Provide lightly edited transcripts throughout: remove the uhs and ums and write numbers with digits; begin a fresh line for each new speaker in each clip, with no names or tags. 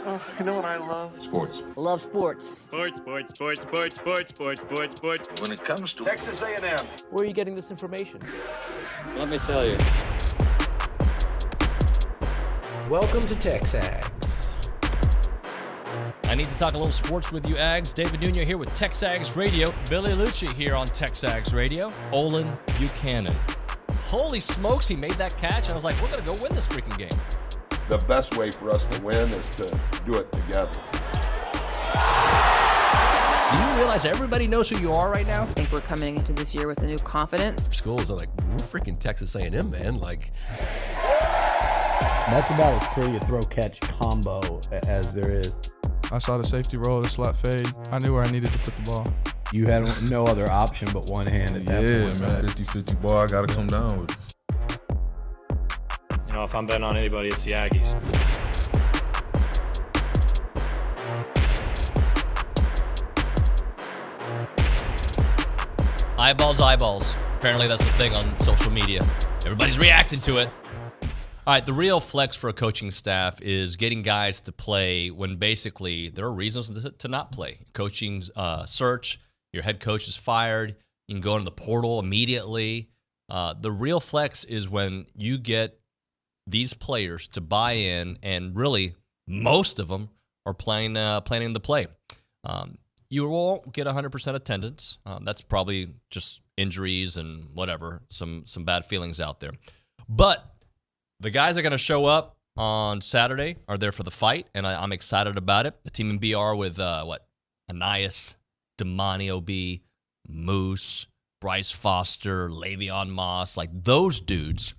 Oh, you know what I love?
Sports.
Love sports.
Sports. When
It comes to Texas A&M.
Where are you getting this information?
Let me tell you.
Welcome to TexAgs.
I need to talk a little sports with you, Ags. David Nuño here with TexAgs Radio. Billy Liucci here on TexAgs Radio. Olin, Buchanan. Holy smokes, he made that catch. I was like, we're going to go win this freaking game.
The best way for us to win is to do it together.
Do you realize everybody knows who you are right now?
I think we're coming into this year with a new confidence.
Schools are like, we're freaking Texas A&M, man. Like,
that's about as pretty a throw-catch combo as there is.
I saw the safety roll, the slot fade. I knew where I needed to put the ball.
You had no other option but one hand at that point.
Yeah, man, 50-50 ball, I got to come down with it.
You know, if I'm betting on anybody, it's the Aggies.
Eyeballs. Apparently that's the thing on social media. Everybody's reacting to it. All right, the real flex for a coaching staff is getting guys to play when basically there are reasons to not play. Coaching search, your head coach is fired, you can go into the portal immediately. The real flex is when you get these players to buy in, and really most of them are planning to play. You won't get 100% attendance. That's probably just injuries and whatever, some bad feelings out there. But the guys that are going to show up on Saturday are there for the fight, and I'm excited about it. The team in BR with, Anais, Damani O.B., Moose, Bryce Foster, Le'Veon Moss, like those dudes,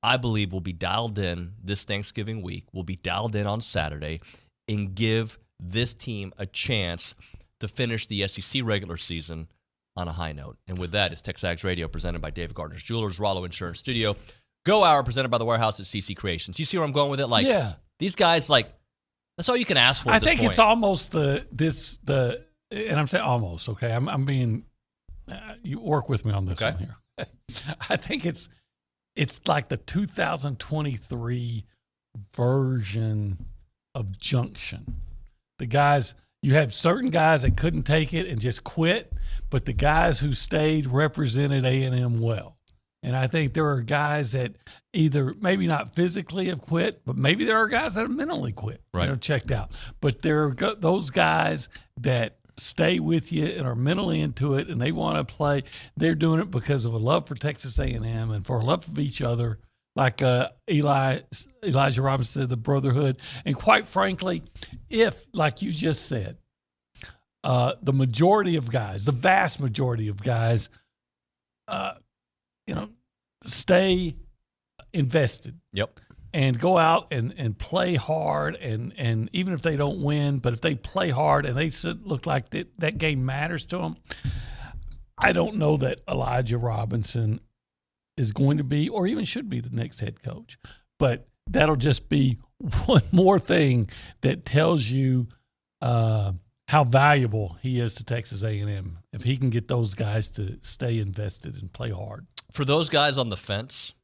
I believe will be dialed in this Thanksgiving week, will be dialed in on Saturday, and give this team a chance to finish the SEC regular season on a high note. And with that, it's TexAgs Radio presented by David Gardner's Jewelers, Rollo Insurance Studio. Go Hour presented by the Warehouse at CC Creations. You see where I'm going with it? Like, yeah. These guys, like, that's all you can ask for.
I think it's almost and I'm saying almost, okay? I'm being, you work with me on this one here. I think it's like the 2023 version of Junction. The guys, you have certain guys that couldn't take it and just quit, but the guys who stayed represented A&M well. And I think there are guys that either maybe not physically have quit, but maybe there are guys that have mentally quit, right? Checked out. But there are those guys that stay with you and are mentally into it, and they want to play. They're doing it because of a love for Texas A&M and for a love of each other, like Elijah Robinson said, the brotherhood. And quite frankly, if, like you just said, the majority of guys, the vast majority of guys, stay invested.
Yep.
And go out and play hard, and even if they don't win, but if they play hard and they look like that game matters to them, I don't know that Elijah Robinson is going to be or even should be the next head coach. But that'll just be one more thing that tells you how valuable he is to Texas A&M if he can get those guys to stay invested and play hard.
For those guys on the fence,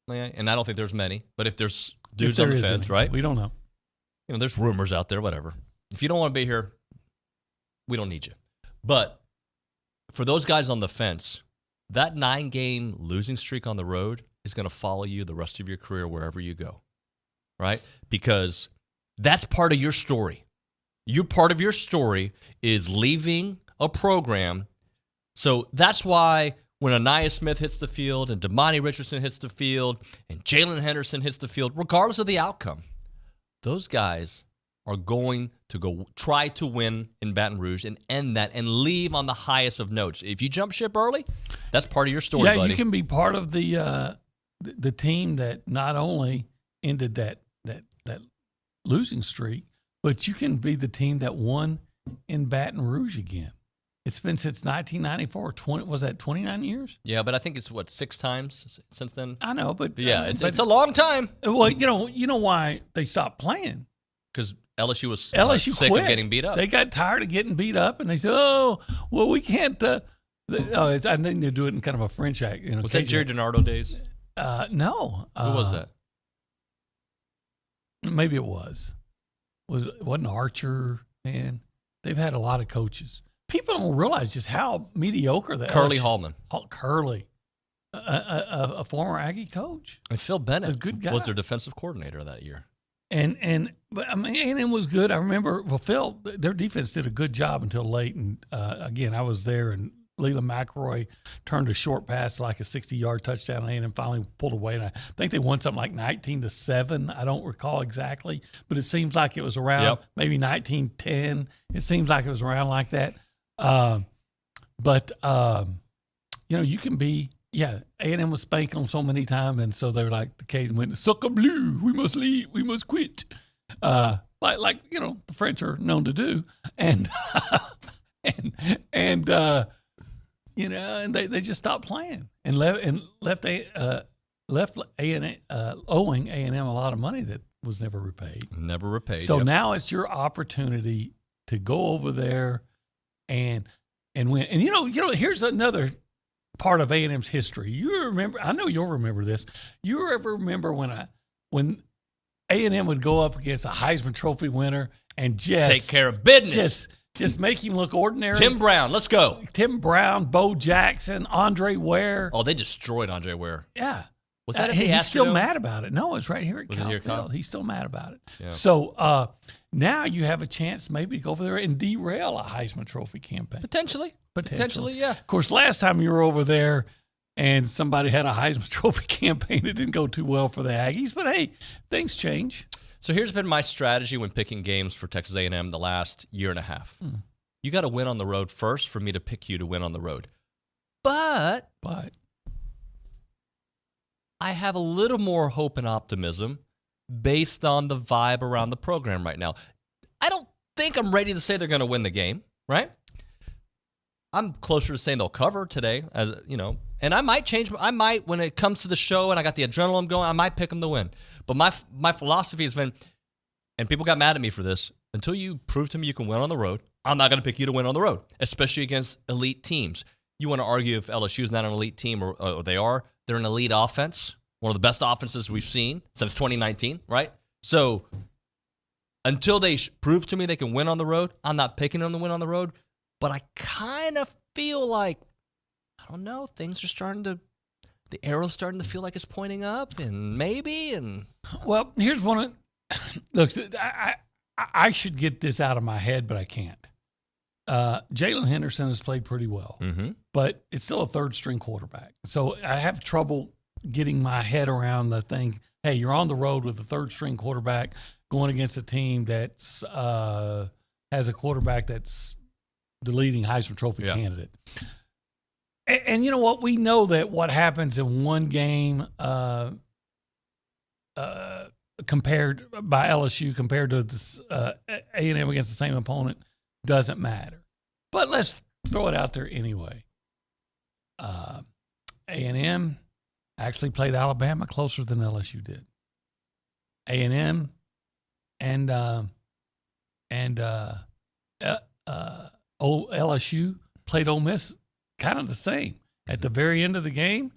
and I don't think there's many, but if there's dudes on the fence, right?
We don't know.
There's rumors out there, whatever. If you don't want to be here, we don't need you. But for those guys on the fence, that 9-game losing streak on the road is going to follow you the rest of your career wherever you go, right? Because that's part of your story. Part of your story is leaving a program. So that's why when Anais Smith hits the field and Damani Richardson hits the field and Jalen Henderson hits the field, regardless of the outcome, those guys are going to go try to win in Baton Rouge and end that and leave on the highest of notes. If you jump ship early, that's part of your story, buddy.
Yeah, you can be part of the team that not only ended that losing streak, but you can be the team that won in Baton Rouge again. It's been since 1994. Was that 29 years?
Yeah, but I think it's, 6 times since then?
I know, but
yeah, it's a long time.
Well, you know why they stopped playing?
Because LSU was sick
quit.
of getting beat up.
They got tired of getting beat up, and they said, "Oh, well, we can't." I think they do it in kind of a French act.
Was that Jerry DiNardo days?
No.
Who was that?
Maybe it was. wasn't Archer, man. They've had a lot of coaches. People don't realize just how mediocre that
Curly Hallman.
Curly. A former Aggie coach.
And Phil Bennett
a good guy.
was their defensive coordinator that year.
But I mean, A&M was good. I remember, Phil, their defense did a good job until late. And again, I was there, and Leland McElroy turned a short pass like a 60-yard touchdown, and A&M finally pulled away. And I think they won something like 19-7. I don't recall exactly, but it seems like it was around maybe 19-10. It seems like it was around like that. You can be. Yeah, A&M was spanking them so many times, and so they were like, the Cajuns went, "Sucker blue, we must leave, we must quit," like the French are known to do, and they just stopped playing and left A&M owing A&M a lot of money that was never repaid.
Never repaid.
So now it's your opportunity to go over there and win. And here's another part of A&M's history. You remember? I know you'll remember this. You ever remember when A&M would go up against a Heisman Trophy winner and just
take care of business,
just make him look ordinary?
Tim Brown, let's go.
Tim Brown, Bo Jackson, Andre Ware.
Oh, they destroyed Andre Ware.
Yeah.
Was that
he's still mad about it. No, it's right here at Cal. He's still mad about it. Yeah. So now you have a chance maybe to go over there and derail a Heisman Trophy campaign.
Potentially, yeah.
Of course, last time you were over there and somebody had a Heisman Trophy campaign, it didn't go too well for the Aggies. But, hey, things change.
So here's been my strategy when picking games for Texas A&M the last year and a half. You got to win on the road first for me to pick you to win on the road. But I have a little more hope and optimism based on the vibe around the program right now. I don't think I'm ready to say they're going to win the game, right? I'm closer to saying they'll cover today, and I might change. I might, when it comes to the show and I got the adrenaline going, I might pick them to win. But my philosophy has been, and people got mad at me for this, until you prove to me you can win on the road, I'm not going to pick you to win on the road, especially against elite teams. You want to argue if LSU is not an elite team, or they are. They're an elite offense, one of the best offenses we've seen since 2019, right? So until they prove to me they can win on the road, I'm not picking them to win on the road. But I kind of feel like, I don't know, the arrow's starting to feel like it's pointing up, Well, here's one of, look, I should get this out of my head, but I can't. Jalen Henderson has played pretty well, but it's still a third-string quarterback. So I have trouble getting my head around the thing. Hey, you're on the road with a third-string quarterback going against a team that's has a quarterback that's the leading Heisman Trophy candidate. And you know what? We know that what happens in one game compared by LSU compared to this, A&M against the same opponent doesn't matter. But let's throw it out there anyway. A&M actually played Alabama closer than LSU did. A&M and LSU played Ole Miss kind of the same. At the very end of the game,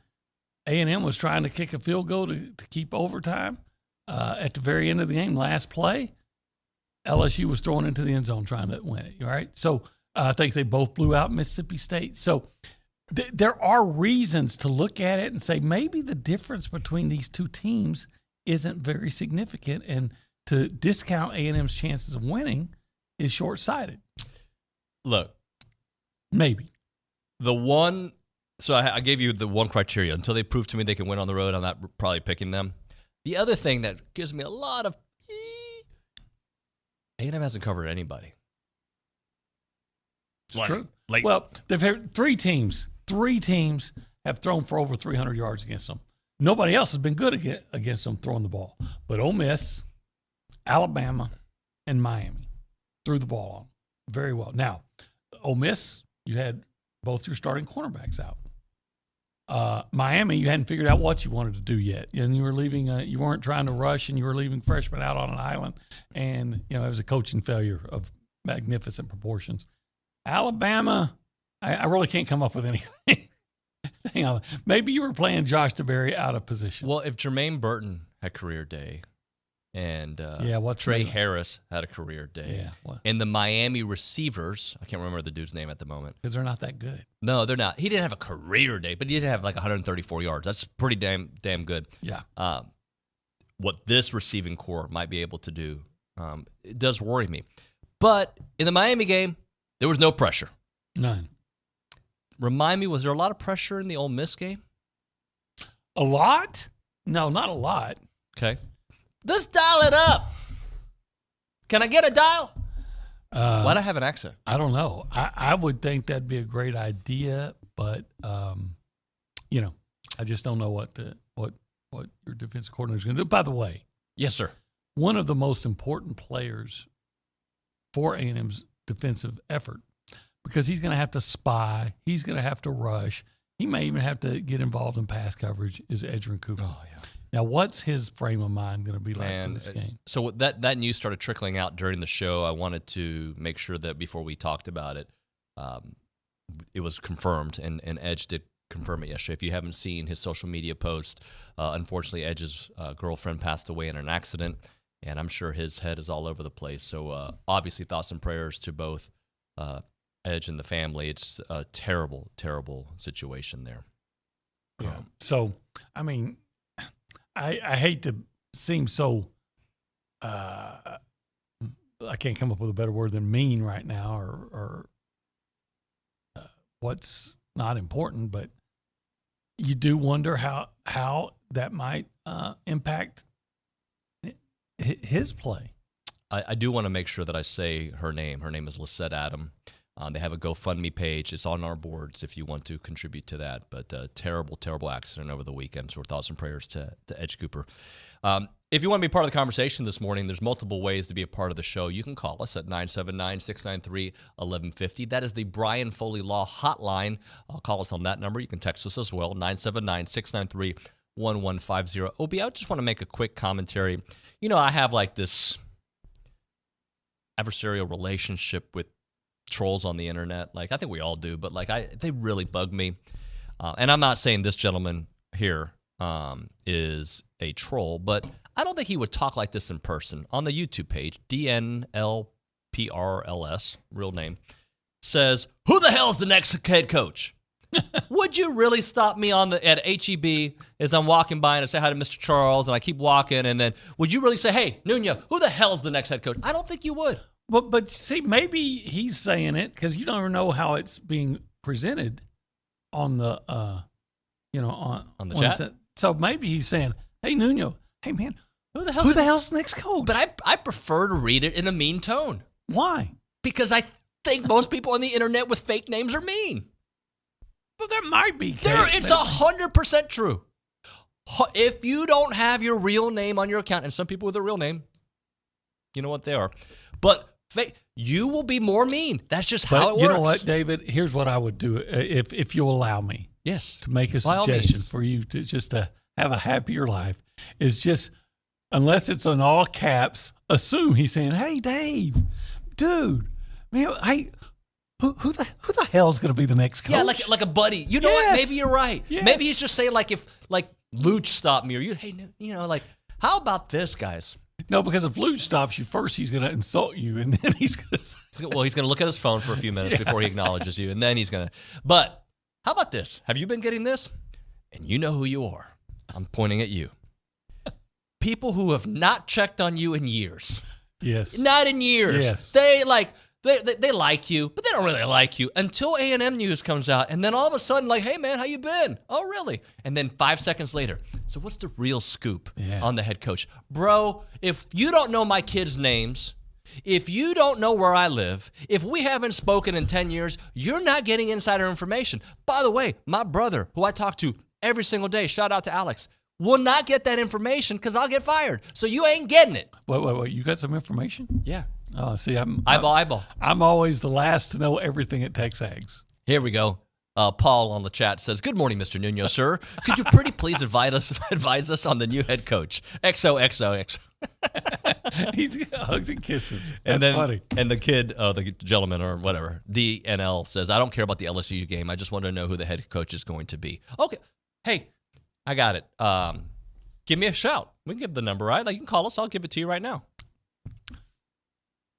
A&M was trying to kick a field goal to keep overtime. At the very end of the game, last play, LSU was thrown into the end zone trying to win it, right? So I think they both blew out Mississippi State. So there are reasons to look at it and say maybe the difference between these two teams isn't very significant, and to discount A&M's chances of winning is short-sighted. Look.
Maybe.
So I gave you the one criteria. Until they prove to me they can win on the road, I'm not probably picking them. The other thing that gives me a lot of A&M hasn't covered anybody.
It's true. Well, they've had three teams have thrown for over 300 yards against them. Nobody else has been good against them throwing the ball. But Ole Miss, Alabama, and Miami threw the ball on very well. Now, Ole Miss, you had both your starting cornerbacks out. Miami, you hadn't figured out what you wanted to do yet, and you were leaving. You weren't trying to rush, and you were leaving freshmen out on an island. And it was a coaching failure of magnificent proportions. Alabama, I really can't come up with anything. Hang on, maybe you were playing Josh DeBerry out of position.
Well, if Jermaine Burton had career day, And
what's
Trey
new?
Harris had a career day.
Yeah, what?
And the Miami receivers, I can't remember the dude's name at the moment.
Because they're not that good.
No, they're not. He didn't have a career day, but he did have like 134 yards. That's pretty damn good.
Yeah.
What this receiving core might be able to do, it does worry me. But in the Miami game, there was no pressure.
None.
Remind me, was there a lot of pressure in the Ole Miss game?
A lot? No, not a lot.
Okay. Let's dial it up. Can I get a dial? Why'd I have an accent?
I don't know. I would think that'd be a great idea, but I just don't know what your defense coordinator is going to do. By the way,
yes, sir.
One of the most important players for A&M's defensive effort, because he's going to have to spy, he's going to have to rush, he may even have to get involved in pass coverage, is Edgerrin Cooper.
Oh, yeah.
Now, what's his frame of mind going to be like in this game?
So that news started trickling out during the show. I wanted to make sure that before we talked about it, it was confirmed, and Edge did confirm it yesterday. If you haven't seen his social media post, unfortunately, Edge's girlfriend passed away in an accident, and I'm sure his head is all over the place. So obviously, thoughts and prayers to both Edge and the family. It's a terrible, terrible situation there.
Yeah. So, I mean, I hate to seem so, I can't come up with a better word than mean right now or what's not important, but you do wonder how that might impact his play.
I do want to make sure that I say her name. Her name is Lisette Adam. They have a GoFundMe page. It's on our boards if you want to contribute to that. But terrible, terrible accident over the weekend. So thoughts and prayers to Edge Cooper. If you want to be part of the conversation this morning, there's multiple ways to be a part of the show. You can call us at 979-693-1150. That is the Brian Foley Law Hotline. Call us on that number. You can text us as well, 979-693-1150. OB, I just want to make a quick commentary. You know, I have like this adversarial relationship with trolls on the internet. Like, I think we all do, but like they really bug me. And I'm not saying this gentleman here is a troll, but I don't think he would talk like this in person. On the YouTube page, DNLPRLS, real name, says, "Who the hell's the next head coach?" Would you really stop me at HEB as I'm walking by and I say hi to Mr. Charles and I keep walking, and then would you really say, "Hey, Nuño, who the hell's the next head coach?" I don't think you would.
But see, maybe he's saying it because you don't know how it's being presented on the on
the chat.
So maybe he's saying, "Hey, Nuño, hey man, who the hell's the next coach?"
But I prefer to read it in a mean tone.
Why?
Because I think most people on the internet with fake names are mean.
Well, that might be.
It's 100% true. If you don't have your real name on your account, and some people with a real name, you know what they are, but you will be more mean. That's just how it works.
You know what, David? Here's what I would do if you'll allow me.
Yes.
To make a suggestion for you to have a happier life is just, unless it's in all caps, assume he's saying, "Hey, Dave, dude, man, hey, who the hell's going to be the next coach?"
Yeah, like a buddy. You know what? Maybe you're right.
Yes.
Maybe he's just saying like if like Liucci stopped me or you, hey, like how about this, guys?
No, because if Liucci stops you first, he's going to insult you, and then he's going to.
Well, he's going to look at his phone for a few minutes before he acknowledges you, and then he's going to. But how about this? Have you been getting this? And you know who you are. I'm pointing at you. People who have not checked on you in years.
Yes.
Not in years.
Yes.
They like you, but they don't really like you until A&M news comes out, and then all of a sudden, like, "Hey man, how you been? Oh really?" And then 5 seconds later, "So what's the real scoop on the head coach, bro? If you don't know my kids' names, if you don't know where I live, if we haven't spoken in 10 years, you're not getting insider information." By the way, my brother, who I talk to every single day, shout out to Alex, will not get that information because I'll get fired. So you ain't getting it.
Wait. You got some information?
Yeah.
Oh, see, I'm
eyeball.
I'm always the last to know everything at TexAgs.
Here we go. Paul on the chat says, "Good morning, Mr. Nuño, sir. Could you pretty please advise us on the new head coach? XOXOXO."
He's hugs and kisses.
That's
funny.
And the kid, the gentleman or whatever, DNL says, "I don't care about the LSU game. I just want to know who the head coach is going to be." Okay. Hey, I got it. give me a shout. We can give the number, right? Like, you can call us. I'll give it to you right now.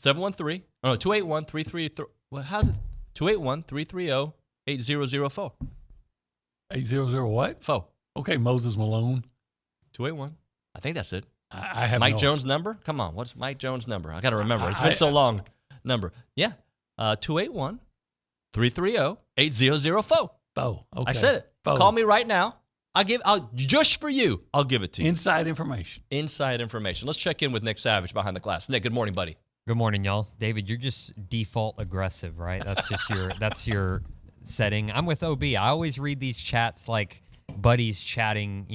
281-330. What? How's it? 281-330-8004.
800 what?
Fo.
Okay, Moses Malone.
281. I think that's it.
I have
Mike Jones' number? Come on. What's Mike Jones' number? I got to remember. It's been so long. Number. Yeah. 281-330-8004.
Fo. Okay.
I said it.
Fo.
Call me right now. I'll just for you. I'll give it to you.
Inside information.
Inside information. Let's check in with Nick Savage behind the glass. Nick, good morning, buddy.
Good morning, y'all. David, you're just default aggressive, right? That's just your setting. I'm with OB. I always read these chats like buddies chatting,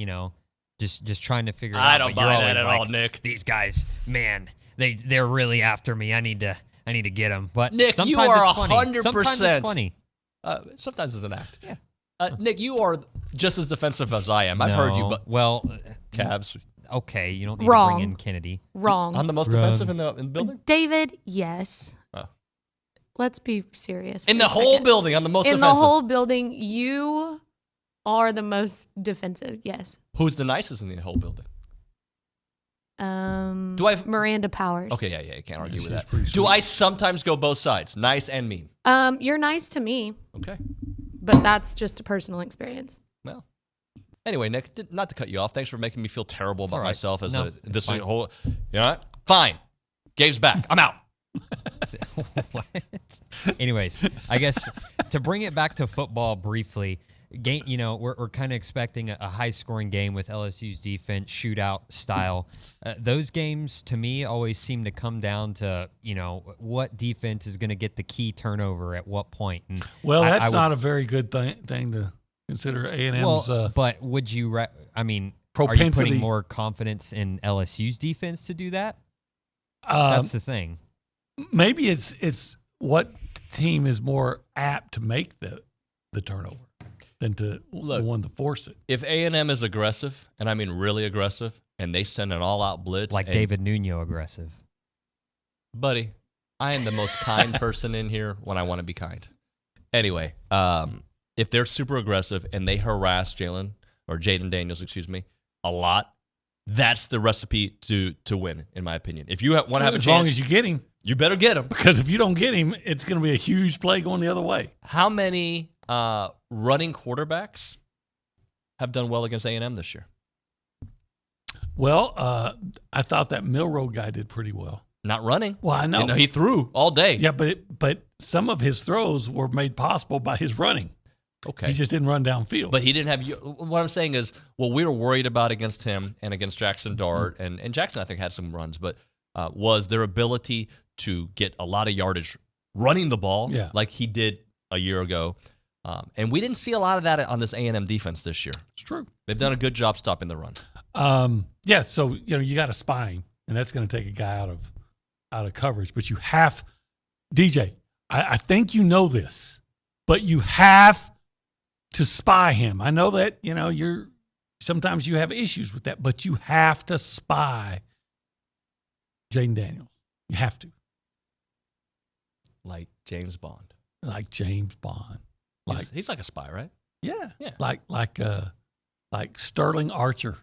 just trying to figure it out.
I don't buy that at all, Nick.
These guys, man, they're really after me. I need to get them. But
Nick,
sometimes
you are
it's funny.
100%.
Sometimes it's funny.
Sometimes it's an act.
Yeah.
Nick, you are just as defensive as I am. I've heard you, but Cavs.
Okay, you don't need
Wrong.
to bring in Kennedy.
Wrong.
I'm the most defensive in the building?
David, yes.
Oh.
Let's be serious.
In the whole building, I'm the most defensive.
In the whole building, you are the most defensive, yes.
Who's the nicest in the whole building?
Do I have Miranda Powers?
Okay, yeah, you can't argue with that.
Do
I sometimes go both sides, nice and mean?
You're nice to me.
Okay.
But that's just a personal experience.
Well, anyway, Nick, not to cut you off. Thanks for making me feel terrible about myself as this
fine.
whole. You know what? Fine. Gabe's back. I'm out.
What? Anyways, I guess to bring it back to football briefly, we're kind of expecting a high-scoring game with LSU's defense, shootout style. Those games, to me, always seem to come down to, what defense is going to get the key turnover at what point. And
that's not a very good thing to consider A&M's.
But would you, are you putting more confidence in LSU's defense to do that? That's the thing.
Maybe it's what team is more apt to make the turnover than the one to force it.
If A&M is aggressive, and I mean really aggressive, and they send an all-out blitz.
Like David Nuño aggressive.
Buddy, I am the most kind person in here when I want to be kind. Anyway, if they're super aggressive and they harass Jaden Daniels, a lot, that's the recipe to win, in my opinion. If you want to have a chance,
as long as you get him,
you better get him.
Because if you don't get him, it's going to be a huge play going the other way.
How many running quarterbacks have done well against A&M this year?
Well, I thought that Milroe guy did pretty well.
Not running.
Well, I know.
He threw all day.
Yeah, but some of his throws were made possible by his running.
Okay.
He just didn't run downfield.
But he didn't have – what I'm saying is, we were worried about against him and against Jackson Dart, and Jackson, I think, had some runs, but was their ability to get a lot of yardage running the ball like he did a year ago. And we didn't see a lot of that on this A&M defense this year.
It's true.
They've done a good job stopping the run.
So, you got to spy him, and that's going to take a guy out of coverage. But you have – DJ, I think you know this, but you have – to spy him. I know that, sometimes you have issues with that, but you have to spy Jaden Daniels. You have to.
Like James Bond. He's like a spy, right?
Yeah.
Yeah.
Like Sterling Archer.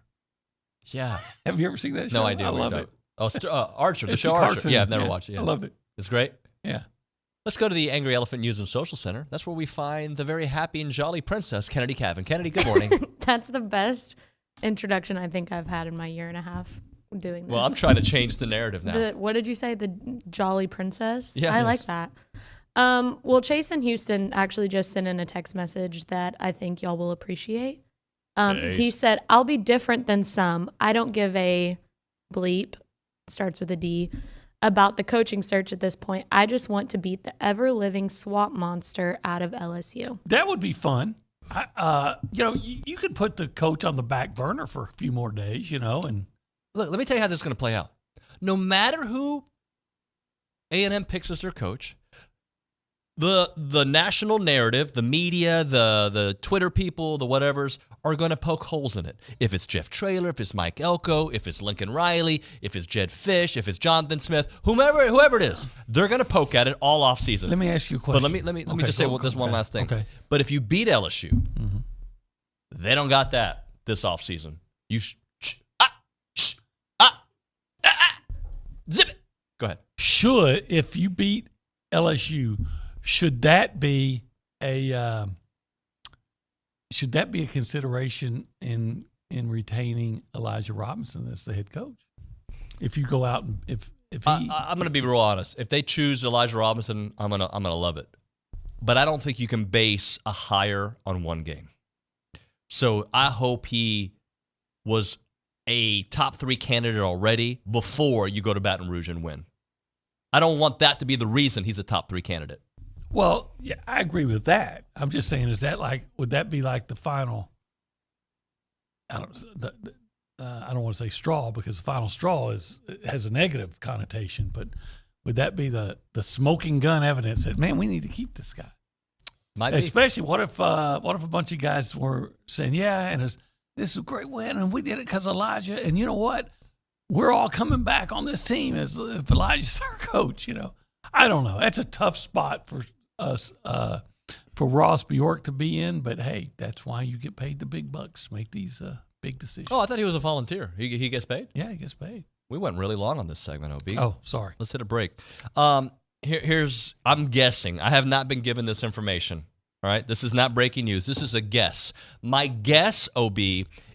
Yeah.
Have you ever seen that show?
No idea.
I love it.
Oh, Archer, the
It's
show
a
Archer.
cartoon.
Yeah, I've never watched it. Yeah.
I love it.
It's great.
Yeah.
Let's go to the Angry Elephant News and Social Center. That's where we find the very happy and jolly princess, Kennedy Cavan. Kennedy, good morning.
That's the best introduction I think I've had in my year and a half doing this.
Well, I'm trying to change the narrative now.
What did you say? The jolly princess?
Yeah.
I like that. Well, Chase in Houston actually just sent in a text message that I think y'all will appreciate. He said, I'll be different than some. I don't give a bleep, starts with a D, about the coaching search at this point. I just want to beat the ever-living swamp monster out of LSU.
That would be fun. You could put the coach on the back burner for a few more days, and
look, let me tell you how this is going to play out. No matter who A&M picks as their coach, the national narrative, the media, the Twitter people, the whatevers are going to poke holes in it. If it's Jeff Traylor, if it's Mike Elko, if it's Lincoln Riley, if it's Jed Fish, if it's Jonathan Smith, whoever it is, they're going to poke at it all off season.
Let me ask you a question.
But let me just say this one last thing.
Okay.
But if you beat LSU, they don't got that this off season. Go ahead.
If you beat LSU, should that be a consideration in retaining Elijah Robinson as the head coach? If you go out and if he,
I'm going to be real honest. If they choose Elijah Robinson, I'm gonna love it. But I don't think you can base a hire on one game. So I hope he was a top 3 candidate already before you go to Baton Rouge and win. I don't want that to be the reason he's a top 3 candidate.
Well, yeah, I agree with that. I'm just saying, would that be like the final? I don't want to say straw, because the final straw has a negative connotation, but would that be the smoking gun evidence that, man, we need to keep this guy?
Might be.
Especially what if a bunch of guys were saying, yeah, and this is a great win, and we did it because Elijah, and you know what? We're all coming back on this team if Elijah's our coach. I don't know. That's a tough spot for us, for Ross Bjork to be in, but hey, that's why you get paid the big bucks, make these big decisions.
Oh, I thought he was a volunteer. He gets paid?
Yeah, he gets paid.
We went really long on this segment, OB.
Oh, sorry.
Let's hit a break. Here's, I'm guessing. I have not been given this information. All right? This is not breaking news. This is a guess. My guess, OB,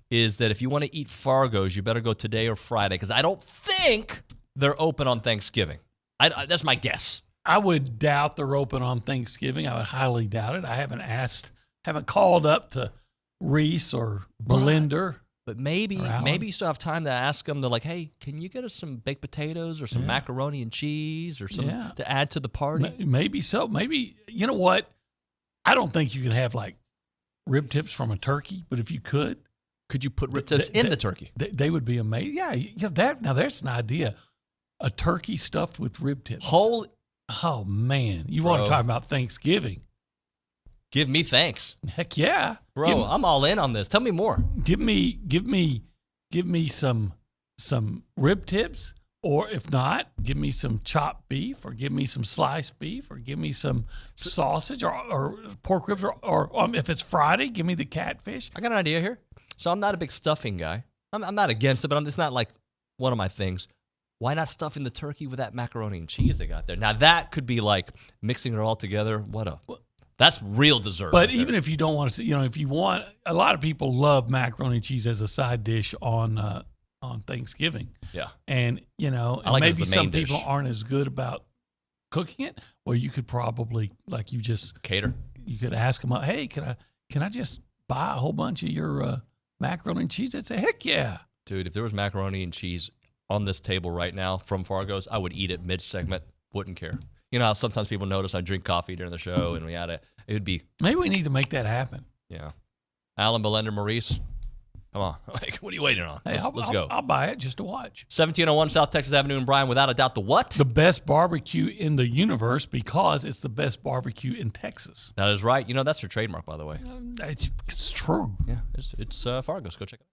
is that if you want to eat Fargo's, you better go today or Friday, because I don't think they're open on Thanksgiving. That's my guess.
I would doubt they're open on Thanksgiving. I would highly doubt it. I haven't called up to Reese or Belinda.
But maybe you still have time to ask them. They're like, hey, can you get us some baked potatoes or some macaroni and cheese or some to add to the party?
Maybe so. Maybe, you know what? I don't think you can have like rib tips from a turkey, but if you could
you put rib tips in the turkey?
They would be amazing. Yeah, now there's an idea. A turkey stuffed with rib tips. Oh, man. You want to talk about Thanksgiving.
Give me thanks.
Heck yeah.
Bro, I'm all in on this. Tell me more.
Give me some rib tips, or if not, give me some chopped beef, or give me some sliced beef, or give me some sausage or pork ribs, or if it's Friday, give me the catfish.
I got an idea here. So I'm not a big stuffing guy. I'm not against it, but it's not like one of my things. Why not stuffing the turkey with that macaroni and cheese they got there? Now that could be like mixing it all together. That's real dessert.
But even if you don't want to, if you want, a lot of people love macaroni and cheese as a side dish on Thanksgiving.
Yeah.
And maybe some people aren't as good about cooking it. Well, you could probably, like, you just
cater.
You could ask them, hey, can I just buy a whole bunch of your macaroni and cheese? They'd say, heck yeah.
Dude, if there was macaroni and cheese on this table right now from Fargo's, I would eat it mid-segment. Wouldn't care. You know how sometimes people notice I drink coffee during the show, and it would be.
Maybe we need to make that happen.
Yeah. Alan, Belinda, Maurice, come on. Like, what are you waiting on?
Hey,
let's go.
I'll buy it just to watch.
1701 South Texas Avenue in Bryan, without a doubt, the what?
The best barbecue in the universe, because it's the best barbecue in Texas.
That is right. That's their trademark, by the way.
It's true.
Yeah, it's Fargo's. Go check it out.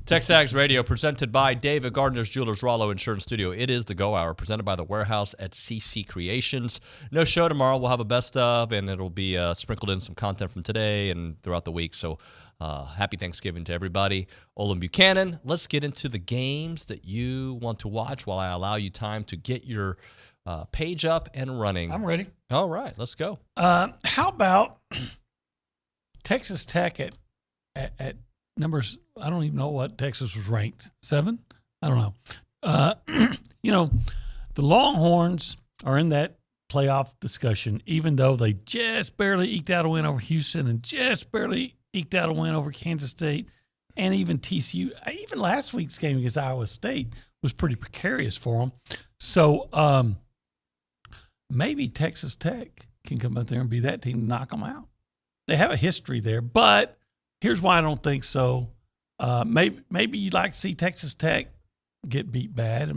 TexAgs Radio, presented by David Gardner's Jewelers, Rollo Insurance Studio. It is the Go Hour, presented by The Warehouse at CC Creations. No show tomorrow. We'll have a best of, and it'll be sprinkled in some content from today and throughout the week. So happy Thanksgiving to everybody. Olin Buchanan, let's get into the games that you want to watch while I allow you time to get your page up and running.
I'm ready.
All right, let's go.
How about Texas Tech at numbers? I don't even know what Texas was ranked. 7? I don't know. The Longhorns are in that playoff discussion, even though they just barely eked out a win over Houston and just barely eked out a win over Kansas State and even TCU. Even last week's game against Iowa State was pretty precarious for them. So maybe Texas Tech can come out there and be that team and knock them out. They have a history there, but here's why I don't think so. Maybe you'd like to see Texas Tech get beat bad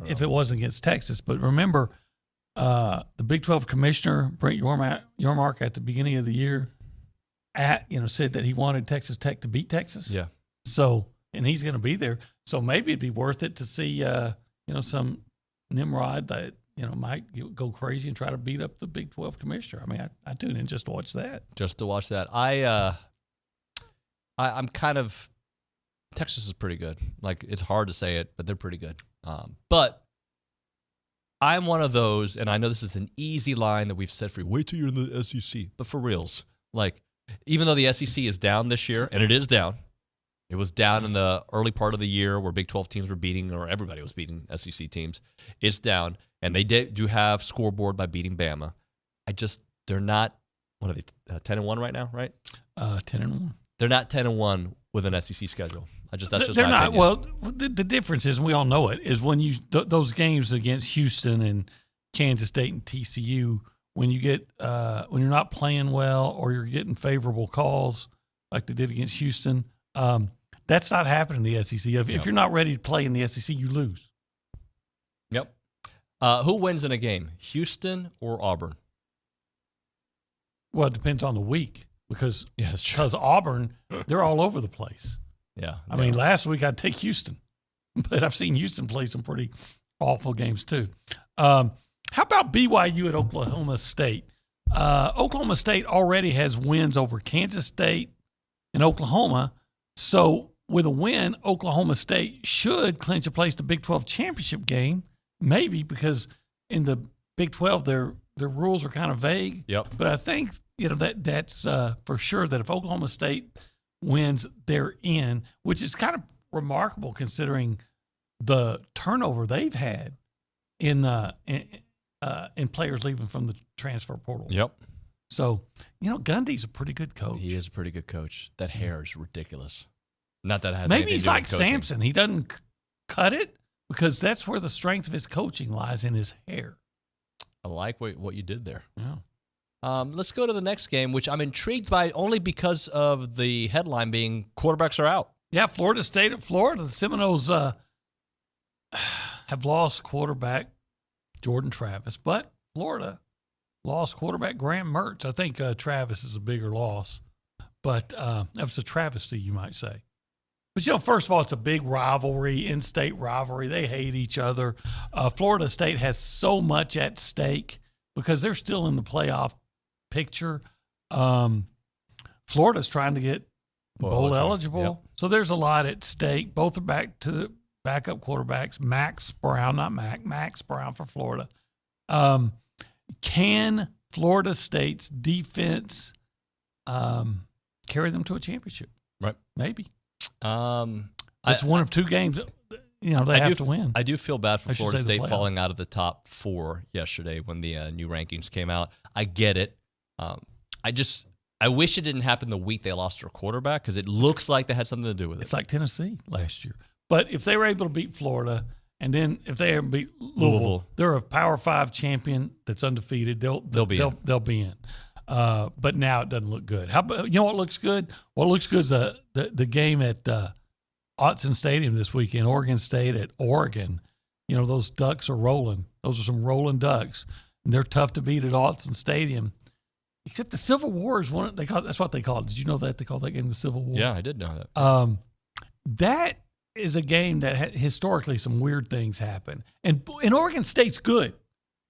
if it wasn't against Texas. But remember, the Big 12 commissioner, Brent Yormark, at the beginning of the year, said that he wanted Texas Tech to beat Texas.
Yeah.
So, and he's going to be there. So maybe it'd be worth it to see, some Nimrod that, might go crazy and try to beat up the Big 12 commissioner. I mean, I tune in just to watch that.
Just to watch that. I'm kind of – Texas is pretty good. Like, it's hard to say it, but they're pretty good. But I'm one of those, and I know this is an easy line that we've said for you. Wait till you're in the SEC. But for reals, like, even though the SEC is down this year, and it is down, it was down in the early part of the year where Big 12 teams were beating, or everybody was beating SEC teams. It's down, and they do have scoreboard by beating Bama. They're not, what are they, 10-1 right now, right?
10-1.
They're not 10-1 with an SEC schedule. That's just
they're
my
not.
opinion.
Well, the difference is, and we all know it, is when those games against Houston and Kansas State and TCU, when you get when you're not playing well or you're getting favorable calls like they did against Houston, that's not happening in the SEC. If you're not ready to play in the SEC, you lose.
Yep. Who wins in a game, Houston or Auburn?
Well, it depends on the week because Auburn, they're all over the place.
Yeah.
I mean, last week I'd take Houston, but I've seen Houston play some pretty awful games too. How about BYU at Oklahoma State? Oklahoma State already has wins over Kansas State and Oklahoma. So with a win, Oklahoma State should clinch a place to Big 12 championship game, maybe because in the Big 12 their rules are kind of vague.
Yep.
But I think that's for sure that if Oklahoma State wins, they're in, which is kind of remarkable considering the turnover they've had in players leaving from the transfer portal.
Yep.
So, Gundy's a pretty good coach.
He is a pretty good coach. That hair is ridiculous. Not that it has
Maybe
anything
he's
to do
like
with coaching.
Samson. He doesn't cut it because that's where the strength of his coaching lies, in his hair.
I like what you did there.
Yeah.
Let's go to the next game, which I'm intrigued by only because of the headline being quarterbacks are out.
Yeah, Florida State at Florida. The Seminoles have lost quarterback Jordan Travis, but Florida lost quarterback Graham Mertz. I think Travis is a bigger loss, but that was a travesty, you might say. But, first of all, it's a big rivalry, in-state rivalry. They hate each other. Florida State has so much at stake because they're still in the playoff picture. Florida's trying to get bowl eligible.
Yep.
So there's a lot at stake. Both are back to the backup quarterbacks. Max Brown, not Mac, Max Brown for Florida. Can Florida State's defense carry them to a championship?
Right.
Maybe. It's one of two games, they have to win.
I do feel bad for Florida State
playoff.
falling out of the top 4 yesterday when the new rankings came out. I get it. I wish it didn't happen the week they lost their quarterback because it looks like they had something to do with it.
It's like Tennessee last year. But if they were able to beat Florida, and then if they ever beat Louisville, they're a Power 5 champion that's undefeated. They'll be in. But now it doesn't look good. How about, what looks good? What looks good is the game at Autzen Stadium this weekend, Oregon State at Oregon. Those Ducks are rolling. Those are some rolling Ducks, and they're tough to beat at Autzen Stadium. Except the Civil War is that's what they call it. Did you know that they call that game the Civil War?
Yeah, I did know that.
that is a game that historically some weird things happen. And Oregon State's good.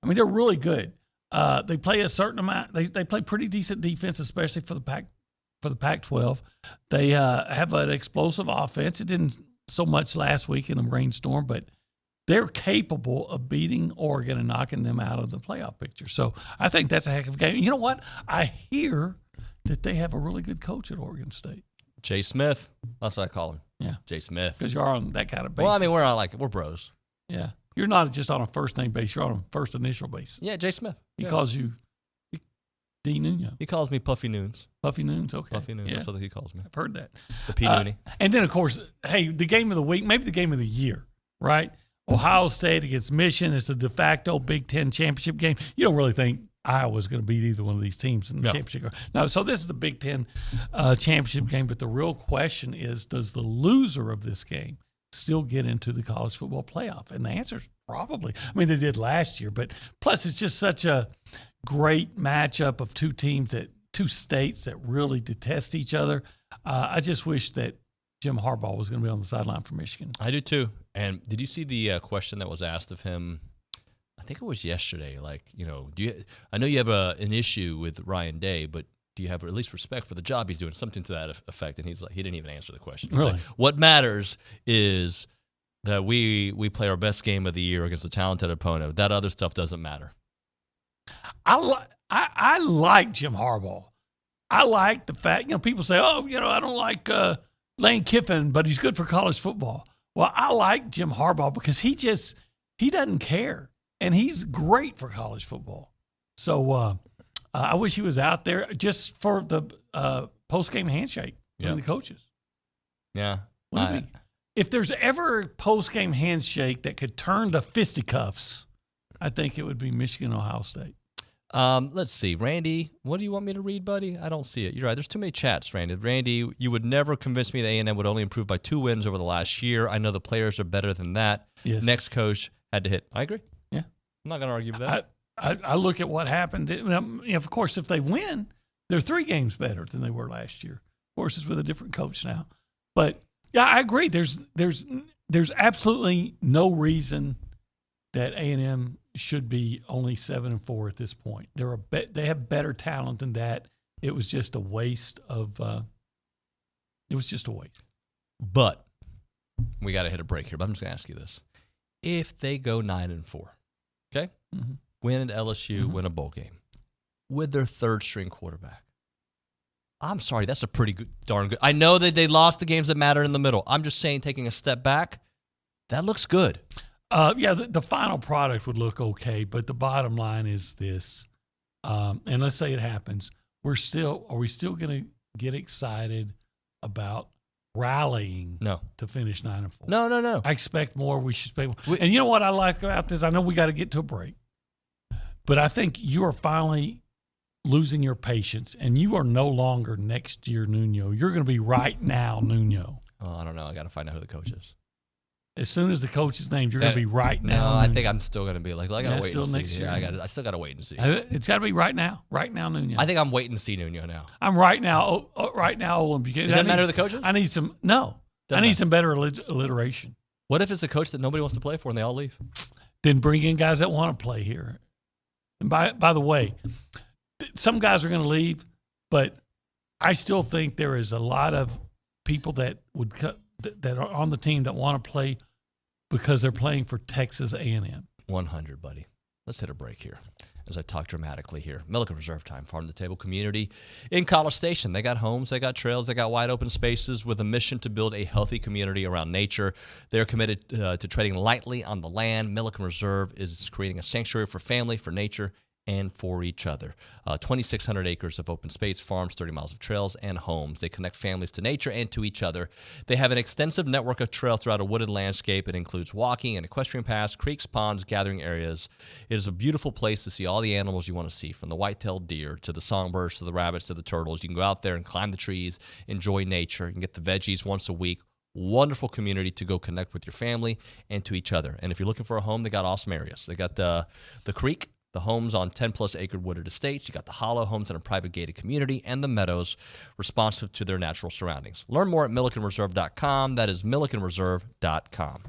I mean, they're really good. They play a certain amount. They play pretty decent defense, especially for the Pac-12. They have an explosive offense. It didn't so much last week in a rainstorm, but they're capable of beating Oregon and knocking them out of the playoff picture. So I think that's a heck of a game. You know what? I hear that they have a really good coach at Oregon State.
Jay Smith. That's what I call him.
Yeah.
Jay Smith.
Because you're on that kind of basis.
Well, I mean, we're bros.
Yeah. You're not just on a first name base. You're on a first initial base.
Yeah, Jay Smith.
He calls you D. Nuño.
He calls me Puffy Noons.
Puffy Noons, okay.
Puffy Noons, that's what he calls me.
I've heard that.
The P. Noonie.
And then, of course, hey, the game of the week, maybe the game of the year, right? Ohio State against Michigan is the de facto Big Ten championship game. You don't really think Iowa's going to beat either one of these teams in the championship. No, so this is the Big Ten championship game, but the real question is, does the loser of this game still get into the college football playoff? And the answer is probably. I mean, they did last year, but plus it's just such a great matchup of two states that really detest each other. I just wish that Jim Harbaugh was going to be on the sideline for Michigan.
I do too. And did you see the question that was asked of him? I think it was yesterday. Like, I know you have an issue with Ryan Day, but do you have at least respect for the job he's doing? Something to that effect. And he's like, he didn't even answer the question. He's
really?
Like, what matters is that we play our best game of the year against a talented opponent. That other stuff doesn't matter.
I like Jim Harbaugh. I like the fact, people say, I don't like Lane Kiffin, but he's good for college football. Well, I like Jim Harbaugh because he doesn't care, and he's great for college football. So I wish he was out there just for the post-game handshake between the coaches.
Yeah.
If there's ever a post-game handshake that could turn to fisticuffs, I think it would be Michigan-Ohio State.
Let's see. Randy, what do you want me to read, buddy? I don't see it. You're right. There's too many chats, Randy. Randy, you would never convince me that A&M would only improve by 2 wins over the last year. I know the players are better than that.
Yes.
Next coach had to hit. I agree.
Yeah.
I'm not going to argue with that.
I look at what happened. Of course, if they win, they're 3 games better than they were last year. Of course, it's with a different coach now. But, yeah, I agree. There's absolutely no reason that A&M should be only 7-4 at this point. They have better talent than that. It was just a waste of. It was just a waste.
But we got to hit a break here. But I'm just going to ask you this: if they go 9-4, okay, win at LSU, win a bowl game with their 3rd-string quarterback. I'm sorry, that's a pretty good, darn good. I know that they lost the games that matter in the middle. I'm just saying, taking a step back, that looks good.
The final product would look okay, but the bottom line is this, and let's say it happens, are we still going to get excited about rallying to finish 9-4?
No.
I expect more. We should expect more. And you know what I like about this? I know we got to get to a break, but I think you are finally losing your patience, and you are no longer next year Nuño. You're going to be right now Nuño.
Oh, I don't know. I got to find out who the coach is.
As soon as the coach is named, you're going to be right now.
No, I think I'm still going to be like, I got to wait and see.
Next year.
I still got to wait and see.
It's got to be right now. Right now, Nuño.
I think I'm waiting to see Nuño now.
I'm right now. Right now, Olin Buchanan.
It doesn't matter who the coach is?
I need some. No. I need some better alliteration.
What if it's a coach that nobody wants to play for and they all leave?
Then bring in guys that want to play here. And by the way, some guys are going to leave, but I still think there is a lot of people that that are on the team that want to play because they're playing for Texas A&M.
100, buddy. Let's hit a break here as I talk dramatically here. Milliken Reserve Time, Farm to Table community in College Station. They got homes, they got trails, they got wide open spaces with a mission to build a healthy community around nature. They're committed to treading lightly on the land. Milliken Reserve is creating a sanctuary for family, for nature, and for each other. 2,600 acres of open space, farms, 30 miles of trails, and homes. They connect families to nature and to each other. They have an extensive network of trails throughout a wooded landscape. It includes walking and equestrian paths, creeks, ponds, gathering areas. It is a beautiful place to see all the animals you want to see, from the white-tailed deer to the songbirds to the rabbits to the turtles. You can go out there and climb the trees, enjoy nature. You can get the veggies once a week. Wonderful community to go connect with your family and to each other. And if you're looking for a home, they got awesome areas. They got the creek The homes on 10-plus acre wooded estates. You got the hollow homes in a private gated community, and the meadows responsive to their natural surroundings. Learn more at millikenreserve.com. That is millikenreserve.com.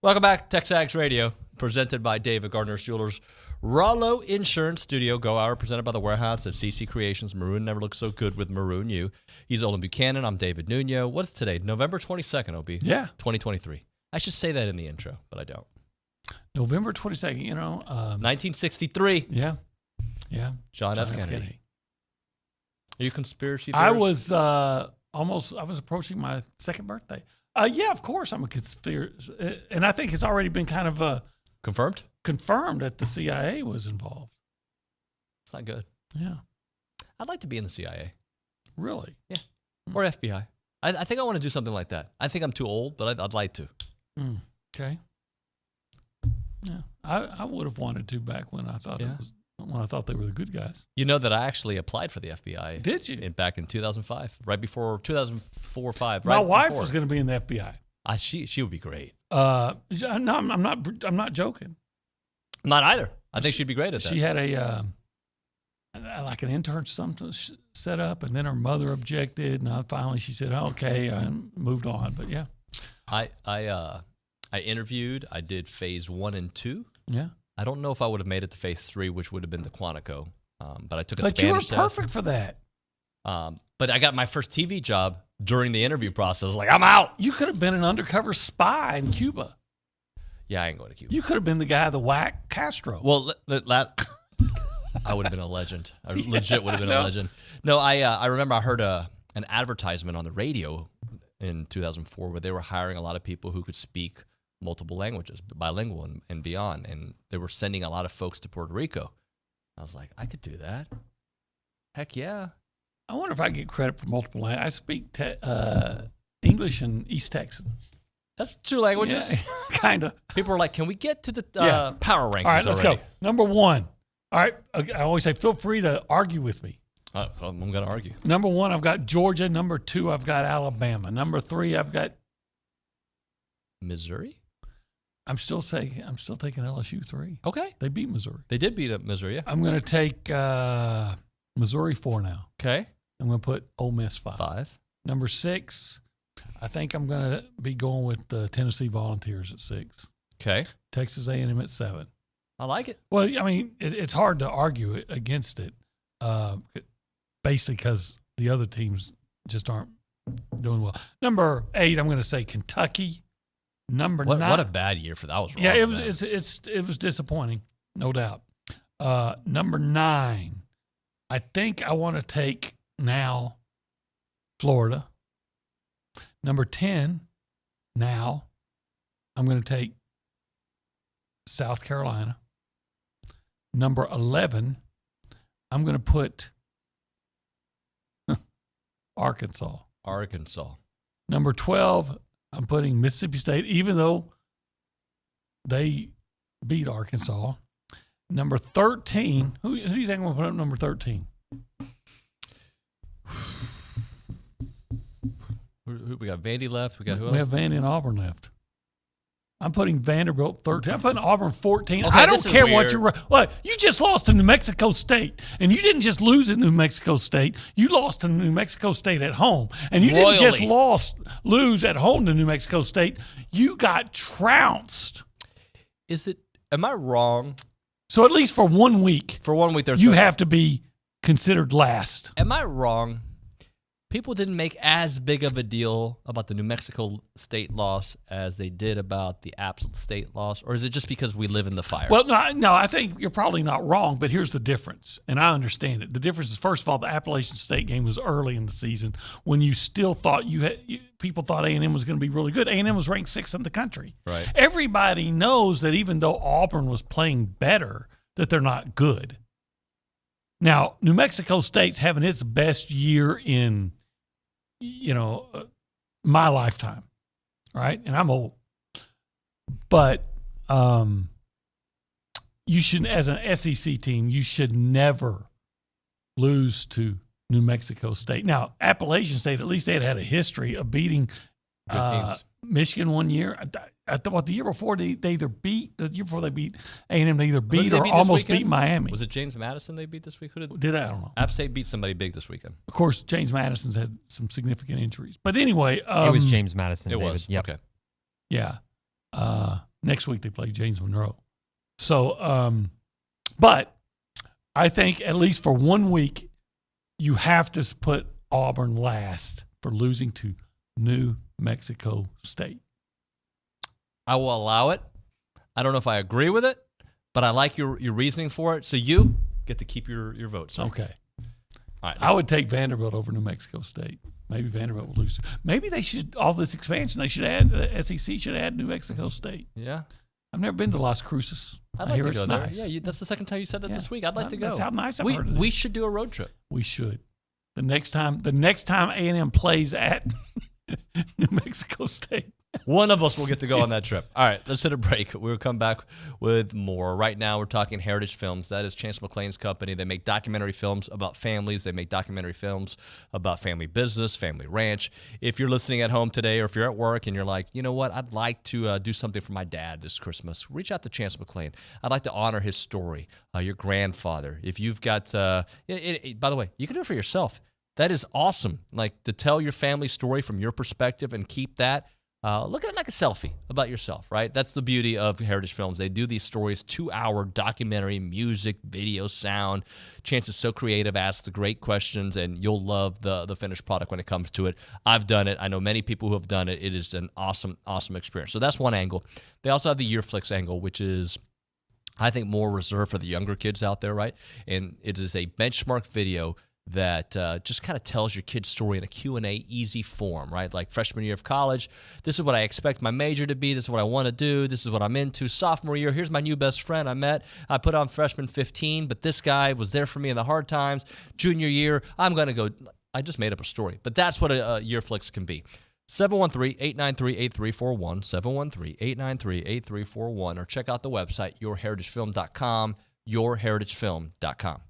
Welcome back, TexAgs Radio, presented by David Gardner's Jewelers. Rollo Insurance Studio Go Hour, presented by The Warehouse at CC Creations. Maroon never looks so good with Maroon You. He's Olin Buchanan. I'm David Nuño. What's today? November 22nd, OB.
Yeah.
2023. I should say that in the intro, but I don't.
November 22nd,
1963.
Yeah. Yeah.
John F. Kennedy. Are you conspiracy theorist?
I was I was approaching my second birthday. Yeah, of course I'm a conspiracy. And I think it's already been kind of
confirmed
that the CIA was involved.
It's not good.
Yeah.
I'd like to be in the CIA.
Really?
Yeah. Or FBI. I think I want to do something like that. I think I'm too old, but I'd like to.
Okay. Yeah. I would have wanted to back when I thought when I thought they were the good guys.
You know that I actually applied for the FBI.
Did you?
Back in 2005, right before 2004 or 5.
My wife was going to be in the FBI.
She would be great.
No, I'm not joking.
Not either. I think she'd be great at that.
She had like an intern something set up, and then her mother objected, and finally she said, "Okay," and moved on. But yeah,
I interviewed. I did phase 1 and 2.
Yeah.
I don't know if I would have made it to phase 3, which would have been the Quantico. But I took a
Spanish
Spanish
you were perfect for that.
But I got my first TV job during the interview process. I was like, I'm out.
You could have been an undercover spy in Cuba.
Yeah, I ain't going to Cuba.
You could have been the guy that whacked Castro.
Well, I would have been a legend. I legit would have been a legend. No, I remember I heard an advertisement on the radio in 2004 where they were hiring a lot of people who could speak multiple languages, bilingual and beyond, and they were sending a lot of folks to Puerto Rico. I was like, I could do that. Heck yeah.
I wonder if I get credit for multiple languages. I speak English and East Texan.
That's 2 languages.
Yeah, kind of.
People are like, can we get to the power rankings?
All right, let's
already?
go. Number 1. All right, I always say, feel free to argue with me.
I'm going to argue.
Number 1, I've got Georgia. Number 2, I've got Alabama. Number 3, I've got
Missouri.
I'm still taking LSU 3.
Okay.
They beat Missouri.
They did beat up Missouri, yeah.
I'm going to take Missouri 4 now.
Okay.
I'm going to put Ole Miss 5.
5.
Number 6, I think I'm going to be going with the Tennessee Volunteers at 6.
Okay.
Texas A&M at 7.
I like it.
Well, I mean, it's hard to argue against it, basically because the other teams just aren't doing well. Number 8, I'm going to say Kentucky. Number 9.
What a bad year for that. I was wrong.
Yeah, it was disappointing, no doubt. Number 9, I think I want to take now Florida. Number 10, now I'm going to take South Carolina. Number 11, I'm going to put Arkansas. Number 12, I'm putting Mississippi State, even though they beat Arkansas. Number 13, who do you think I'm going to put up number 13?
We got Vandy left. We got who else?
We have Vandy and Auburn left. I'm putting Vanderbilt 13. I'm putting Auburn 14.
Okay,
I don't care what you're. What you just lost to New Mexico State, and you didn't just lose at New Mexico State. You lost to New Mexico State at home, and you didn't just lose at home to New Mexico State. You got trounced.
Am I wrong?
So at least for 1 week.
For 1 week,
you have to be considered last.
Am I wrong? People didn't make as big of a deal about the New Mexico State loss as they did about the App State loss, or is it just because we live in the fire?
Well, no, I think you're probably not wrong, but here's the difference, and I understand it. The difference is, first of all, the Appalachian State game was early in the season when you still thought people thought A&M was going to be really good. A&M was ranked 6th in the country.
Right.
Everybody knows that even though Auburn was playing better, that they're not good. Now, New Mexico State's having its best year in my lifetime, right? And I'm old. But you should, as an SEC team, you should never lose to New Mexico State. Now, Appalachian State, at least they had a history of beating Michigan 1 year. The year before they either beat, the year before they beat A&M, they either beat or almost beat Miami.
Was it James Madison they beat this week?
Did I don't know.
App State beat somebody big this weekend.
Of course, James Madison's had some significant injuries. But anyway.
It was James Madison,
It
David.
was.
Yep.
Okay.
Yeah. Next week they play James Monroe. So, but I think at least for 1 week, you have to put Auburn last for losing to New Mexico State.
I will allow it. I don't know if I agree with it, but I like your reasoning for it. So you get to keep your vote. So.
Okay.
All right.
I would take Vanderbilt over New Mexico State. Maybe Vanderbilt will lose. Maybe they should, all this expansion, they should add, the SEC should add New Mexico State.
Yeah.
I've never been to Las Cruces.
I'd
I
like
hear
to
it's
go
nice.
there. Yeah, that's the second time you said that this week. I'd like to go.
That's how nice I've heard it.
We should do a road trip.
We should. The next time A&M plays at New Mexico State.
One of us will get to go on that trip. All right, let's hit a break. We'll come back with more. Right now, we're talking Heritage Films. That is Chance McClain's company. They make documentary films about families. They make documentary films about family business, family ranch. If you're listening at home today or if you're at work and you're like, you know what, I'd like to do something for my dad this Christmas, reach out to Chance McClain. I'd like to honor his story, your grandfather. If you've got, by the way, you can do it for yourself. That is awesome. Like, to tell your family story from your perspective and keep that. Look at it like a selfie about yourself, right? That's the beauty of Heritage Films. They do these stories, 2-hour documentary, music, video, sound. Chance is so creative, asks the great questions, and you'll love the finished product when it comes to it. I've done it. I know many people who have done it. It is an awesome, awesome experience. So that's one angle. They also have the Year Flicks angle, which is, I think, more reserved for the younger kids out there, right? And it is a benchmark video that just kind of tells your kid's story in a Q&A easy form, right? Like freshman year of college, this is what I expect my major to be, this is what I want to do, this is what I'm into. Sophomore year, here's my new best friend I met. I put on freshman 15, but this guy was there for me in the hard times. Junior year, I'm going to go. I just made up a story, but that's what a Year Flicks can be. 713-893-8341, 713-893-8341, or check out the website, yourheritagefilm.com, yourheritagefilm.com.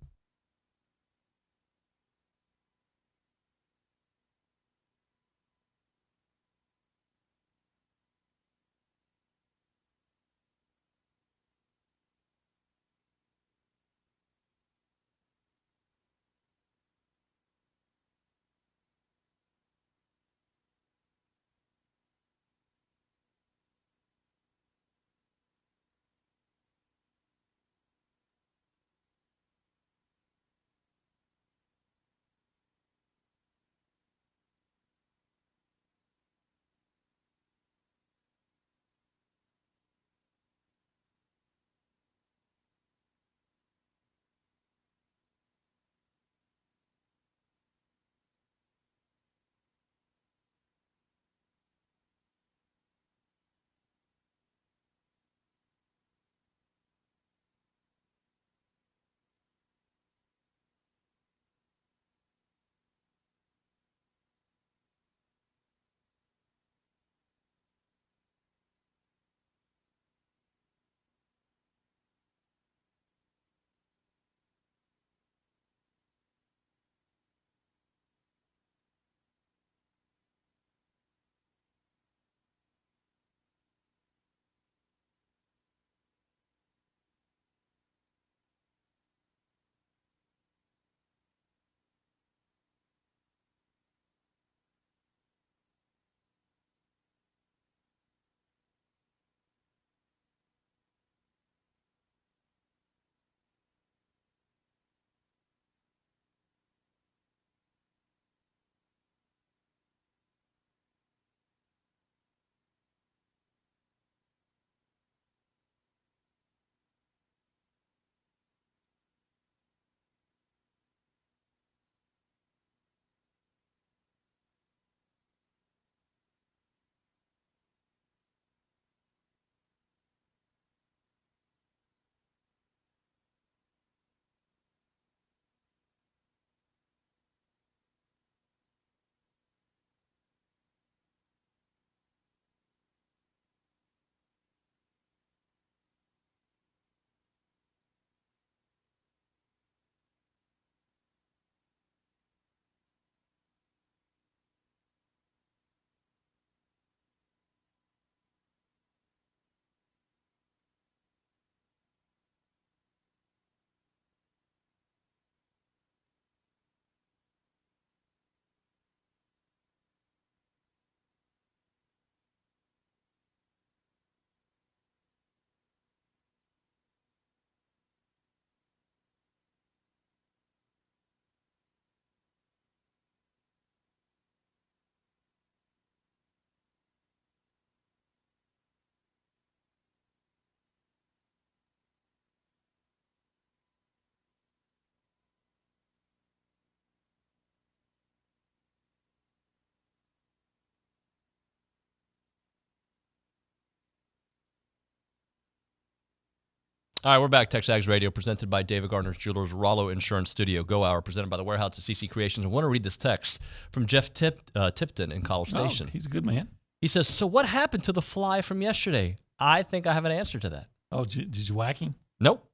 All right, we're back. TexAgs Radio, presented by David Gardner's Jewelers, Rollo Insurance Studio, Go Hour, presented by the Warehouse at CC Creations. I want to read this text from Jeff Tipton in College Station.
He's a good man.
He says, so what happened to the fly from yesterday? I think I have an answer to that.
Oh, did you whack him?
Nope.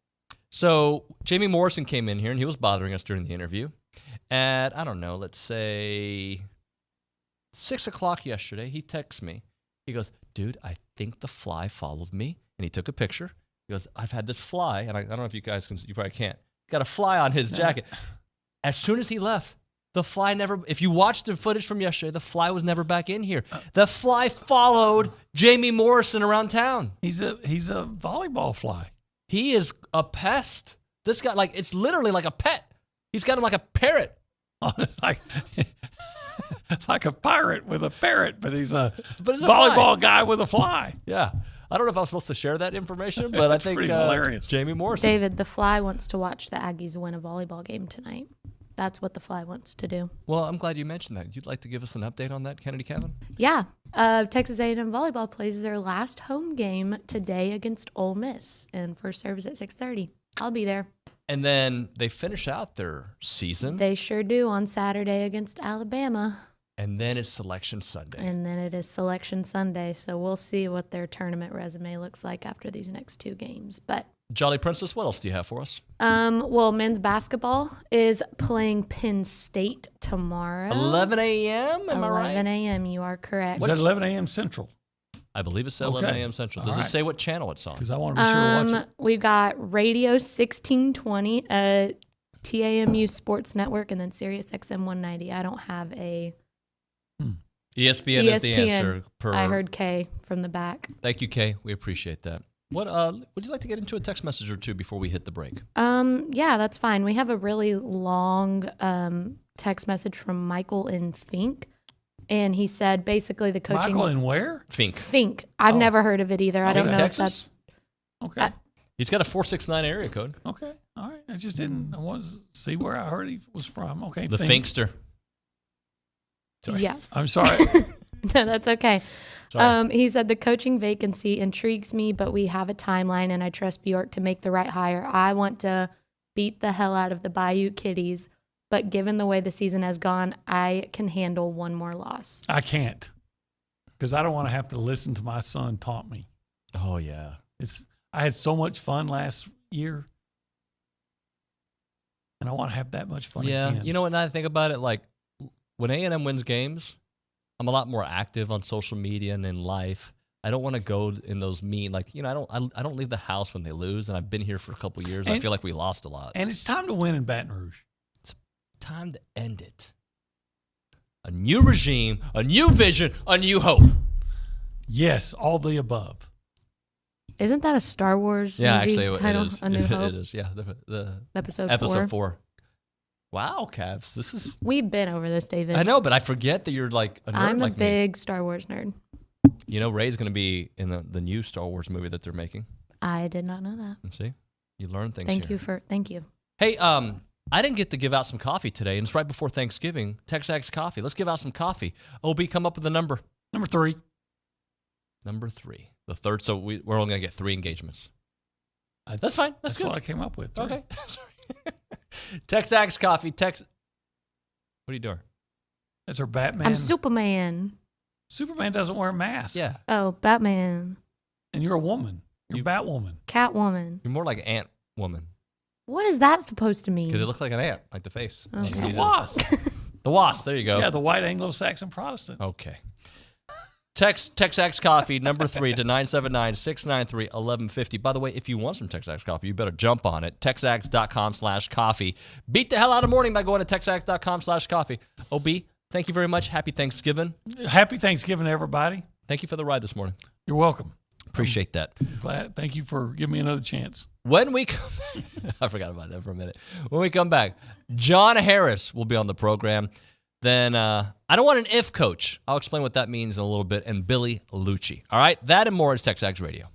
So Jamie Morrison came in here, and he was bothering us during the interview. At, I don't know, let's say 6 o'clock yesterday, he texts me. He goes, dude, I think the fly followed me. And he took a picture. He goes, I've had this fly, and I don't know if you guys can, you probably can't. Got a fly on his jacket. As soon as he left, the fly never, if you watch the footage from yesterday, the fly was never back in here. The fly followed Jamie Morrison around town.
He's a volleyball fly.
He is a pest. This guy, like, it's literally like a pet. He's got him like a parrot.
Oh, it's like a pirate with a parrot, but he's a
it's a
volleyball guy with a fly.
Yeah. I don't know if I was supposed to share that information, but I think
hilarious.
Jamie Morrison.
David, the fly wants to watch the Aggies win a volleyball game tonight. That's what the fly wants to do.
Well, I'm glad you mentioned that. You'd like to give us an update on that, Kennedy Kevin?
Yeah. Texas A&M volleyball plays their last home game today against Ole Miss, and first service at 6:30. I'll be there.
And then they finish out their season.
They sure do on Saturday against Alabama.
And then it's Selection Sunday.
And then it is Selection Sunday, so we'll see what their tournament resume looks like after these next two games. But
Jolly Princess, what else do you have for us?
Well, men's basketball is playing Penn State tomorrow.
11 a.m., am I right?
11 a.m., you are correct.
Is that 11 a.m. Central?
I believe it's 11 a.m. Central. Does it say what channel it's on?
Because I want to be sure to watch it.
We've got Radio 1620, TAMU Sports Network, and then Sirius XM 190. I don't have a...
ESPN is the answer.
I heard K from the back.
Thank you, Kay. We appreciate that. What would you like to get into a text message or two before we hit the break?
Yeah, that's fine. We have a really long text message from Michael in Fink, and he said basically the coaching.
Michael in where?
Fink.
I've never heard of it either. I don't know
Texas?
if that's
okay.
He's got a 469 area code.
Okay, all right. I just didn't. I wanted to see where I heard he was from. Okay,
the Finkster. Sorry.
Yeah.
I'm sorry.
No, that's okay.
Sorry.
He said the coaching vacancy intrigues me, but we have a timeline, and I trust Bjork to make the right hire. I want to beat the hell out of the Bayou Kitties, but given the way the season has gone, I can handle one more loss.
I can't, because I don't want to have to listen to my son taunt me.
Oh yeah,
I had so much fun last year, and I want to have that much fun again.
You know what? Now I think about it, like when A&M wins games, I'm a lot more active on social media and in life. I don't want to go in those mean, like, you know, I don't leave the house when they lose, and I've been here for a couple of years. And I feel like we lost a lot.
And it's time to win in Baton Rouge.
It's time to end it. A new regime, a new vision, a new hope.
Yes, all the above.
Isn't that a Star Wars movie
actually,
title?
it is.
A New Hope?
It is, yeah. The
Episode
4. Wow, Cavs, this is...
We've been over this, David.
I know, but I forget that you're like a nerd
I'm
like
a big Star Wars nerd.
You know, Rey's going to be in the new Star Wars movie that they're making.
I did not know that.
See? You learn things
Thank
here.
you.
Hey, I didn't get to give out some coffee today, and it's right before Thanksgiving. TexAgs coffee. Let's give out some coffee. OB, come up with a number.
Number 3.
Number 3. The third, so we're only going to get 3 engagements. That's fine. That's good.
What I came up with. 3.
Okay. Sorry. TexAgs coffee. What are you doing?
That's our Batman.
I'm Superman.
Superman doesn't wear a mask.
Yeah.
Oh, Batman.
And you're a woman. You're Batwoman.
Catwoman.
You're more like an ant woman.
What is that supposed to mean?
Because it looks like an ant, like the face.
Okay.
She's a wasp.
The wasp. There you go.
Yeah, the white Anglo-Saxon Protestant.
Okay. TexAgs coffee, number 3 to 979-693-1150. By the way, if you want some TexAgs coffee, you better jump on it. TexAgs.com/coffee. Beat the hell out of morning by going to TexAgs.com/coffee. OB, thank you very much. Happy Thanksgiving.
Happy Thanksgiving, everybody.
Thank you for the ride this morning.
You're welcome.
Appreciate that.
Glad. Thank you for giving me another chance.
When we come back, I forgot about that for a minute. When we come back, John Harris will be on the program. Then I don't want an if coach. I'll explain what that means in a little bit. And Billy Liucci. All right, that and more is TexAgs Radio.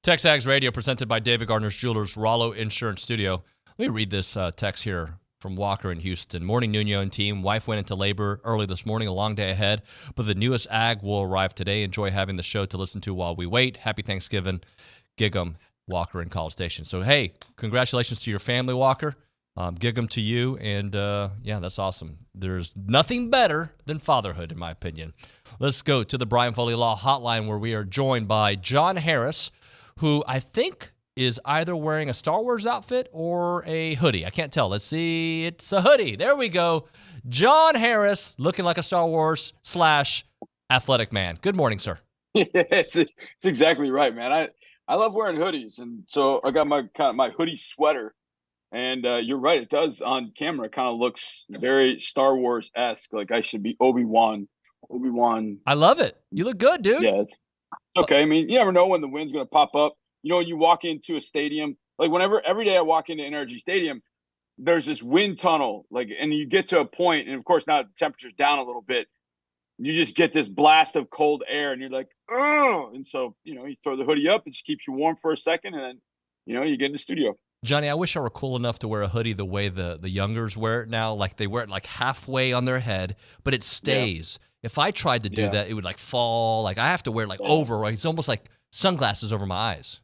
TexAgs Radio presented by David Gardner's Jewelers, Rollo Insurance Studio. Let me read this text here from Walker in Houston. Morning, Nuño and team. Wife went into labor early this morning, a long day ahead, but the newest ag will arrive today. Enjoy having the show to listen to while we wait. Happy Thanksgiving. Gig 'em, Walker in College Station. So, hey, congratulations to your family, Walker. Gig 'em to you, and yeah, that's awesome. There's nothing better than fatherhood, in my opinion. Let's go to the Brian Foley Law Hotline, where we are joined by John Harris, who I think is either wearing a Star Wars outfit or a hoodie. I can't tell. Let's see. It's a hoodie. There we go. John Harris, looking like a Star Wars / athletic man. Good morning, sir.
It's exactly right, man. I love wearing hoodies, and so I got my hoodie sweater. And you're right, it does on camera. It kind of looks very Star Wars-esque, like I should be Obi-Wan.
I love it. You look good, dude.
Yeah, it's okay. I mean, you never know when the wind's going to pop up. You know, you walk into a stadium, like every day I walk into NRG Stadium, there's this wind tunnel, and you get to a point, and of course now the temperature's down a little bit. You just get this blast of cold air, and you're like, oh! And so, you throw the hoodie up, it just keeps you warm for a second, and then, you get in the studio.
Johnny, I wish I were cool enough to wear a hoodie the way the youngers wear it now. Like they wear it like halfway on their head, but it stays. Yeah. If I tried to do that, it would fall. Like I have to wear it over. Right? It's almost like sunglasses over my eyes.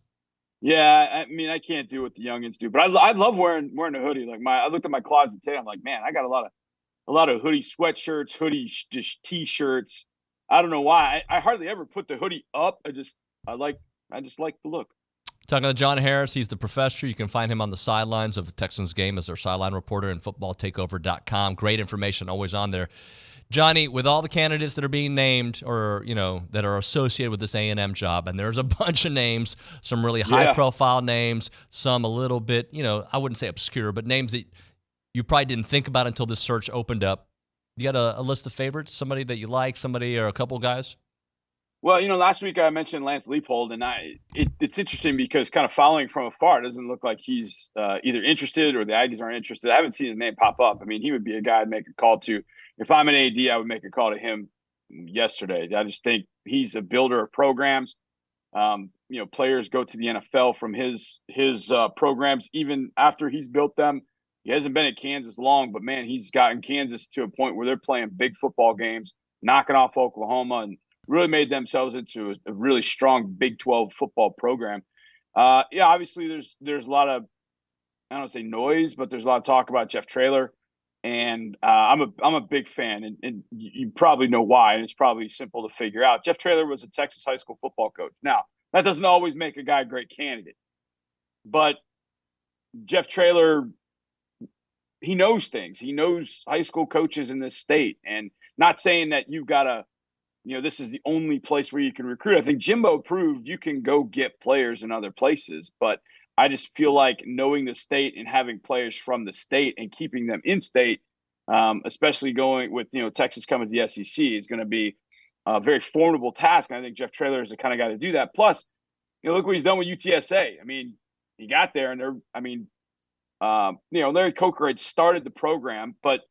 Yeah, I mean, I can't do what the youngins do, but I love wearing a hoodie. Like I looked at my closet today. I'm like, man, I got a lot of hoodie sweatshirts, hoodie just t-shirts. I don't know why. I hardly ever put the hoodie up. I just like the look.
Talking to John Harris, he's the professor. You can find him on the sidelines of the Texans game as their sideline reporter and footballtakeover.com. Great information always on there. Johnny, with all the candidates that are being named or, that are associated with this A&M job, and there's a bunch of names, some really high-profile names, some a little bit, I wouldn't say obscure, but names that you probably didn't think about until this search opened up. You got a list of favorites, somebody that you like, somebody or a couple guys?
Well, last week I mentioned Lance Leipold, and it's interesting because kind of following from afar, it doesn't look like he's either interested or the Aggies aren't interested. I haven't seen his name pop up. I mean, he would be a guy I'd make a call to. If I'm an AD, I would make a call to him yesterday. I just think he's a builder of programs. Players go to the NFL from his programs even after he's built them. He hasn't been at Kansas long, but, man, he's gotten Kansas to a point where they're playing big football games, knocking off Oklahoma, and really made themselves into a really strong Big 12 football program. Obviously there's a lot of, I don't say noise, but there's a lot of talk about Jeff Traylor. And I'm a big fan, and you probably know why, and it's probably simple to figure out. Jeff Traylor was a Texas high school football coach. Now, that doesn't always make a guy a great candidate, but Jeff Traylor, he knows things. He knows high school coaches in this state, and not saying that you've got to, this is the only place where you can recruit. I think Jimbo proved you can go get players in other places, but I just feel like knowing the state and having players from the state and keeping them in state, especially going with, Texas coming to the SEC, is going to be a very formidable task. And I think Jeff Traylor is the kind of guy to do that. Plus, look what he's done with UTSA. I mean, he got there and Larry Coker had started the program, but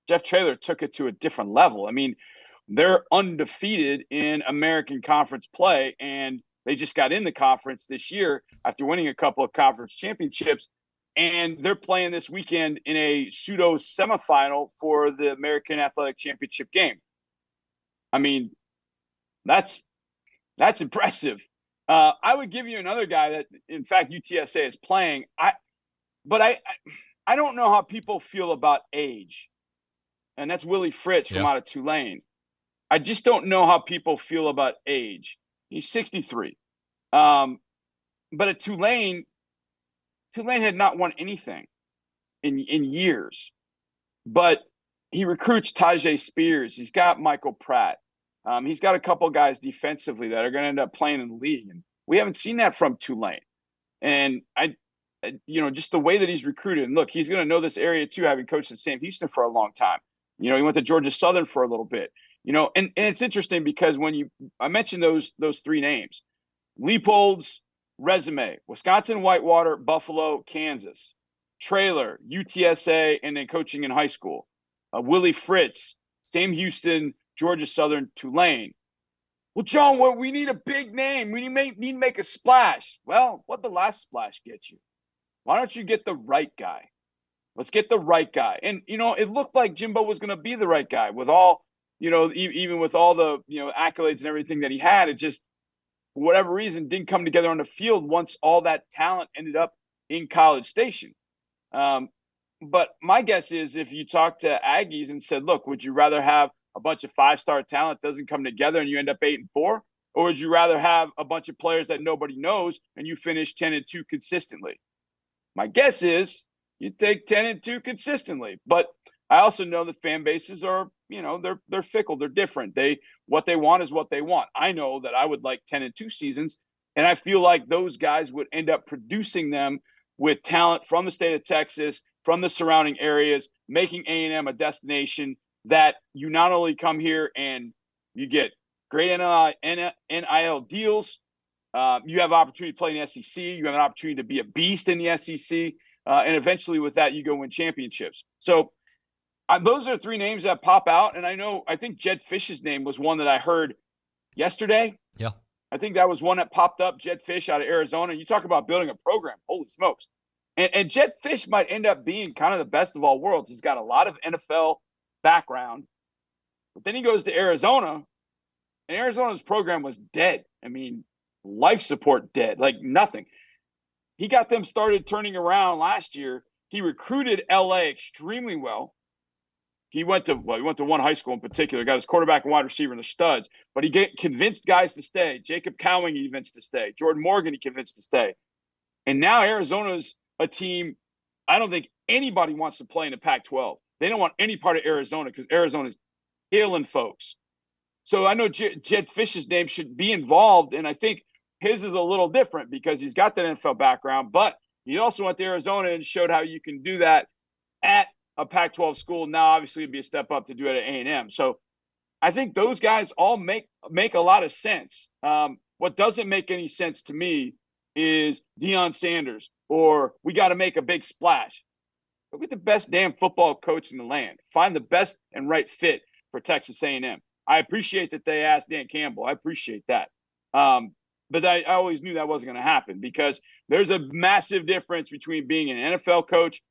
Jeff Traylor took it to a different level. I mean, they're undefeated in American Conference play, and they just got in the conference this year after winning a couple of conference championships, and they're playing this weekend in a pseudo semifinal for the American Athletic Championship game. I mean, that's impressive. I would give you another guy that, in fact, UTSA is playing. But I don't know how people feel about age, and that's Willie Fritz from out of Tulane. I just don't know how people feel about age. He's 63. But at Tulane had not won anything in years. But he recruits Tajay Spears. He's got Michael Pratt. He's got a couple guys defensively that are going to end up playing in the league. And we haven't seen that from Tulane. And just the way that he's recruited. And look, he's going to know this area too, having coached at Sam Houston for a long time. He went to Georgia Southern for a little bit. And it's interesting because I mentioned those three names, Leipold's resume: Wisconsin, Whitewater, Buffalo, Kansas; Traylor, UTSA, and then coaching in high school; Willie Fritz, Sam Houston, Georgia Southern, Tulane. Well, John, we need a big name. We need to make a splash. Well, what'd the last splash get you? Why don't you get the right guy? Let's get the right guy. And, it looked like Jimbo was going to be the right guy with all, even with all the, accolades and everything that he had. It just, for whatever reason, didn't come together on the field once all that talent ended up in College Station. But my guess is if you talk to Aggies and said, look, would you rather have a bunch of 5-star talent doesn't come together and you end up 8-4? Or would you rather have a bunch of players that nobody knows and you finish 10-2 consistently? My guess is you take 10-2 consistently. But I also know that fan bases are, they're fickle. They're different. What they want is what they want. I know that I would like 10-2 seasons, and I feel like those guys would end up producing them with talent from the state of Texas, from the surrounding areas, making A&M a destination that you not only come here and you get great NIL deals, you have opportunity to play in the SEC, you have an opportunity to be a beast in the SEC, and eventually with that you go win championships. So those are 3 names that pop out, and I think Jed Fish's name was one that I heard yesterday.
Yeah.
I think that was one that popped up, Jed Fish out of Arizona. You talk about building a program, holy smokes. And Jed Fish might end up being kind of the best of all worlds. He's got a lot of NFL background, but then he goes to Arizona, and Arizona's program was dead. I mean, life support dead, like nothing. He got them started turning around last year. He recruited LA extremely well. He went to one high school in particular, got his quarterback and wide receiver in the studs, but he convinced guys to stay. Jacob Cowing he convinced to stay. Jordan Morgan he convinced to stay. And now Arizona's a team I don't think anybody wants to play in the Pac-12. They don't want any part of Arizona because Arizona's killing folks. So I know Jed Fish's name should be involved, and I think his is a little different because he's got that NFL background, but he also went to Arizona and showed how you can do that at a Pac-12 school. Now, obviously, it'd be a step up to do it at A&M. So I think those guys all make a lot of sense. What doesn't make any sense to me is Deion Sanders or we got to make a big splash. Look at the best damn football coach in the land. Find the best and right fit for Texas A&M. I appreciate that they asked Dan Campbell. I appreciate that. But I always knew that wasn't going to happen because there's a massive difference between being an NFL coach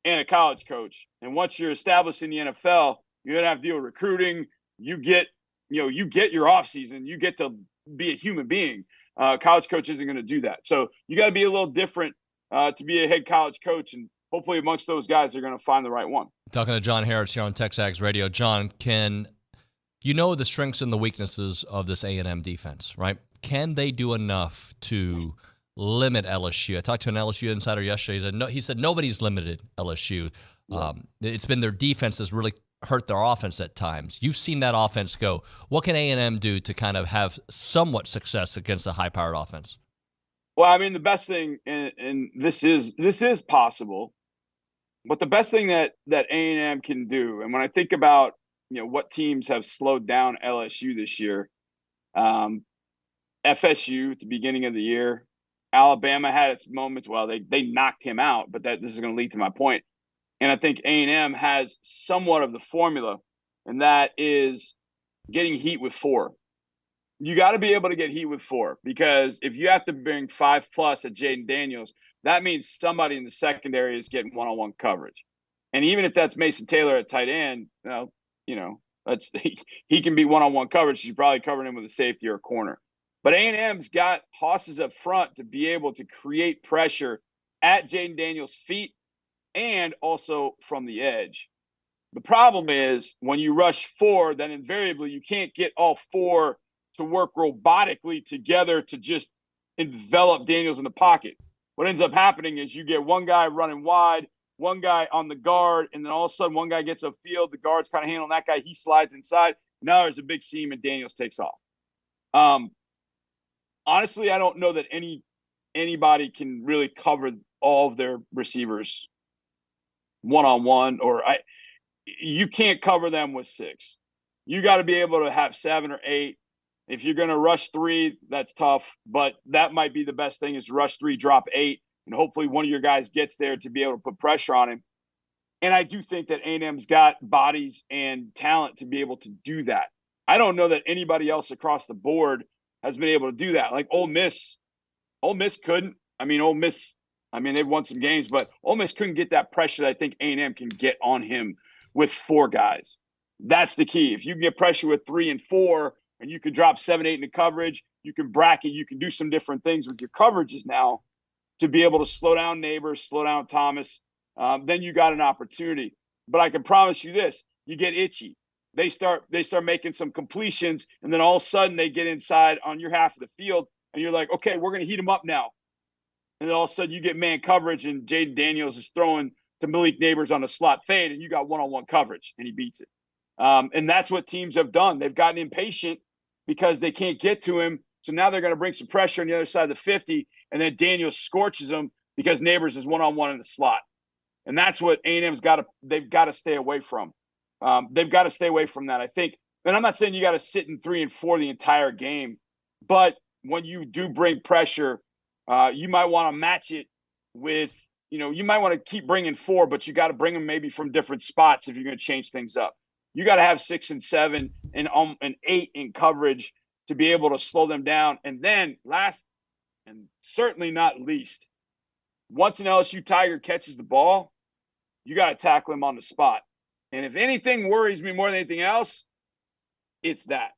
and a college coach. And once you're established in the NFL, you're going to have to deal with recruiting. You get your offseason. You get to be a human being. College coach isn't going to do that. So you got to be a little different to be a head college coach. And hopefully amongst those guys, they're going to find the right one.
Talking to John Harris here on TexAgs Radio. John, you know the strengths and the weaknesses of this A&M defense, right? Can they do enough to limit LSU? I talked to an LSU insider yesterday. He said nobody's limited LSU. It's been their defense that's really hurt their offense at times. You've seen that offense go. What can A&M do to kind of have somewhat success against a high-powered offense?
Well, I mean, the best thing, and this is possible, but the best thing that A&M can do, and when I think about what teams have slowed down LSU this year, FSU at the beginning of the year, Alabama had its moments. Well, they knocked him out, but this is going to lead to my point. And I think A&M has somewhat of the formula, and that is getting heat with 4. You got to be able to get heat with 4 because if you have to bring 5+ at Jaden Daniels, that means somebody in the secondary is getting one-on-one coverage. And even if that's Mason Taylor at tight end, he can be one-on-one coverage. You're probably covering him with a safety or a corner. But A&M's got hosses up front to be able to create pressure at Jaden Daniels' feet and also from the edge. The problem is when you rush 4, then invariably you can't get all 4 to work robotically together to just envelop Daniels in the pocket. What ends up happening is you get one guy running wide, one guy on the guard, and then all of a sudden one guy gets upfield, the guard's kind of handling that guy, he slides inside. Now there's a big seam and Daniels takes off. Honestly, I don't know that anybody can really cover all of their receivers one-on-one, you can't cover them with 6. You got to be able to have 7 or 8. If you're going to rush 3, that's tough, but that might be the best thing is rush 3, drop 8, and hopefully one of your guys gets there to be able to put pressure on him. And I do think that A&M's got bodies and talent to be able to do that. I don't know that anybody else across the board has been able to do that. Like Ole Miss couldn't. Ole Miss, they've won some games, but Ole Miss couldn't get that pressure that I think A&M can get on him with 4 guys. That's the key. If you can get pressure with 3 and 4, and you can drop 7, 8 into coverage, you can bracket, you can do some different things with your coverages now to be able to slow down Neighbors, slow down Thomas. Then you got an opportunity. But I can promise you this: you get itchy. They start making some completions, and then all of a sudden they get inside on your half of the field, and you're like, okay, we're going to heat them up now. And then all of a sudden you get man coverage, and Jaden Daniels is throwing to Malik Neighbors on a slot fade, and you got one-on-one coverage, and he beats it. And that's what teams have done. They've gotten impatient because they can't get to him. So now they're going to bring some pressure on the other side of the 50, and then Daniels scorches them because Neighbors is one-on-one in the slot. And that's what A&M's they've got to stay away from. They've got to stay away from that, I think. And I'm not saying you got to sit in 3 and 4 the entire game, but when you do bring pressure, you might want to match it with, you might want to keep bringing 4, but you got to bring them maybe from different spots if you're going to change things up. You got to have 6 and 7 and 8 in coverage to be able to slow them down. And then last and certainly not least, once an LSU Tiger catches the ball, you got to tackle him on the spot. And if anything worries me more than anything else, it's that.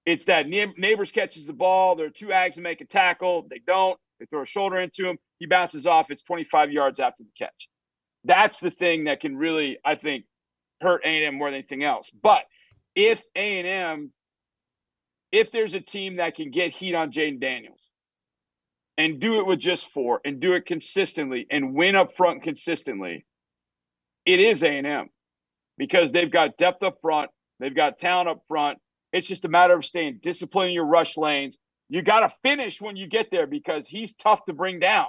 It's that Neighbors catches the ball. There are 2 Ags to make a tackle. They don't. They throw a shoulder into him. He bounces off. It's 25 yards after the catch. That's the thing that can really, I think, hurt A&M more than anything else. But if there's a team that can get heat on Jaden Daniels and do it with just 4 and do it consistently and win up front consistently, it is A&M, because they've got depth up front. They've got talent up front. It's just a matter of staying disciplined in your rush lanes. You got to finish when you get there, because he's tough to bring down.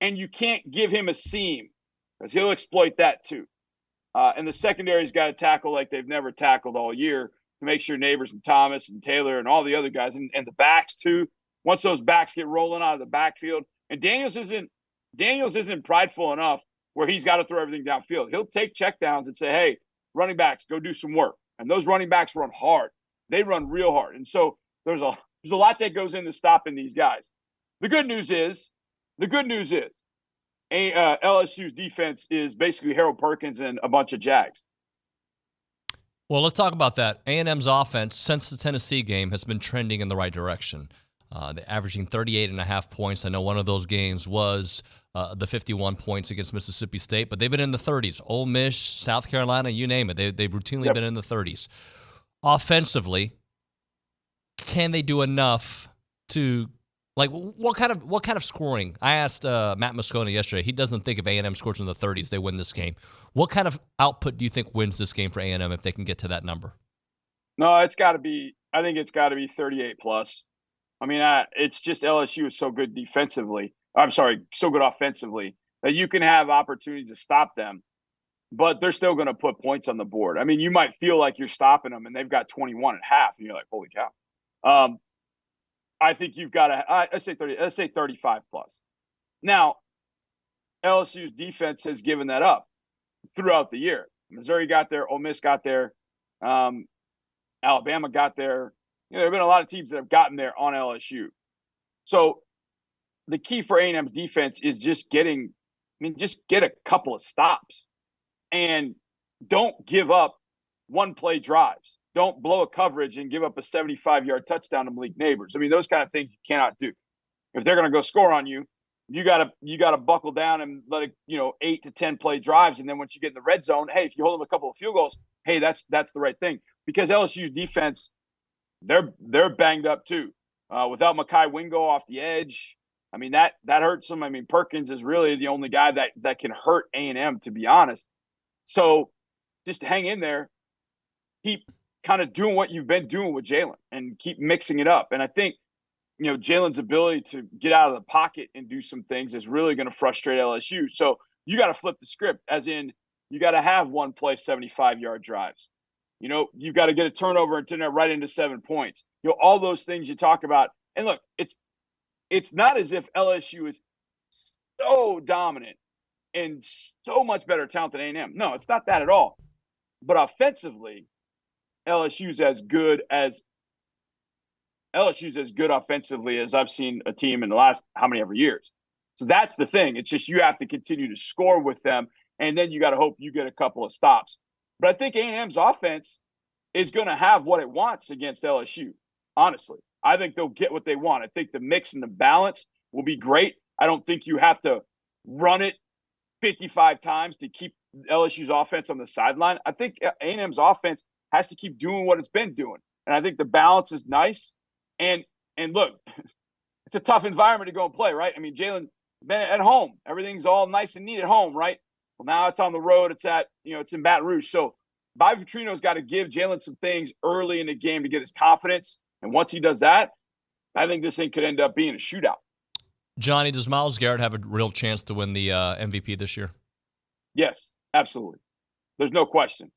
And you can't give him a seam, because he'll exploit that too. And the secondary's got to tackle like they've never tackled all year to make sure Neighbors and Thomas and Taylor and all the other guys, and the backs too, once those backs get rolling out of the backfield. And Daniels isn't prideful enough where he's got to throw everything downfield. He'll take checkdowns and say, hey, running backs, go do some work. And those running backs run hard. They run real hard. And so there's a lot that goes into stopping these guys. The good news is LSU's defense is basically Harold Perkins and a bunch of Jags.
Well, let's talk about that. A&M's offense since the Tennessee game has been trending in the right direction. They're averaging 38.5 points. I know one of those games was the 51 points against Mississippi State, but they've been in the 30s. Ole Miss, South Carolina, you name it. They've routinely been in the 30s. Offensively, can they do enough to, like, what kind of scoring? I asked Matt Moscona yesterday. He doesn't think if A&M scores in the 30s, they win this game. What kind of output do you think wins this game for A&M if they can get to that number?
No, I think it's got to be 38 plus. It's just LSU is so good defensively. So good offensively that you can have opportunities to stop them, but they're still going to put points on the board. You might feel like you're stopping them and they've got 21 at half, and you're like, holy cow. I think you've got to, let's say 35 plus. Now, LSU's defense has given that up throughout the year. Missouri got there. Ole Miss got there. Alabama got there. There have been a lot of teams that have gotten there on LSU. So the key for A&M's defense is just get a couple of stops and don't give up one-play drives. Don't blow a coverage and give up a 75-yard touchdown to Malik Neighbors. Those kind of things you cannot do. If they're going to go score on you, you gotta buckle down and let it, 8 to 10 play drives. And then once you get in the red zone, hey, if you hold them a couple of field goals, hey, that's the right thing. Because LSU's defense, they're banged up too. Without Mekhi Wingo off the edge, that hurts them. Perkins is really the only guy that can hurt A&M, to be honest. So just hang in there. Keep kind of doing what you've been doing with Jalen and keep mixing it up. And I think, Jalen's ability to get out of the pocket and do some things is really going to frustrate LSU. So you got to flip the script, as in you got to have one play 75-yard drives. You've got to get a turnover and turn it right into 7 points. All those things you talk about. And look, it's not as if LSU is so dominant and so much better talent than A&M. No, it's not that at all. But offensively, LSU's as good offensively as I've seen a team in the last how many ever years. So that's the thing. It's just you have to continue to score with them, and then you got to hope you get a couple of stops. But I think A&M's offense is going to have what it wants against LSU, honestly. I think they'll get what they want. I think the mix and the balance will be great. I don't think you have to run it 55 times to keep LSU's offense on the sideline. I think A&M's offense has to keep doing what it's been doing. And I think the balance is nice. And look, it's a tough environment to go and play, right? I mean, Jalen been at home. Everything's all nice and neat at home, right? Well, now it's on the road. It's it's in Baton Rouge. So Bobby Petrino's got to give Jalen some things early in the game to get his confidence. And once he does that, I think this thing could end up being a shootout.
Johnny, does Myles Garrett have a real chance to win the MVP this year?
Yes, absolutely. There's no question.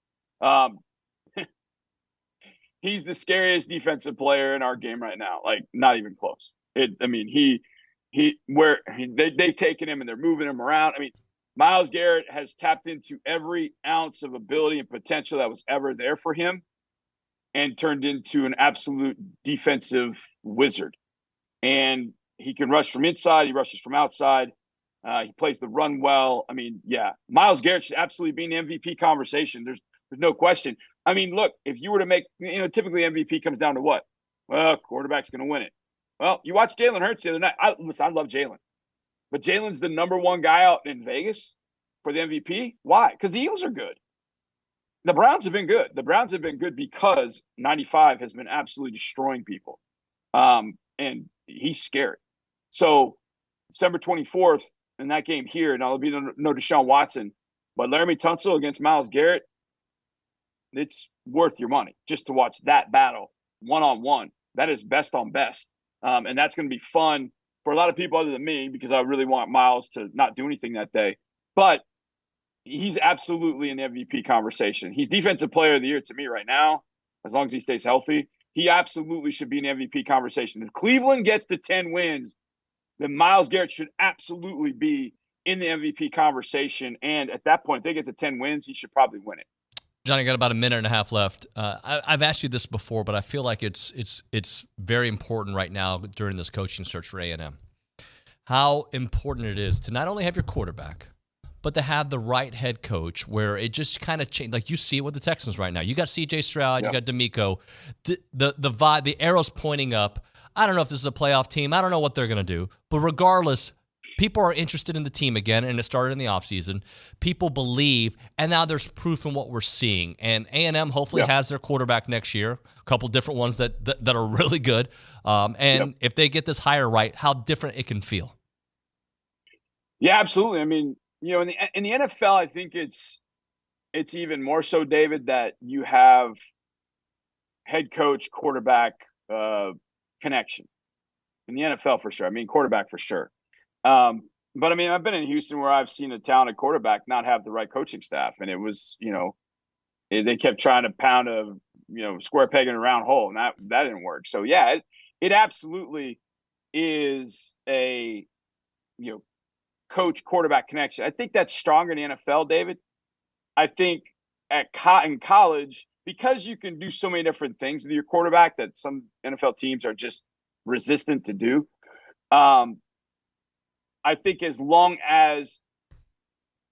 He's the scariest defensive player in our game right now. Like, not even close. They've taken him and they're moving him around. I mean, Myles Garrett has tapped into every ounce of ability and potential that was ever there for him and turned into an absolute defensive wizard. And he can rush from inside. He rushes from outside. He plays the run well. I mean, yeah, Myles Garrett should absolutely be in the MVP conversation. There's no question. I mean, look, if you were to make, typically MVP comes down to what? Well, quarterback's going to win it. Well, you watched Jalen Hurts the other night. I love Jalen. But Jalen's the number one guy out in Vegas for the MVP. Why? Because the Eagles are good. The Browns have been good. The Browns have been good because 95 has been absolutely destroying people. And he's scary. So December 24th in that game here, and there'll be no Deshaun Watson, but Laramie Tunsil against Myles Garrett, it's worth your money just to watch that battle one-on-one. That is best on best. And that's going to be fun for a lot of people other than me because I really want Myles to not do anything that day. But he's absolutely in the MVP conversation. He's Defensive Player of the Year to me right now, as long as he stays healthy. He absolutely should be in the MVP conversation. If Cleveland gets to 10 wins, then Myles Garrett should absolutely be in the MVP conversation. And at that point, if they get to 10 wins, he should probably win it.
Johnny, got about a minute and a half left. I've asked you this before, but I feel like it's very important right now during this coaching search for A&M. How important it is to not only have your quarterback, but to have the right head coach where it just kind of changed. Like you see it with the Texans right now. You got C.J. Stroud, You got D'Amico. The vibe, the arrow's pointing up. I don't know if this is a playoff team. I don't know what they're going to do. But regardless, people are interested in the team again, and it started in the offseason. People believe, and now there's proof in what we're seeing. And A&M hopefully has their quarterback next year, a couple different ones that are really good. If they get this hire right, how different it can feel.
Yeah, absolutely. I mean, in the NFL, I think it's even more so, David, that you have head coach, quarterback connection. In the NFL, for sure. I mean, quarterback for sure. But I mean, I've been in Houston where I've seen a talented quarterback not have the right coaching staff. And it was, they kept trying to pound a, square peg in a round hole, and that didn't work. So yeah, it absolutely is a, coach quarterback connection. I think that's stronger in the NFL, David. I think in college, because you can do so many different things with your quarterback that some NFL teams are just resistant to do. I think as long as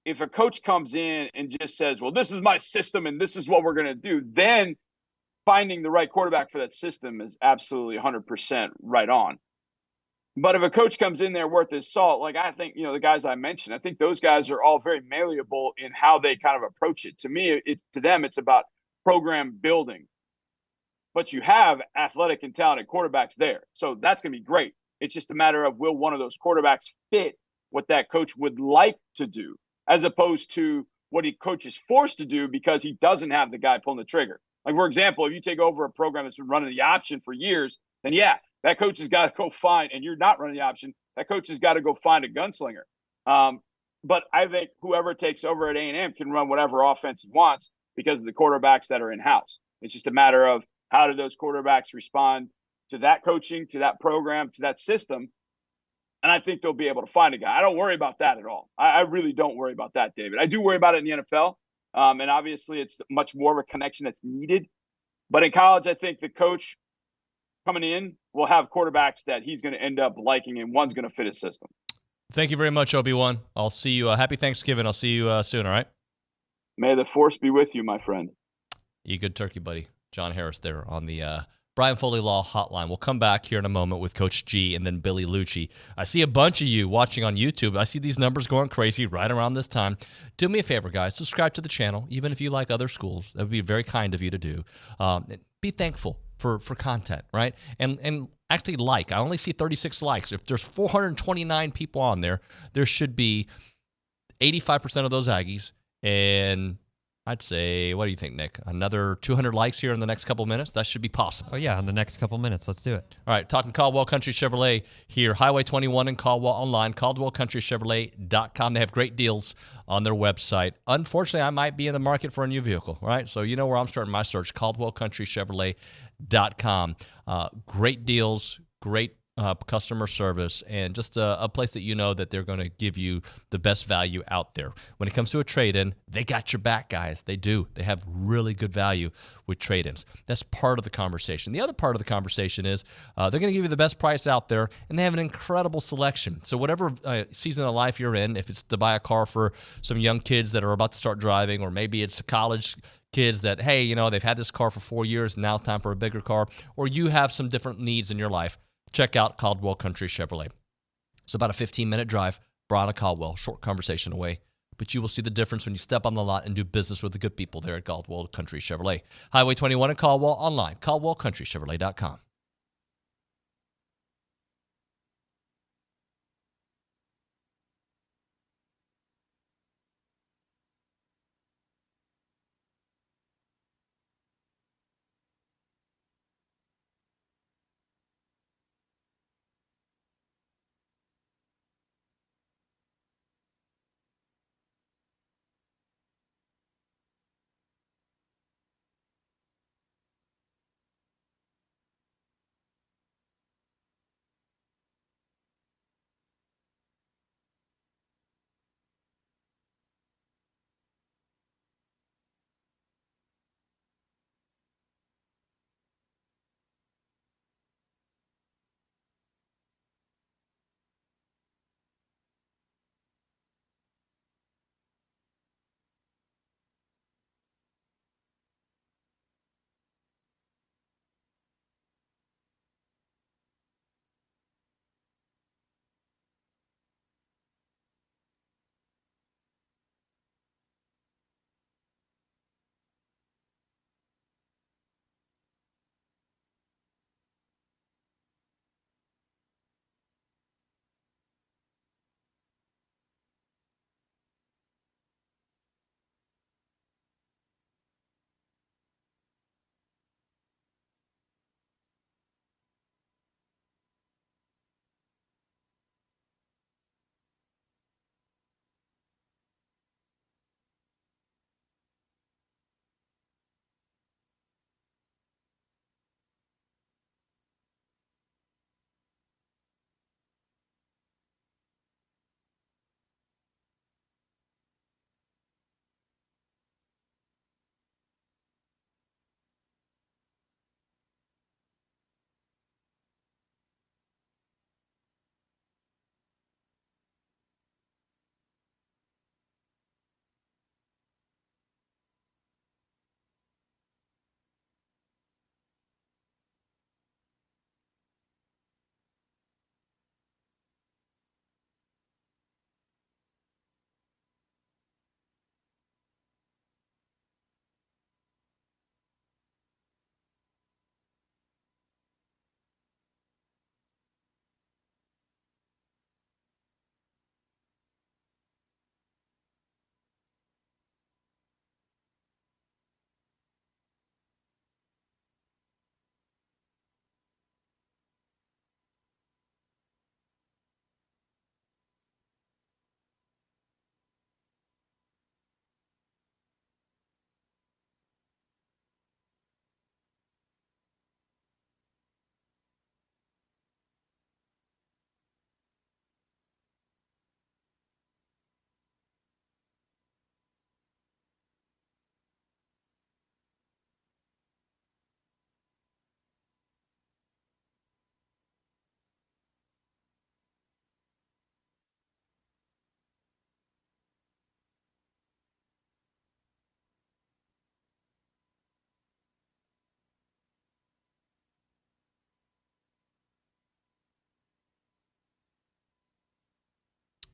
if a coach comes in and just says, well, this is my system and this is what we're going to do, then finding the right quarterback for that system is absolutely 100% right on. But if a coach comes in there worth his salt, like I think, the guys I mentioned, I think those guys are all very malleable in how they kind of approach it. To me, to them, it's about program building. But you have athletic and talented quarterbacks there. So that's going to be great. It's just a matter of will one of those quarterbacks fit what that coach would like to do, as opposed to what he coach is forced to do because he doesn't have the guy pulling the trigger. Like, for example, if you take over a program that's been running the option for years, then yeah, that coach has got to go find, and you're not running the option, that coach has got to go find a gunslinger. But I think whoever takes over at A&M can run whatever offense he wants because of the quarterbacks that are in-house. It's just a matter of how do those quarterbacks respond to that coaching, to that program, to that system. And I think they'll be able to find a guy. I don't worry about that at all. I really don't worry about that, David. I do worry about it in the NFL. And obviously it's much more of a connection that's needed But in college, I think the coach coming in will have quarterbacks that he's going to end up liking, and one's going to fit his system.
Thank you very much, Obi-Wan. I'll see you. Happy Thanksgiving. I'll see you soon, all right?
May the force be with you, my friend.
You good turkey, buddy. John Harris there on the Brian Foley Law Hotline. We'll come back here in a moment with Coach G and then Billy Liucci. I see a bunch of you watching on YouTube. I see these numbers going crazy right around this time. Do me a favor, guys. Subscribe to the channel, even if you like other schools. That would be very kind of you to do. Be thankful for content, right? And actually like. I only see 36 likes. If there's 429 people on there, there should be 85% of those Aggies. And I'd say, what do you think, Nick? Another 200 likes here in the next couple of minutes? That should be possible.
Oh, yeah, in the next couple minutes. Let's do it.
All right, talking Caldwell Country Chevrolet here. Highway 21 in Caldwell online, caldwellcountrychevrolet.com. They have great deals on their website. Unfortunately, I might be in the market for a new vehicle, right? So you know where I'm starting my search, caldwellcountrychevrolet.com. Great deals, great customer service, and just a place that you know that they're going to give you the best value out there. When it comes to a trade-in, they got your back, guys. They do. They have really good value with trade-ins. That's part of the conversation. The other part of the conversation is they're going to give you the best price out there, and they have an incredible selection. So whatever season of life you're in, if it's to buy a car for some young kids that are about to start driving, or maybe it's college kids that, hey, you know, they've had this car for 4 years, now it's time for a bigger car, or you have some different needs in your life, check out Caldwell Country Chevrolet. It's about a 15-minute drive, Brian Caldwell, short conversation away. But you will see the difference when you step on the lot and do business with the good people there at Caldwell Country Chevrolet. Highway 21 in Caldwell, online, caldwellcountrychevrolet.com.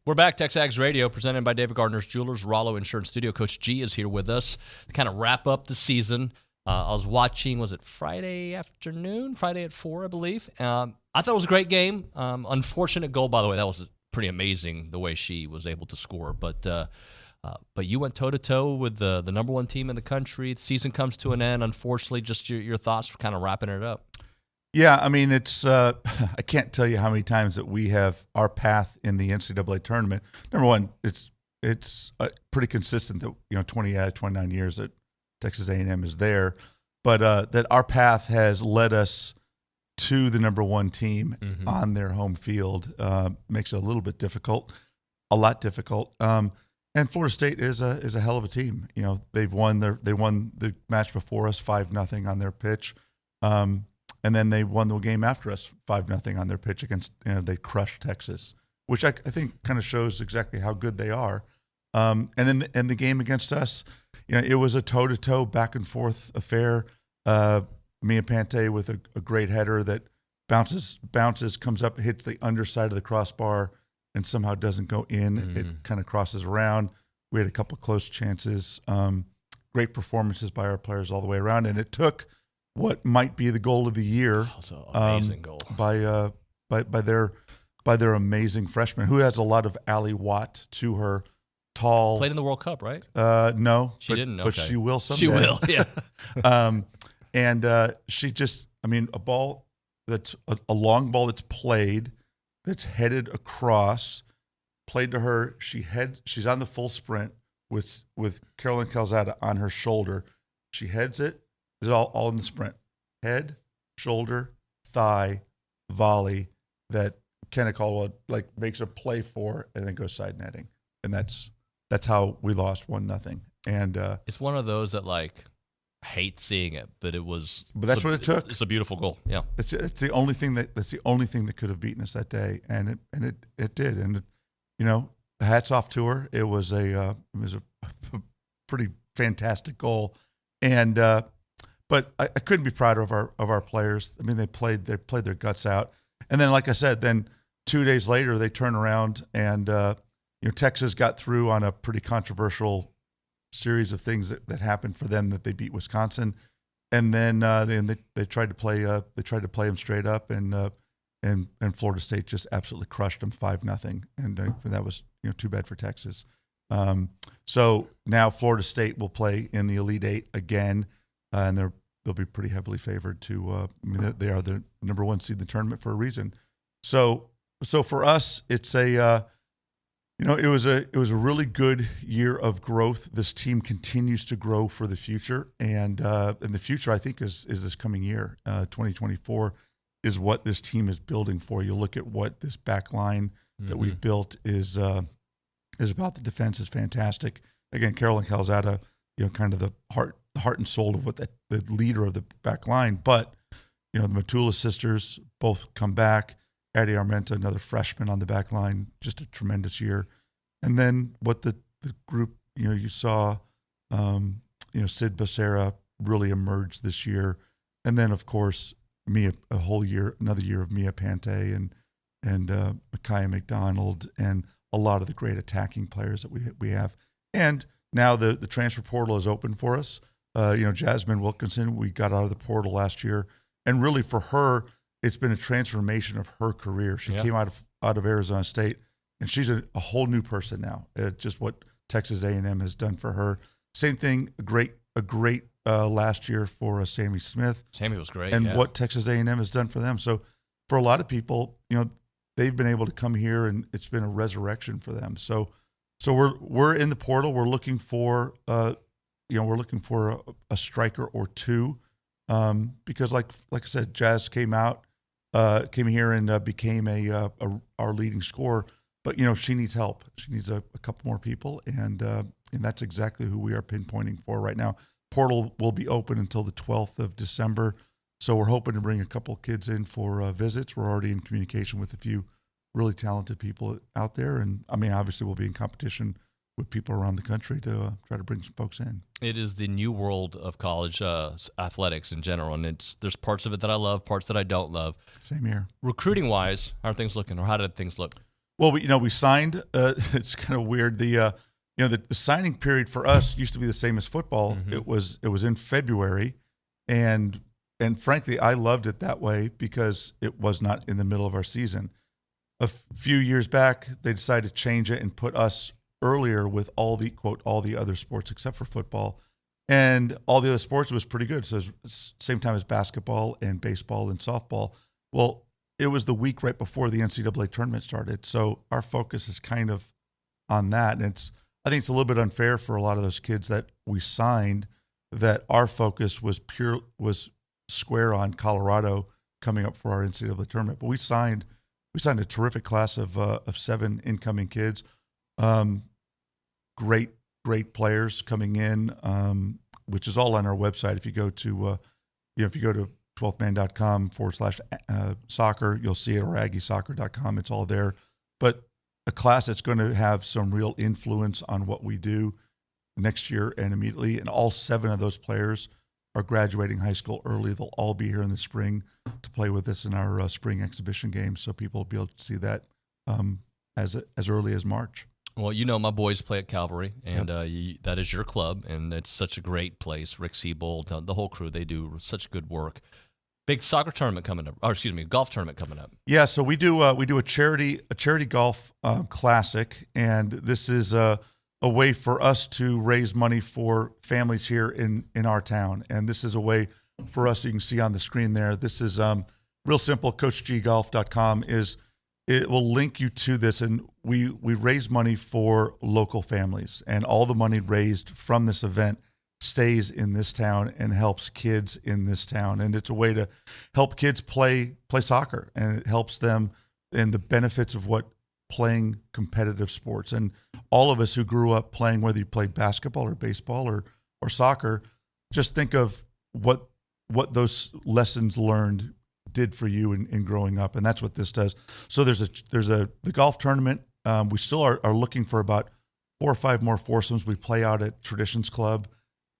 We're back. TexAgs Radio, presented by David Gardner's Jewelers, Rollo Insurance Studio. Coach G is here with us to kind of wrap up the season. I was watching, was it Friday afternoon? Friday at 4, I believe. I thought it was a great game. Unfortunate goal, by the way. That was pretty amazing the way she was able to score. But you went toe-to-toe with the number one team in the country. The season comes to an end. Unfortunately, just your thoughts for kind of wrapping it up.
Yeah, I mean, it's I can't tell you how many times that we have our path in the NCAA tournament. Number one, it's pretty consistent that 20 out of 29 years that Texas A&M is there, but that our path has led us to the number one team on their home field makes it a little bit difficult, a lot difficult. And Florida State is a hell of a team. They won the match before us 5-0 on their pitch, and then they won the game after us 5-0 on their pitch against. They crushed Texas, which I think kind of shows exactly how good they are. And in the game against us, it was a toe-to-toe, back-and-forth affair. Mia Pante with a great header that bounces, comes up, hits the underside of the crossbar, and somehow doesn't go in. It kind of crosses around. We had a couple close chances. Great performances by our players all the way around, and it took what might be the goal of the year.
Amazing goal
by their amazing freshman, who has a lot of Allie Watt to her. Tall.
Played in the World Cup, right?
No.
She didn't, okay.
But she will someday.
She will, yeah.
And she just, a ball that's a long ball that's played, that's headed across, played to her. She's on the full sprint with Carolyn Calzada on her shoulder. She heads it. It's all in the sprint. Head, shoulder, thigh, volley that Kenna Caldwell makes a play for and then goes side netting. And that's how we lost 1-0. And
it's one of those that I hate seeing it, but it was.
But that's what it took.
It's a beautiful goal. Yeah,
it's the only thing that could have beaten us that day, and it did. And hats off to her. It was a pretty fantastic goal, and but I couldn't be prouder of our players. I mean, they played their guts out, and then like I said, then 2 days later they turn around and. Texas got through on a pretty controversial series of things that happened for them, that they beat Wisconsin, and then they tried to play them straight up, and Florida State just absolutely crushed them 5-0, and that was too bad for Texas. So now Florida State will play in the Elite Eight again, and they'll be pretty heavily favored to. They are the number one seed in the tournament for a reason. So for us, it's a. It was a really good year of growth. This team continues to grow for the future, and the future I think is this coming year. 2024 is what this team is building for. You look at what this back line that we've built is about. The defense is fantastic. Again, Carolyn Calzada, kind of the heart and soul of what the leader of the back line. But the Matula sisters both come back. Addie Armenta, another freshman on the back line, just a tremendous year. And then what the group, you saw, Sid Becerra really emerge this year. And then, of course, another year of Mia Pante and Micaiah McDonald and a lot of the great attacking players that we have. And now the transfer portal is open for us. Jasmine Wilkinson, we got out of the portal last year. And really for her, it's been a transformation of her career. She came out of Arizona State, and she's a whole new person now. Just what Texas A&M has done for her. Same thing, a great last year for Sammy Smith.
Sammy was great.
And what Texas A&M has done for them. So for a lot of people, they've been able to come here, and it's been a resurrection for them. So we're in the portal. We're looking for a striker or two, because like I said, Jazz came here and became our leading scorer. But she needs help. She needs a couple more people, and that's exactly who we are pinpointing for right now. Portal will be open until the 12th of December, so we're hoping to bring a couple kids in for visits. We're already in communication with a few really talented people out there, and obviously we'll be in competition with people around the country to try to bring some folks in.
It is the new world of college athletics in general, and there's parts of it that I love, parts that I don't love.
Same here.
Recruiting-wise, how are things looking, or how did things look?
Well, we signed. It's kind of weird. The signing period for us used to be the same as football.
Mm-hmm.
It was in February, and frankly, I loved it that way because it was not in the middle of our season. A few years back, they decided to change it and put us earlier with all the other sports except for football, and all the other sports was pretty good. So it was same time as basketball and baseball and softball. Well, it was the week right before the NCAA tournament started, so our focus is kind of on that, and I think it's a little bit unfair for a lot of those kids that we signed that our focus was square on Colorado coming up for our NCAA tournament. But we signed a terrific class of 7 incoming kids, great players coming in, which is all on our website. If you go to 12thman.com/soccer, you'll see it, or aggiesoccer.com. It's all there. But a class that's going to have some real influence on what we do next year and immediately. And all 7 of those players are graduating high school early. They'll all be here in the spring to play with us in our spring exhibition games. So people will be able to see that as early as March.
Well, my boys play at Calvary, and that is your club, and it's such a great place. Rick Siebold, the whole crew, they do such good work. Big soccer tournament coming up, golf tournament coming up.
Yeah, so we do a charity golf classic, and this is a way for us to raise money for families here in our town. And this is a way for us, you can see on the screen there. This is real simple. CoachGGolf.com it will link you to this, and we raise money for local families, and all the money raised from this event stays in this town and helps kids in this town. And it's a way to help kids play soccer, and it helps them in the benefits of what playing competitive sports. And all of us who grew up playing, whether you played basketball or baseball or soccer, just think of what those lessons learned did for you in growing up, and that's what this does. So there's the golf tournament. We still are looking for about 4 or 5 more foursomes. We play out at Traditions Club.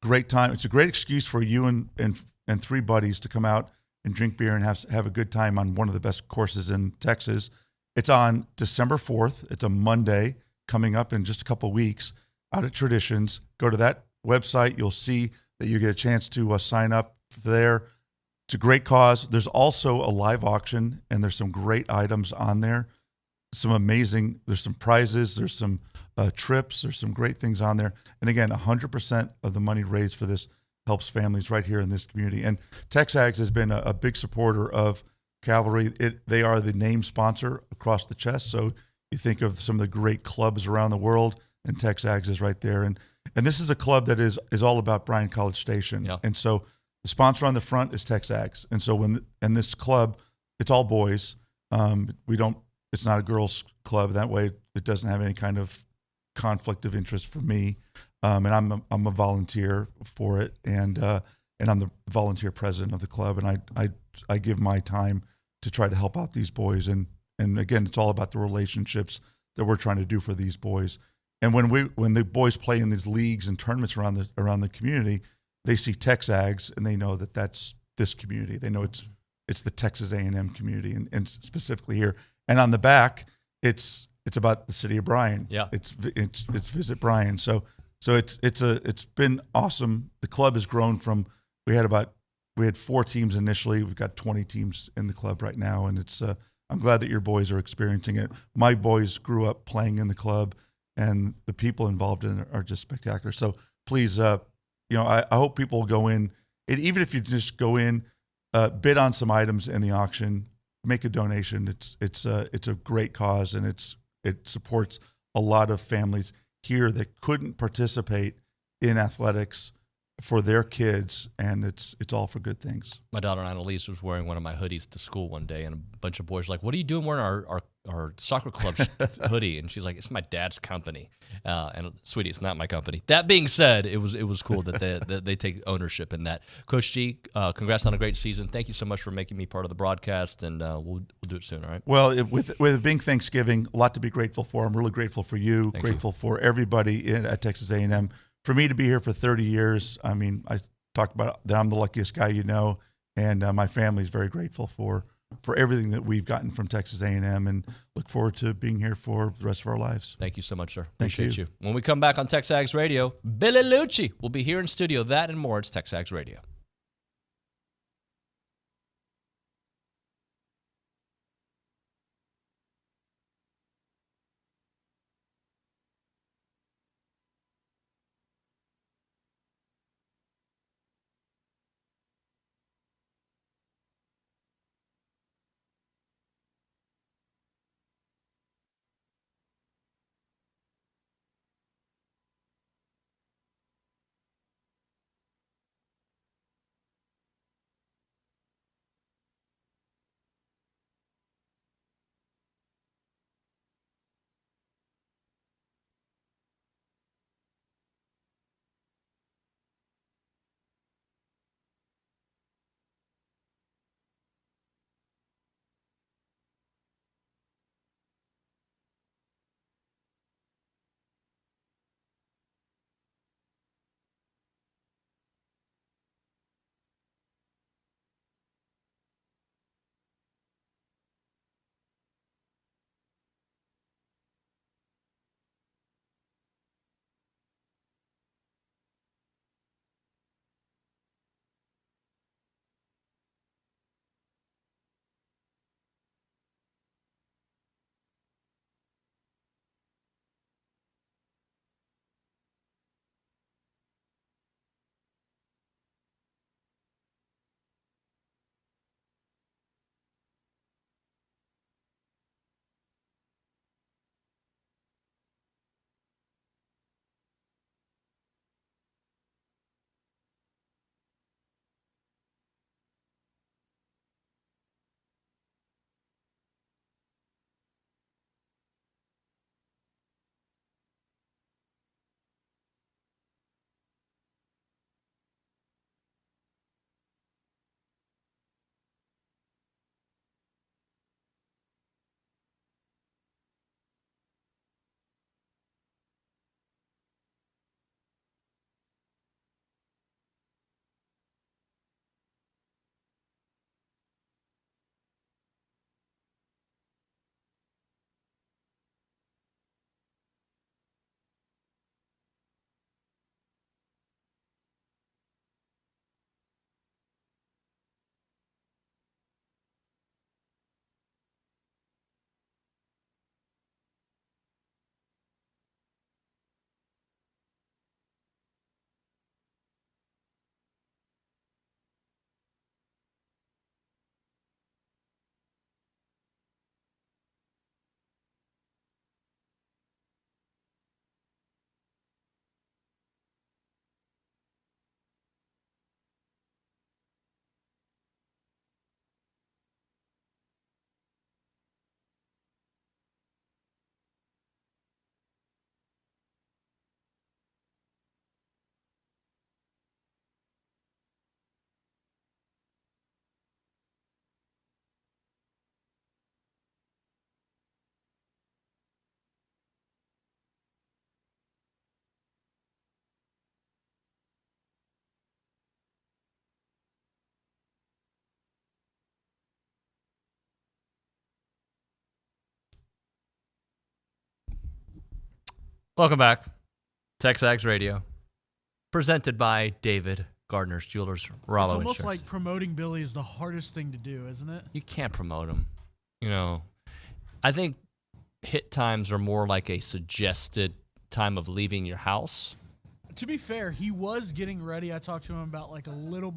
Great time. It's a great excuse for you and 3 buddies to come out and drink beer and have a good time on one of the best courses in Texas. It's on December 4th. It's a Monday coming up in just a couple of weeks out at Traditions. Go to that website. You'll see that you get a chance to sign up there. It's a great cause. There's also a live auction, and there's some great items on there. There's some prizes, there's some trips, there's some great things on there. And again, 100% of the money raised for this helps families right here in this community. And TexAgs has been a big supporter of Cavalry. They are the name sponsor across the chest. So you think of some of the great clubs around the world, and TexAgs is right there. And this is a club that is all about Bryan College Station.
Yeah.
And so the sponsor on the front is TexAgs. And so in this club, it's all boys. It's not a girls' club. That way, it doesn't have any kind of conflict of interest for me. And I'm a volunteer for it, and I'm the volunteer president of the club. And I give my time to try to help out these boys. And again, it's all about the relationships that we're trying to do for these boys. And when the boys play in these leagues and tournaments around the community, they see TexAgs and they know that that's this community. They know it's the Texas A&M community, and specifically here. And on the back, it's about the city of Bryan.
Yeah,
it's Visit Bryan. So it's been awesome. The club has grown from we had 4 teams initially. We've got 20 teams in the club right now, and it's I'm glad that your boys are experiencing it. My boys grew up playing in the club, and the people involved in it are just spectacular. So please, I hope people will go in, and even if you just go in, bid on some items in the auction, make a donation. It's a great cause, and it supports a lot of families here that couldn't participate in athletics for their kids, and it's all for good things.
My daughter Annalise was wearing one of my hoodies to school one day, and a bunch of boys were like, "What are you doing wearing our soccer club hoodie?" And she's like, "It's my dad's company." And sweetie, it's not my company. That being said, it was cool that they take ownership in that. Coach G, congrats on a great season. Thank you so much for making me part of the broadcast, and we'll do it soon. All right.
Well, with it being Thanksgiving, a lot to be grateful for. I'm really grateful for you. Grateful for everybody at Texas A&M. For me to be here for 30 years, I mean, I talk about that I'm the luckiest guy and my family is very grateful for for everything that we've gotten from Texas A&M, and look forward to being here for the rest of our lives.
Thank you so much, sir.
Thank
Appreciate you. When we come back on TexAgs Radio, Billy Liucci will be here in studio. That and more. It's TexAgs Radio. Welcome back. TexAgs Radio, presented by David Gardner's Jewelers. Rollo
It's almost
Insurance.
like promoting Billy is the hardest thing to do, isn't it?
You can't promote him. You know, I think hit times are more like a suggested time of leaving your house.
To be fair, he was getting ready. I talked to him about like a little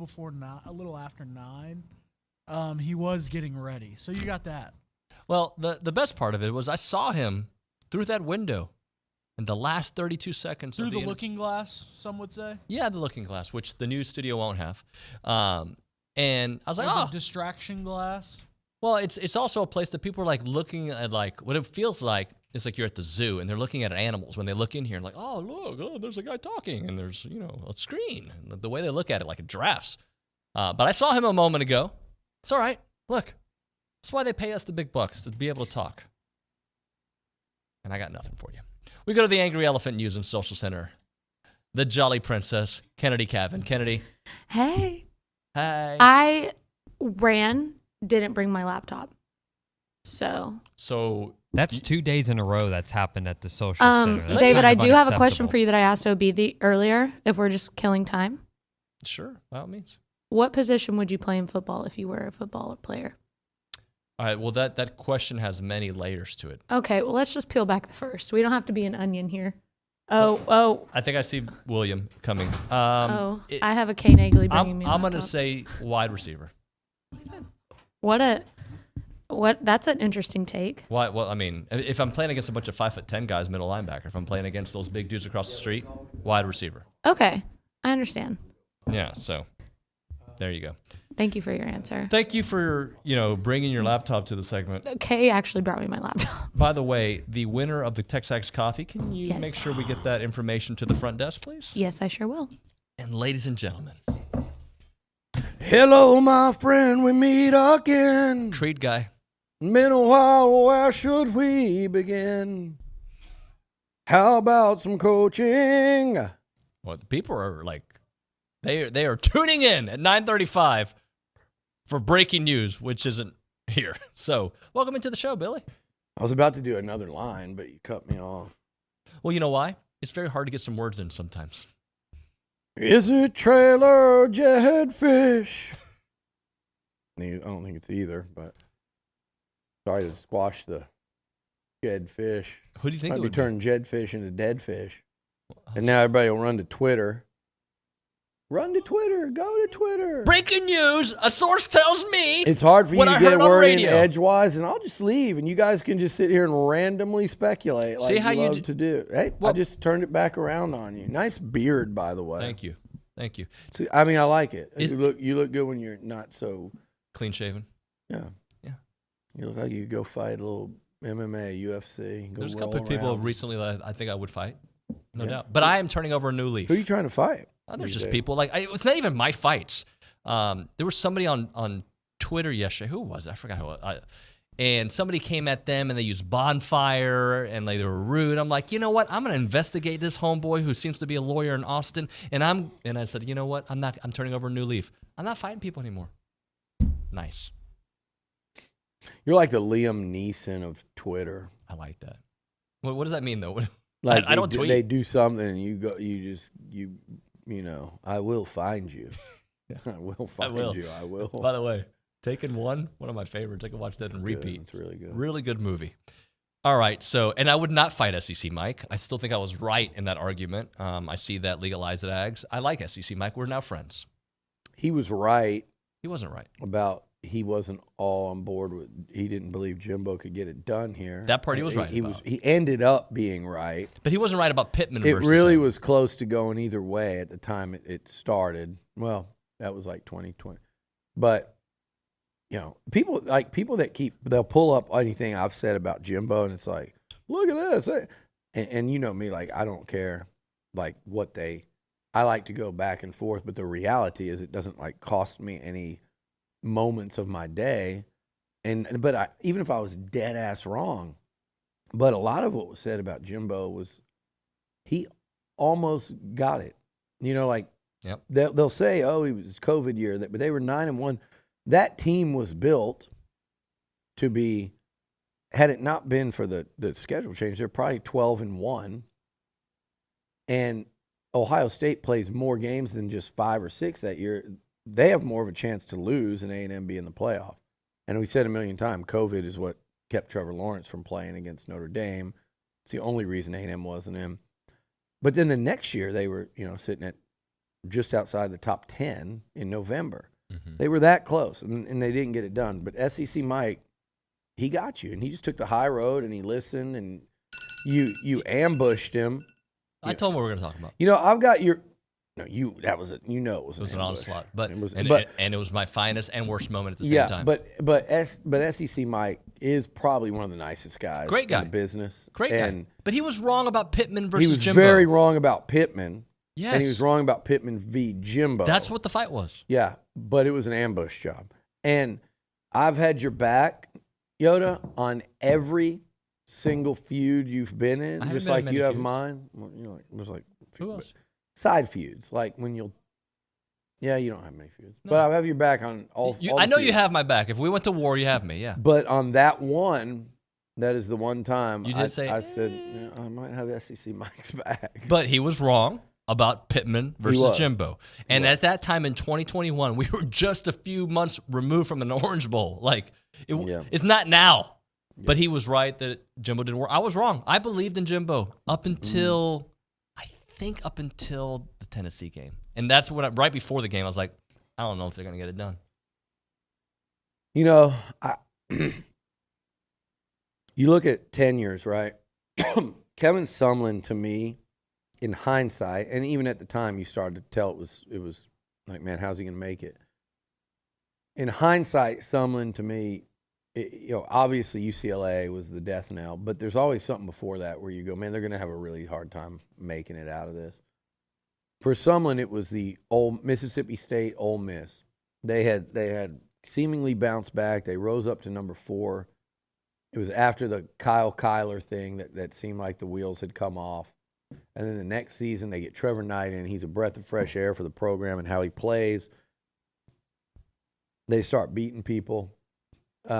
after 9. He was getting ready. So you got that.
Well, the best part of it was I saw him through that window in the last 32 seconds.
Through the looking glass, some would say.
Yeah, the looking glass, which the new studio won't have. And I was like,
the distraction glass.
Well, it's also a place that people are like looking at, like what it feels like is like you're at the zoo and they're looking at animals when they look in here and like, oh, look, oh, there's a guy talking and there's, a screen. And the way they look at it, like a giraffes. But I saw him a moment ago. It's all right. Look, that's why they pay us the big bucks, to be able to talk. And I got nothing for you. We go to the Angry Elephant News and Social Center. The Jolly Princess, Kennedy Cavan. Kennedy.
Hey.
Hey.
I ran didn't bring my laptop. So
that's 2 days in a row that's happened at the social center. That's
David,
kind
I
of
do have a question
unacceptable.
for you that I asked OB earlier, if we're just killing time.
Sure, by all means.
What position would you play in football if you were a football player?
All right, well, that question has many layers to it.
Okay, well, let's just peel back the first. We don't have to be an onion here. Oh.
I think I see William coming.
I have a Kay Nagley bringing me.
I'm going to say wide receiver.
That's an interesting take.
Why? Well, I mean, if I'm playing against a bunch of 5'10" guys, middle linebacker. If I'm playing against those big dudes across the street, wide receiver.
Okay, I understand.
Yeah, so there you go.
Thank you for your answer.
Thank you for, bringing your laptop to the segment.
Kay actually brought me my laptop.
By the way, the winner of the TexAgs coffee, can you
Yes.
make sure we get that information to the front desk, please?
Yes, I sure will.
And ladies and gentlemen.
Hello, my friend, we meet again.
Creed guy.
Been a while, where should we begin? How about some coaching?
Well, the people are like, they are tuning in at 9:35 for breaking news, which isn't here. So, welcome into the show, Billy.
I was about to do another line, but you cut me off.
Well, you know why? It's very hard to get some words in sometimes.
Is it trailer or jetfish? I don't think it's either, but sorry to squash the jedfish.
Who do you think
Might
it
be
would be?
turning jedfish into dead fish. And now everybody will run to Twitter. Run to Twitter. Go to Twitter.
Breaking news. A source tells me.
It's hard for you
what
to
I
get
heard
a
on
word in
radio.
edgewise, and I'll just leave, and you guys can just sit here and randomly speculate like
See how
you
you
love to do. Hey, I just turned it back around on you. Nice beard, by the way.
Thank you. Thank you.
See, I mean, I like it. You look good when you're not so
clean shaven.
Yeah.
Yeah.
You look like you could go fight a little MMA, UFC. Go
There's a
roll
couple of people
around.
recently that I think I would fight. No
Yeah.
doubt. But I am turning over a new leaf.
Who are you trying to fight?
There's
these
just
days?
people it's not even my fights. There was somebody on Twitter yesterday. Who was it? I forgot who. And somebody came at them and they used bonfire and they were rude. I'm like, you know what? I'm gonna investigate this homeboy who seems to be a lawyer in Austin. And I said, you know what? I'm turning over a new leaf. I'm not fighting people anymore. Nice.
You're like the Liam Neeson of Twitter.
I like that. What does that mean though?
Like
I don't tweet.
They do something and you go. I will find you. I will find you. I will.
By the way, Taken one of my favorites. I can watch that and repeat.
It's really good.
Really good movie. All right, and I would not fight SEC Mike. I still think I was right in that argument. I see that legalized at Ags. I like SEC Mike. We're now friends.
He was right.
He wasn't right.
He wasn't all on board with. He didn't believe Jimbo could get it done here.
That part he was right about.
He ended up being right,
but he wasn't right about Pittman.
It
versus
really
him.
was close to going either way at the time it started. Well, that was like 2020, but people they'll pull up anything I've said about Jimbo, and it's like, look at this, and you know me, like I don't care, like I like to go back and forth, but the reality is it doesn't like cost me any moments of my day, but even if I was dead ass wrong, but a lot of what was said about Jimbo was he almost got it. Like
yep.
they'll say, oh, he was COVID year, but they were 9-1. That team was built to be. Had it not been for the schedule change, they're probably 12-1, and Ohio State plays more games than just 5 or 6 that year. They have more of a chance to lose and A&M be in the playoff. And we said a million times, COVID is what kept Trevor Lawrence from playing against Notre Dame. It's the only reason A&M wasn't in. But then the next year they were, sitting at just outside the top 10 in November. Mm-hmm. They were that close, and they didn't get it done. But SEC Mike, he got you, and he just took the high road, and he listened, and you ambushed him.
I told him what we were going to talk about.
I've got your. No, it was
an onslaught, but it was my finest and worst moment at the same time.
But SEC Mike is probably one of the nicest guys.
Great guy
in the business.
Great guy. But he was wrong about Pittman versus Jimbo.
He was very wrong about Pittman.
Yes.
And he was wrong about Pittman v. Jimbo.
That's what the fight was.
Yeah, but it was an ambush job. And I've had your back, Yoda, on every single feud you've been in, just like you have mine. Well, it was like
who else?
Side feuds, like when Yeah, you don't have many feuds. No. But I'll have your back on all
I know
feuds.
you have my back. If we went to war, you have me, yeah.
But on that one, that is the one time
you did say,
I said, yeah, I might have SEC Mike's back.
But he was wrong about Pittman versus Jimbo. And at that time in 2021, we were just a few months removed from an Orange Bowl. Like, it's not now. Yeah. But he was right that Jimbo didn't work. I was wrong. I believed in Jimbo up until, I think up until the Tennessee game. And that's when, right before the game, I was like, I don't know if they're going to get it done.
You know, you look at tenures, right? Kevin Sumlin, to me, in hindsight, and even at the time, you started to tell it was like, man, how's he going to make it? In hindsight, Sumlin, to me, obviously UCLA was the death knell, but there's always something before that where you go, man, they're going to have a really hard time making it out of this. For Sumlin, it was the old Mississippi State, Ole Miss. They had seemingly bounced back. They rose up to number 4. It was after the Kyle Kyler thing that seemed like the wheels had come off. And then the next season, they get Trevor Knight in. He's a breath of fresh air for the program and how he plays. They start beating people. They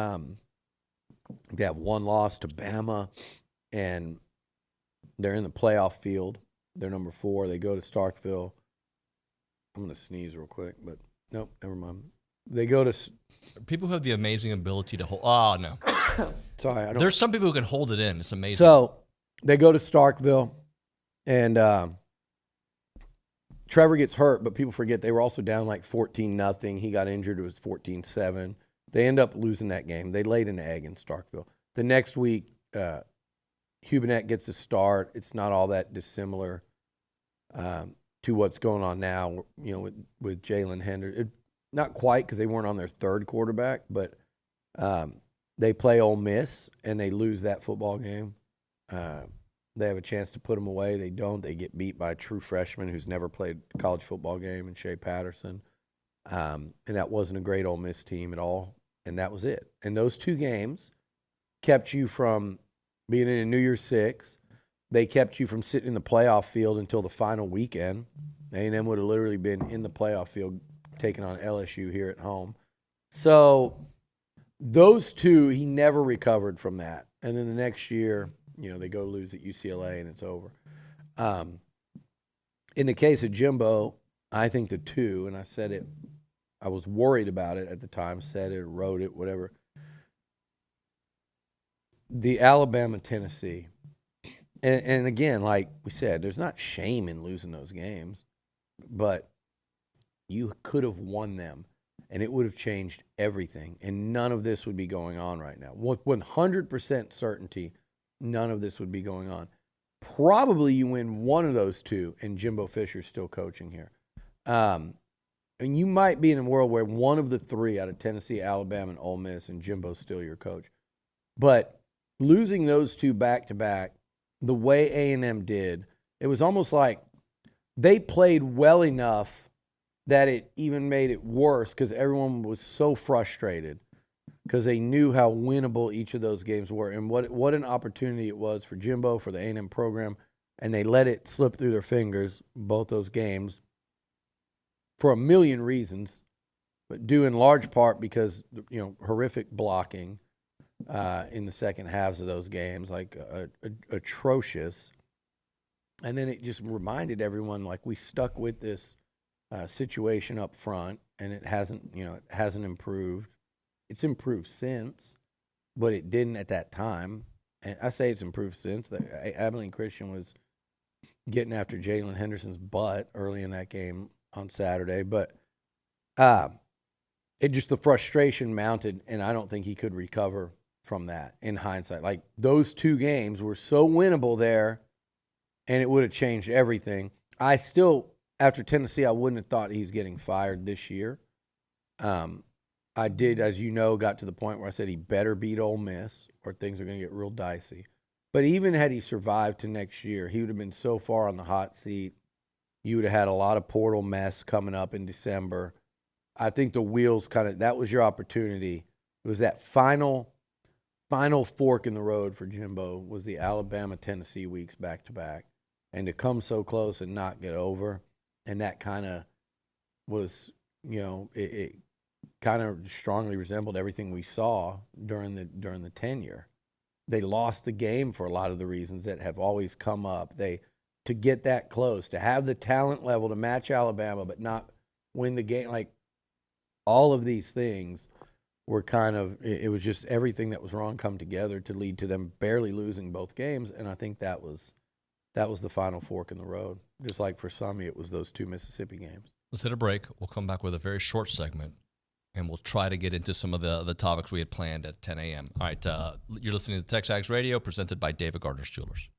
have one loss to Bama, and they're in the playoff field. They're number 4. They go to Starkville. I'm going to sneeze real quick, but nope, never mind. They go to
people who have the amazing ability to hold. Oh, no.
Sorry.
There's some people who can hold it in. It's amazing.
So they go to Starkville, and Trevor gets hurt, but people forget they were also down like 14-0. He got injured. It was 14-7. They end up losing that game. They laid an egg in Starkville. The next week, Hubenet gets a start. It's not all that dissimilar to what's going on now, with Jalen Henderson. Not quite, because they weren't on their third quarterback, but they play Ole Miss, and they lose that football game. They have a chance to put them away. They don't. They get beat by a true freshman who's never played a college football game, in Shea Patterson. And that wasn't a great Ole Miss team at all, and that was it. And those 2 games kept you from being in a New Year's Six. They kept you from sitting in the playoff field until the final weekend. A&M would have literally been in the playoff field taking on LSU here at home. So those 2, he never recovered from that. And then the next year, they go lose at UCLA and it's over. In the case of Jimbo, I think the 2, and I said it, I was worried about it at the time, said it, wrote it, whatever. The Alabama-Tennessee. And again, like we said, there's not shame in losing those games, but you could have won them, and it would have changed everything, and none of this would be going on right now. With 100% certainty, none of this would be going on. Probably you win one of those 2, and Jimbo Fisher's still coaching here. And you might be in a world where one of the 3 out of Tennessee, Alabama, and Ole Miss, and Jimbo's still your coach. But losing those 2 back-to-back, the way A&M did, it was almost like they played well enough that it even made it worse because everyone was so frustrated because they knew how winnable each of those games were and what an opportunity it was for Jimbo, for the A&M program, and they let it slip through their fingers, both those games, for a million reasons, but due in large part because, horrific blocking in the second halves of those games, like atrocious. And then it just reminded everyone, like, we stuck with this situation up front, and it hasn't improved. It's improved since, but it didn't at that time. And I say it's improved since. Abilene Christian was getting after Jalen Henderson's butt early in that game on Saturday, but the frustration mounted, and I don't think he could recover from that in hindsight. Like, those 2 games were so winnable there, and it would have changed everything. I still, after Tennessee, I wouldn't have thought he's getting fired this year. I did, as you know, got to the point where I said he better beat Ole Miss or things are going to get real dicey. But even had he survived to next year, he would have been so far on the hot seat. You would have had a lot of portal mess coming up in December. I think the wheels that was your opportunity. It was that final fork in the road for Jimbo was the Alabama-Tennessee weeks back-to-back. And to come so close and not get over, and that kind of was, it kind of strongly resembled everything we saw during the tenure. They lost the game for a lot of the reasons that have always come up. To get that close, to have the talent level to match Alabama, but not win the game, like all of these things were kind of, it was just everything that was wrong come together to lead to them barely losing both games. And I think that was the final fork in the road. Just like for some, it was those 2 Mississippi games.
Let's hit a break. We'll come back with a very short segment, and we'll try to get into some of the topics we had planned at 10 a.m. All right, you're listening to TexAgs Radio, presented by David Gardner's Jewelers.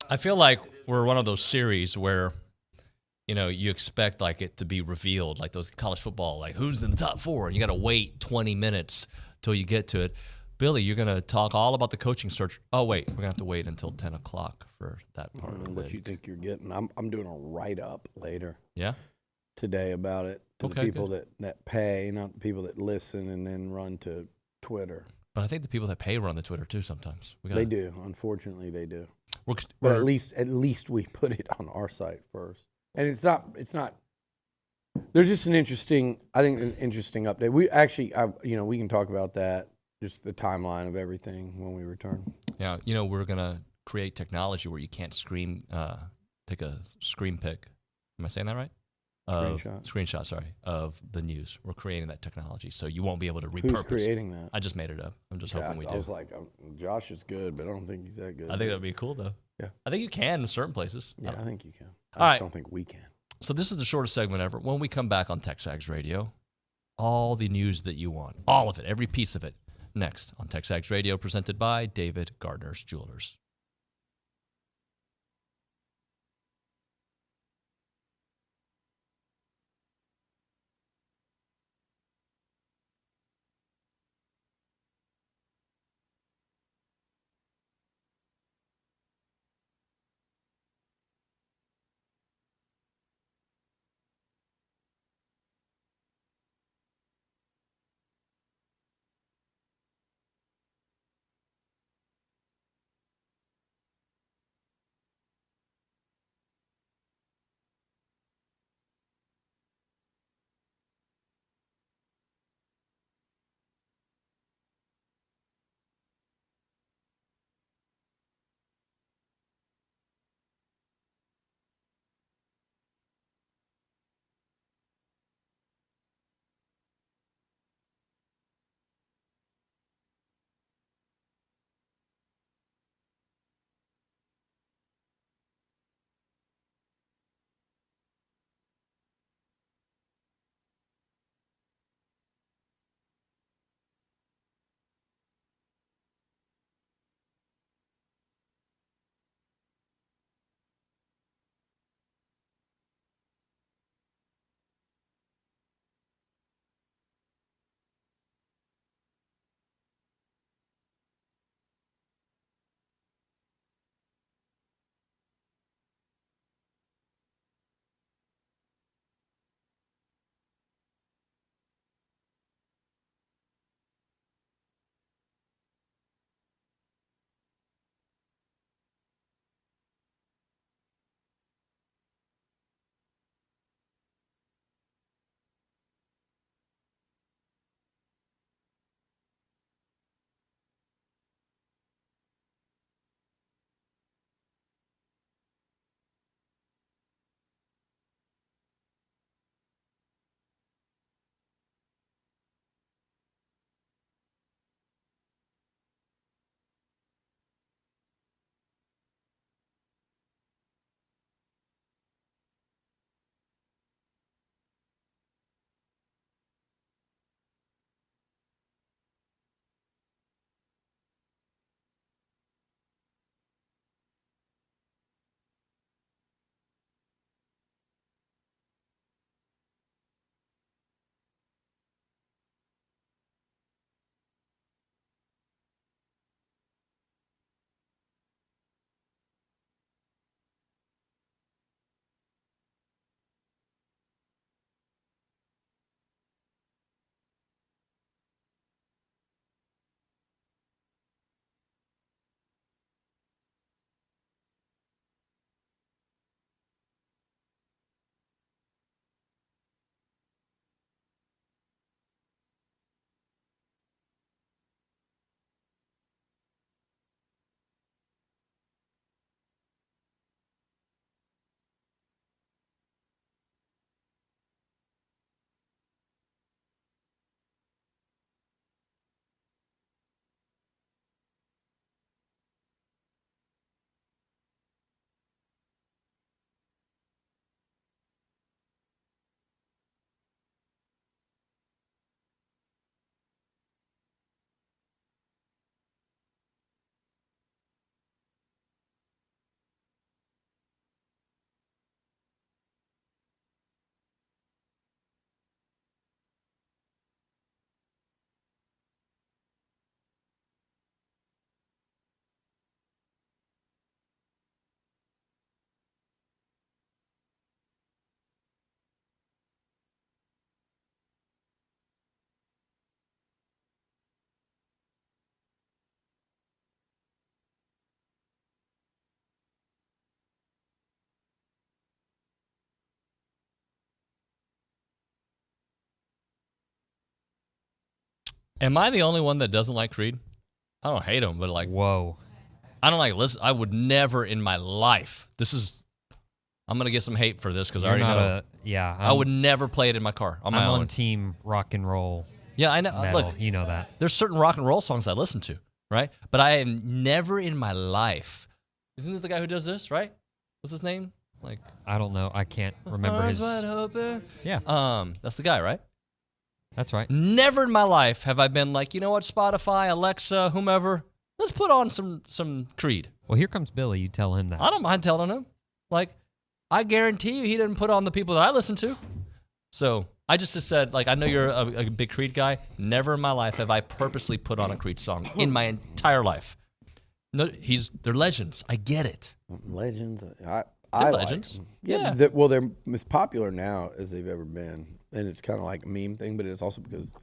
I feel like we're one of those series where, you expect like it to be revealed, like those college football, like who's in the top 4, and you got to wait 20 minutes till you get to it. Billy, you're going to talk all about the coaching search. Oh, wait, we're going to have to wait until 10 o'clock for that part of it.
What you think you're getting. I'm doing a write-up later.
Yeah?
Today about it to
Okay,
the people that pay, not the people that listen and then run to Twitter.
But I think the people that pay run the Twitter too sometimes.
They do. Unfortunately, they do. But
we're,
at least we put it on our site first. And it's not There's just an interesting update. We actually, we can talk about that, just the timeline of everything when we return.
Yeah, we're gonna create technology where you can't take a screen pic. Am I saying that right? Screenshot, sorry, of the news. We're creating that technology, so you won't be able to repurpose.
Who's creating that?
I just made it up. I'm just hoping we do.
I was like, Josh is good, but I don't think he's that good.
I think that'd be cool, though.
Yeah.
I think you can in certain places.
Yeah, I think you can.
I
just don't think we can.
So this is the shortest segment ever. When we come back on TexAgs Radio, all the news that you want, all of it, every piece of it, next on TexAgs Radio, presented by David Gardner's Jewelers. Am I the only one that doesn't like Creed? I don't hate him, but like,
whoa.
I don't like listen. I would never in my life. I'm gonna get some hate for this because I already know. I would never play it in my car on my own.
I'm on team rock and roll.
Yeah, I know.
Metal,
Look,
you know that.
There's certain rock and roll songs I listen to, right? But I am never in my life. Isn't this the guy who does this, right? What's his name? Like,
I don't know. I can't remember his. Yeah.
That's the guy, right?
That's right.
Never in my life have I been like, you know what, Spotify, Alexa, whomever, let's put on some Creed.
Well, here comes Billy. You tell him that.
I don't mind telling him. Like, I guarantee you he didn't put on the people that I listen to. So I just said, like, I know you're a big Creed guy. Never in my life have I purposely put on a Creed song in my entire life. No, they're legends. I get it.
Legends.
They're legends.
Yeah. They're as popular now as they've ever been. And it's kind of like a meme thing, but it's also because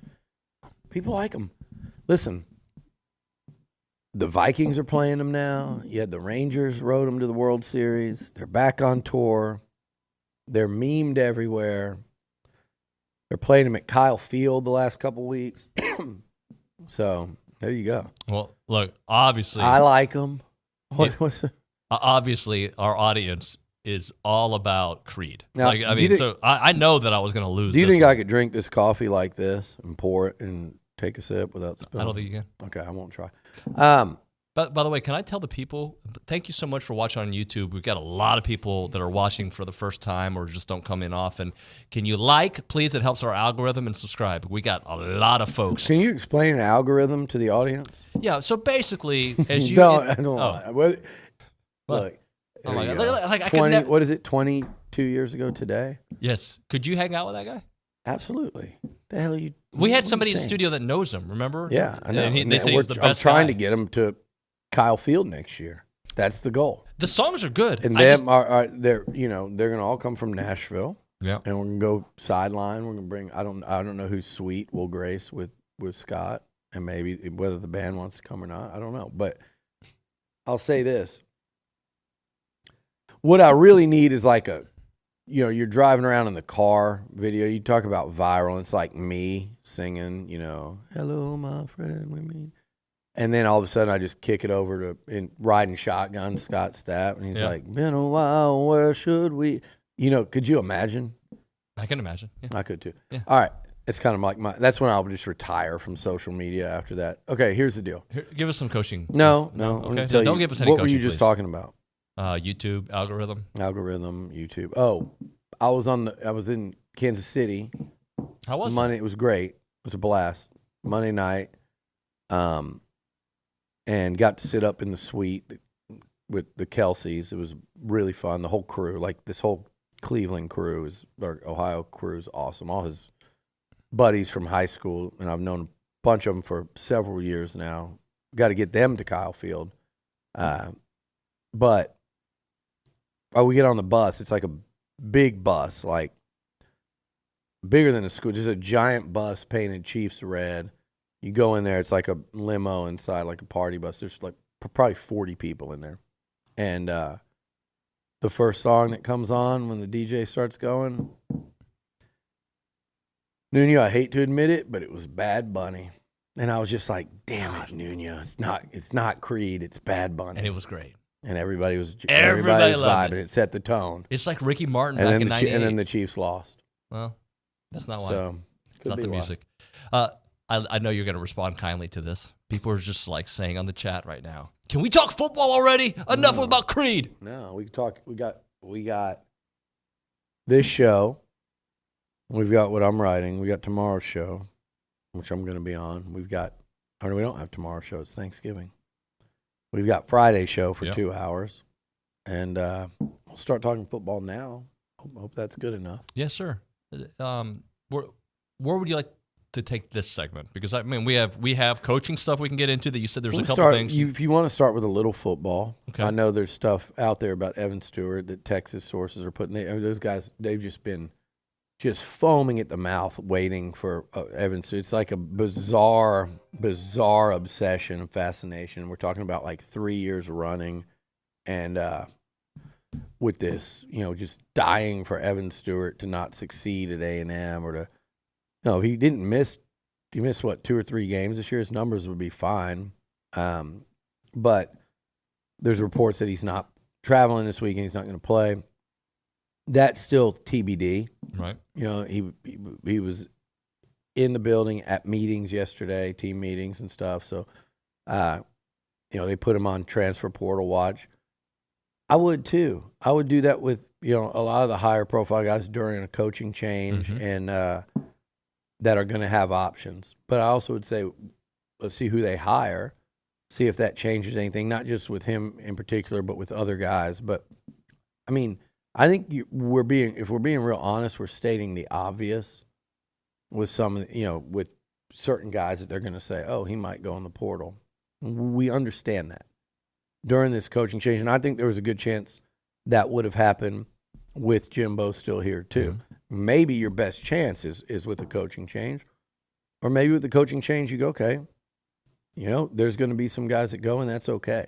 people like them. Listen, the Vikings are playing them now. You had the Rangers rode them to the World Series. They're back on tour. They're memed everywhere. They're playing them at Kyle Field the last couple weeks. So there you go.
Well, look, obviously.
I like them.
Obviously, our audience is all about Creed.
Now,
like, I mean, so I know that I was going to lose.
Do you
this
think
one.
I could drink this coffee like this and pour it and take a sip without spilling?
I don't think you can.
Okay, I won't try.
But by the way, can I tell the people, thank you so much for watching on YouTube. We've got a lot of people that are watching for the first time or just don't come in often. Can you please? It helps our algorithm, and subscribe. We got a lot of folks.
Can you explain an algorithm to the audience?
Yeah, so basically, as you...
I don't lie. Look.
Oh my God. Like, I
20,
could
what is it, 22 years ago today?
Yes. Could you hang out with that guy?
Absolutely. The hell you...
We had somebody in the studio that knows him, remember?
Yeah, I know.
And they say he's the best
I'm trying
guy.
to get him to Kyle Field next year. That's the goal.
The songs are good.
And they're going to all come from Nashville.
Yeah.
And we're going to go sideline. We're going to bring... I don't know who's sweet will grace with Scott, and maybe whether the band wants to come or not. I don't know. But I'll say this. What I really need is like you're driving around in the car video. You talk about viral. It's like me singing, hello, my friend, we meet. And then all of a sudden I just kick it over to riding shotgun, Scott Stapp. And he's like, been a while, where should we? Could you imagine?
I can imagine. Yeah.
I could too.
Yeah.
All right. It's kind of like that's when I'll just retire from social media after that. Okay, here's the deal.
Give us some coaching.
No.
Okay. Don't give us any coaching,
What were you just talking about?
YouTube algorithm,
YouTube. Oh, I was in Kansas City.
How was
Monday? It was great. It was a blast. Monday night, and got to sit up in the suite with the Kelseys. It was really fun. The whole crew, like this whole Cleveland crew, or Ohio crew, is awesome. All his buddies from high school, and I've known a bunch of them for several years now. Got to get them to Kyle Field, but. We get on the bus. It's like a big bus, like bigger than a school. Just a giant bus painted Chiefs red. You go in there. It's like a limo inside, like a party bus. There's like probably 40 people in there. And the first song that comes on when the DJ starts going, Nuño, I hate to admit it, but it was Bad Bunny. And I was just like, damn it, Nuño. It's not Creed. It's Bad Bunny.
And it was great.
And everybody was vibing. It set the tone.
It's like Ricky Martin back in '98.
And then the Chiefs lost.
Well, that's not why.
So,
it's not the music. I know you're going to respond kindly to this. People are just like saying on the chat right now, can we talk football already? Enough about Creed.
No, we talk. We got this show. We've got what I'm writing. We got tomorrow's show, which I'm going to be on. We don't have tomorrow's show. It's Thanksgiving. We've got Friday's show for 2 hours, and we'll start talking football now. Hope that's good enough.
Yes, sir. Where would you like to take this segment? Because I mean, we have coaching stuff we can get into. That you said there's a couple things.
If you want to start with a little football,
okay.
I know there's stuff out there about Evan Stewart that Texas sources are putting. Those guys, they've just been foaming at the mouth, waiting for Evan Stewart. It's like a bizarre obsession and fascination. We're talking about like 3 years running, and with this, just dying for Evan Stewart to not succeed at A&M or to. No, he didn't miss he missed, 2 or 3 games this year, his numbers would be fine. But there's reports that he's not traveling this weekend. He's not going to play. That's still TBD.
Right.
You know, he was in the building at meetings yesterday, team meetings and stuff. So, you know, they put him on transfer portal watch. I would too. I would do that with, you know, a lot of the higher profile guys during a coaching change and that are going to have options. But I also would say, let's see who they hire, see if that changes anything, not just with him in particular, but with other guys. But, I mean, I think if we're being real honest, we're stating the obvious with some, you know, with certain guys that they're going to say, oh, he might go in the portal. We understand that during this coaching change. And I think there was a good chance that would have happened with Jimbo still here too. Maybe your best chance is with the coaching change. Or maybe with the coaching change you go, okay, you know, there's going to be some guys that go, and that's okay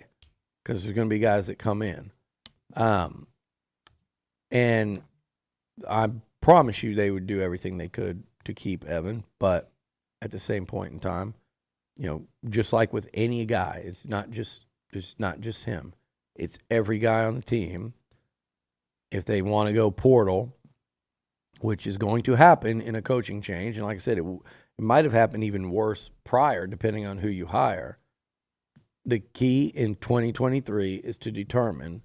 because there's going to be guys that come in. And I promise you they would do everything they could to keep Evan, but at the same point in time, you know, just like with any guy, it's not just him. It's every guy on the team. If they want to go portal, which is going to happen in a coaching change, and like I said, it might have happened even worse prior, depending on who you hire. The key in 2023 is to determine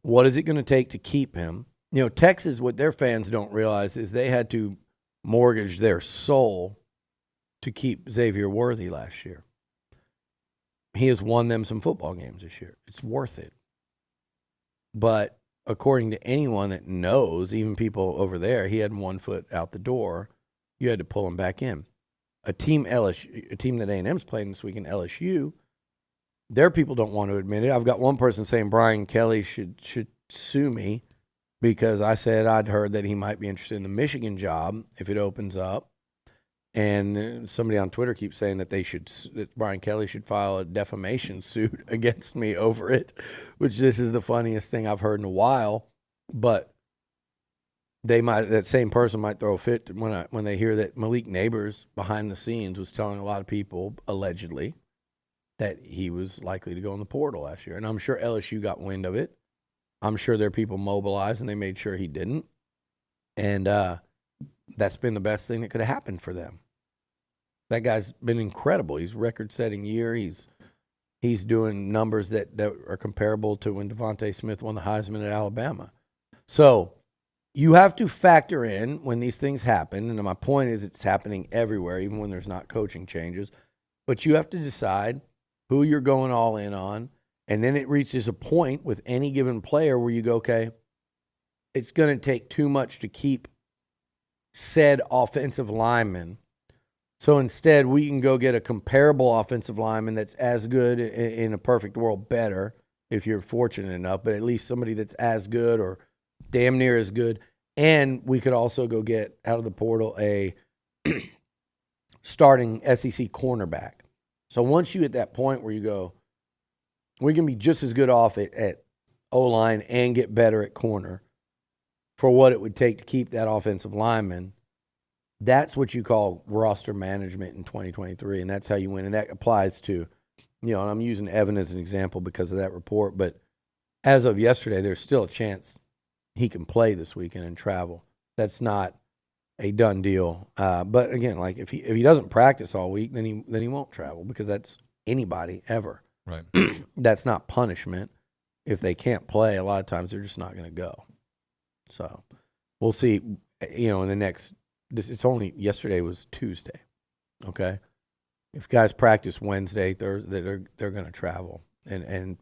what is it going to take to keep him. You know, Texas, what their fans don't realize is they had to mortgage their soul to keep Xavier Worthy last year. He has won them some football games this year. It's worth it. But according to anyone that knows, even people over there, he had 1 foot out the door. You had to pull him back in. A team that A&M's playing this week in LSU, their people don't want to admit it. I've got one person saying Brian Kelly should sue me because I said I'd heard that he might be interested in the Michigan job if it opens up. And somebody on Twitter keeps saying that Brian Kelly should file a defamation suit against me over it, which this is the funniest thing I've heard in a while. But that same person might throw a fit when they hear that Malik Neighbors behind the scenes was telling a lot of people allegedly that he was likely to go in the portal last year. And I'm sure LSU got wind of it. I'm sure their people mobilized and they made sure he didn't. And that's been the best thing that could have happened for them. That guy's been incredible. He's record-setting year. He's doing numbers that are comparable to when Devontae Smith won the Heisman at Alabama. So you have to factor in when these things happen, and my point is it's happening everywhere, even when there's not coaching changes. But you have to decide who you're going all in on, and then it reaches a point with any given player where you go, okay, it's going to take too much to keep said offensive lineman. So instead, we can go get a comparable offensive lineman that's as good, in a perfect world, better, if you're fortunate enough, but at least somebody that's as good or damn near as good. And we could also go get out of the portal a starting SEC cornerback. So once you hit that point where you go, we can be just as good off at O-line and get better at corner for what it would take to keep that offensive lineman, that's what you call roster management in 2023, and that's how you win. And that applies to, you know, and I'm using Evan as an example because of that report, but as of yesterday, there's still a chance he can play this weekend and travel. That's not a done deal. But again, like if he doesn't practice all week, then he won't travel because that's anybody ever.
Right.
That's not punishment. If they can't play, a lot of times they're just not going to go. So we'll see, you know, in the next, it's only, yesterday was Tuesday, okay? If guys practice Wednesday, they're going to travel and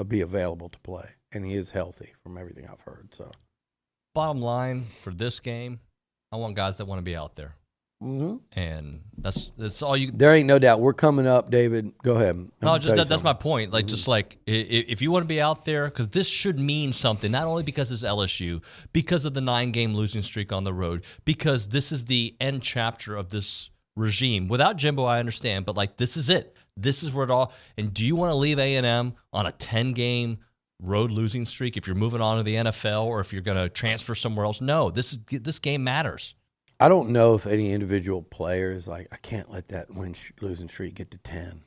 be available to play. And he is healthy from everything I've heard. So,
bottom line for this game, I want guys that want to be out there.
Mm-hmm.
And that's all you.
There ain't no doubt. We're coming up, David. Go ahead.
No, just that's my point. Like, just like if you want to be out there, because this should mean something, not only because it's LSU, because of the 9-game losing streak on the road, because this is the end chapter of this regime. Without Jimbo, I understand, but like this is it. This is where it all. And do you want to leave A&M on a 10-game road losing streak if you're moving on to the NFL or if you're going to transfer somewhere else? No, this game matters.
I don't know if any individual player is like, I can't let that losing streak get to 10.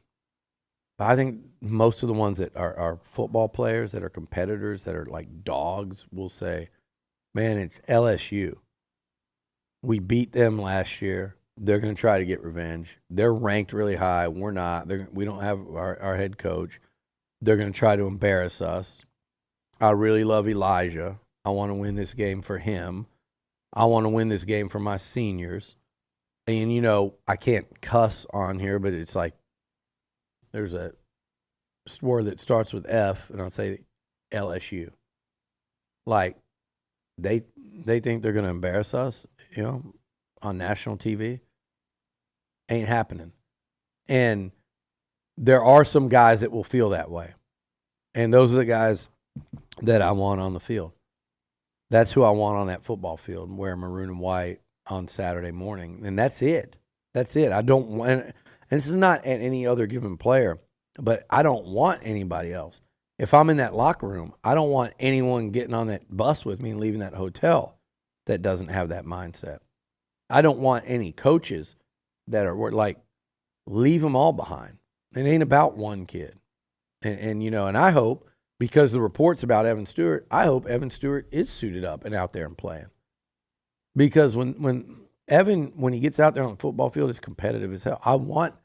But I think most of the ones that are football players, that are competitors, that are like dogs, will say, man, it's LSU. We beat them last year. They're going to try to get revenge. They're ranked really high. We're not. We don't have our head coach. They're going to try to embarrass us. I really love Elijah. I want to win this game for him. I want to win this game for my seniors. And, you know, I can't cuss on here, but it's like there's a word that starts with F, and I'll say LSU. Like, they think they're going to embarrass us, you know, on national TV. Ain't happening. And there are some guys that will feel that way. And those are the guys that I want on the field. That's who I want on that football field, wear maroon and white on Saturday morning. And that's it. That's it. I don't want, and this is not at any other given player, but I don't want anybody else. If I'm in that locker room, I don't want anyone getting on that bus with me and leaving that hotel that doesn't have that mindset. I don't want any coaches that are like, leave them all behind. It ain't about one kid. And you know, and I hope, because the reports about Evan Stewart, I hope Evan Stewart is suited up and out there and playing. Because when Evan, when he gets out there on the football field, is competitive as hell. I want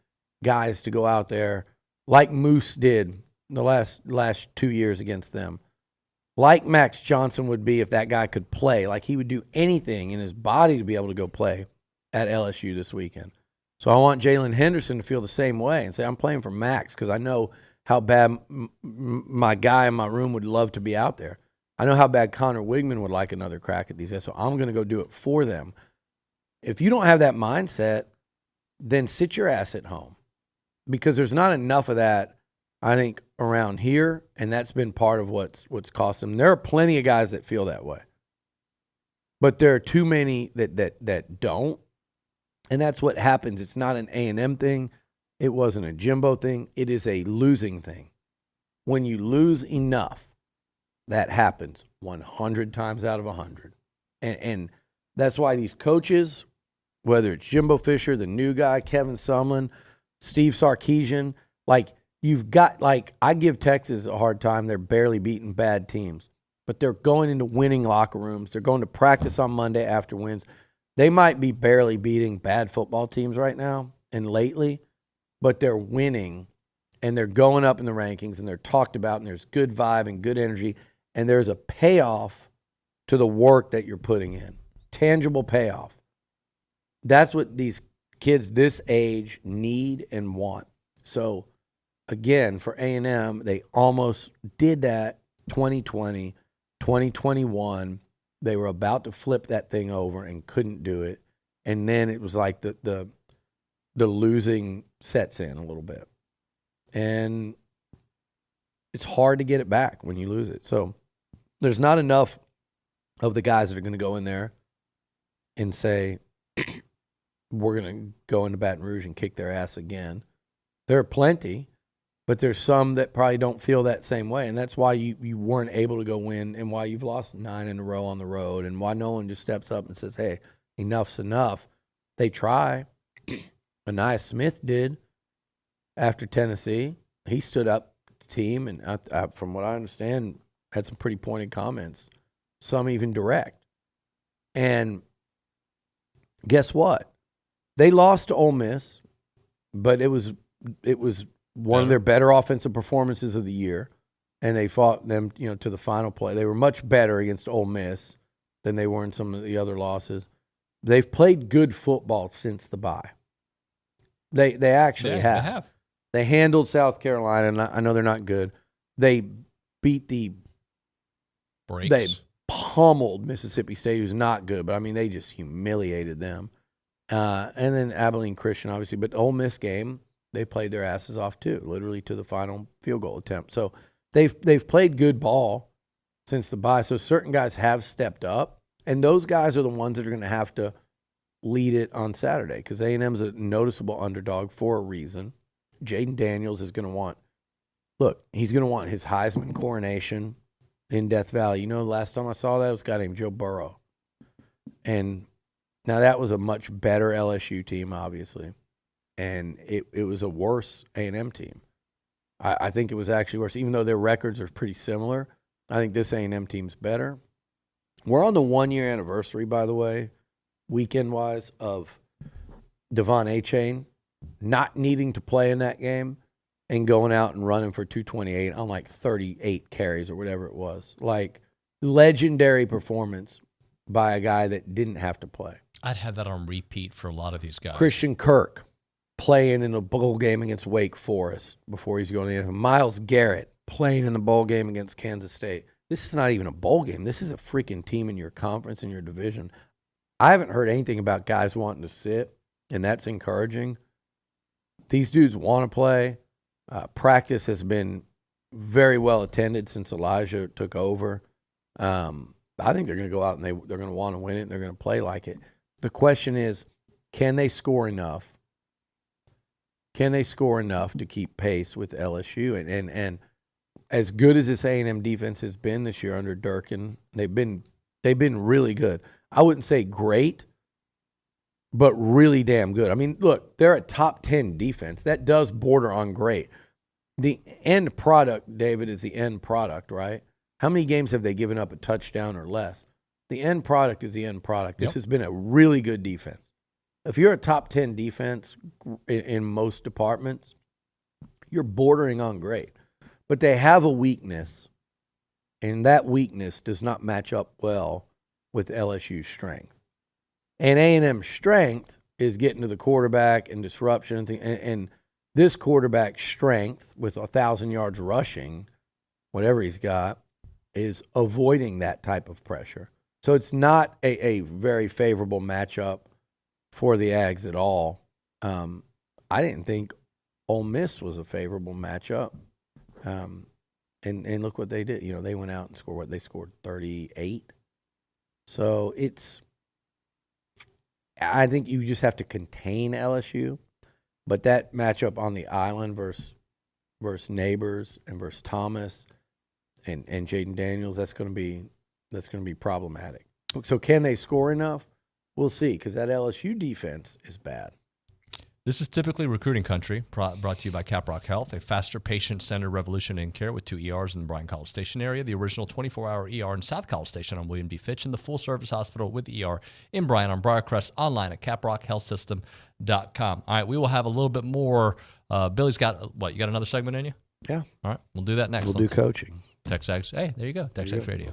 guys to go out there like Moose did the last 2 years against them. Like Max Johnson would be if that guy could play. Like he would do anything in his body to be able to go play at LSU this weekend. So I want Jalen Henderson to feel the same way and say, I'm playing for Max because I know how bad my guy in my room would love to be out there. I know how bad Connor Wigman would like another crack at these guys, so I'm going to go do it for them. If you don't have that mindset, then sit your ass at home, because there's not enough of that, I think, around here, and that's been part of what's cost them. There are plenty of guys that feel that way, but there are too many that don't, and that's what happens. It's not an A&M thing. It wasn't a Jimbo thing. It is a losing thing. When you lose enough, that happens 100 times out of 100. And that's why these coaches, whether it's Jimbo Fisher, the new guy, Kevin Sumlin, Steve Sarkisian, like you've got, like, I give Texas a hard time. They're barely beating bad teams, but they're going into winning locker rooms. They're going to practice on Monday after wins. They might be barely beating bad football teams right now and lately, but they're winning, and they're going up in the rankings, and they're talked about, and there's good vibe and good energy, and there's a payoff to the work that you're putting in, tangible payoff. That's what these kids this age need and want. So, again, for A&M, they almost did that 2020, 2021. They were about to flip that thing over and couldn't do it, and then it was like the losing sets in a little bit. And it's hard to get it back when you lose it. So there's not enough of the guys that are going to go in there and say, we're going to go into Baton Rouge and kick their ass again. There are plenty, but there's some that probably don't feel that same way. And that's why you weren't able to go win, and why you've lost 9 in a row on the road, and why no one just steps up and says, hey, enough's enough. They try. Anais Smith did after Tennessee. He stood up to the team, and from what I understand, had some pretty pointed comments, some even direct. And guess what? They lost to Ole Miss, but it was one of their better offensive performances of the year, and they fought them, to the final play. They were much better against Ole Miss than they were in some of the other losses. They've played good football since the bye. They actually have.
They have.
They handled South Carolina, and I know they're not good. They beat the
Breaks.
They pummeled Mississippi State, who's not good, but they just humiliated them. And then Abilene Christian, obviously, but the Ole Miss game, they played their asses off too, literally to the final field goal attempt. So they've played good ball since the bye. So certain guys have stepped up, and those guys are the ones that are going to have to lead it on Saturday, because A&M's a noticeable underdog for a reason. Jaden Daniels is going to want he's going to want his Heisman coronation in Death Valley. Last time I saw that, it was a guy named Joe Burrow. And Now, that was a much better LSU team, obviously, and it was a worse A&M team. I think it was actually worse, even though their records are pretty similar. I think this A&M team's better. We're on the 1-year anniversary, by the way, weekend-wise, of Devon Achane not needing to play in that game and going out and running for 228 on like 38 carries or whatever it was. Like, legendary performance by a guy that didn't have to play.
I'd have that on repeat for a lot of these guys.
Christian Kirk playing in a bowl game against Wake Forest before he's going to the NFL. Myles Garrett playing in the bowl game against Kansas State. This is not even a bowl game. This is a freaking team in your conference, in your division. I haven't heard anything about guys wanting to sit, and that's encouraging. These dudes want to play. Practice has been very well attended since Elijah took over. I think they're going to go out and they're going to want to win it, and they're going to play like it. The question is, can they score enough? Can they score enough to keep pace with LSU? And as good as this A&M defense has been this year under Durkin, they've been really good. I wouldn't say great, but really damn good. I mean, look, they're a top 10 defense. That does border on great. The end product, David, is the end product, right? How many games have they given up a touchdown or less? The end product is the end product. This has been a really good defense. If you're a top 10 defense in most departments, you're bordering on great. But they have a weakness, and that weakness does not match up well with LSU's strength. And A&M's strength is getting to the quarterback and disruption. And this quarterback's strength with 1,000 yards rushing, whatever he's got, is avoiding that type of pressure. So it's not a very favorable matchup for the Ags at all. I didn't think Ole Miss was a favorable matchup. And look what they did. You know, they went out and scored what? They scored 38. So I think you just have to contain LSU. But that matchup on the island versus Neighbors and versus Thomas and Jaden Daniels, that's going to be problematic. So can they score enough? We'll see, because that LSU defense is bad.
This is typically recruiting country, brought to you by Caprock Health, a faster patient-centered revolution in care with 2 ERs in the Bryan College Station area, the original 24-hour ER in South College Station on William D. Fitch, and the full-service hospital with ER in Bryan on Briarcrest, online at caprockhealthsystem.com. All right, we will have a little bit more. Billy's got, what, you got another segment in you?
Yeah.
All right, we'll do that next.
We'll do coaching.
TexAgs. Hey, there you go, TexAgs Radio.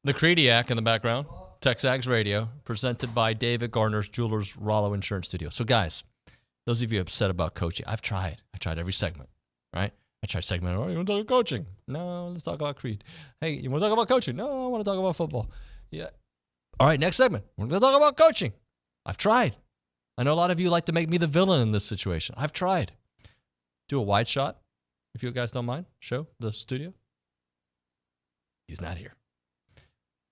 The Crediac in the background. TexAgs Radio, presented by David Gardner's Jewelers Rollo Insurance Studio. So, guys, those of you upset about coaching, I've tried. I tried every segment, right? I tried segment. Oh, you want to talk about coaching? No, let's talk about Creed. Hey, you want to talk about coaching? No, I want to talk about football. Yeah. All right, next segment. We're going to talk about coaching. I've tried. I know a lot of you like to make me the villain in this situation. I've tried. Do a wide shot, if you guys don't mind. Show the studio. He's not here.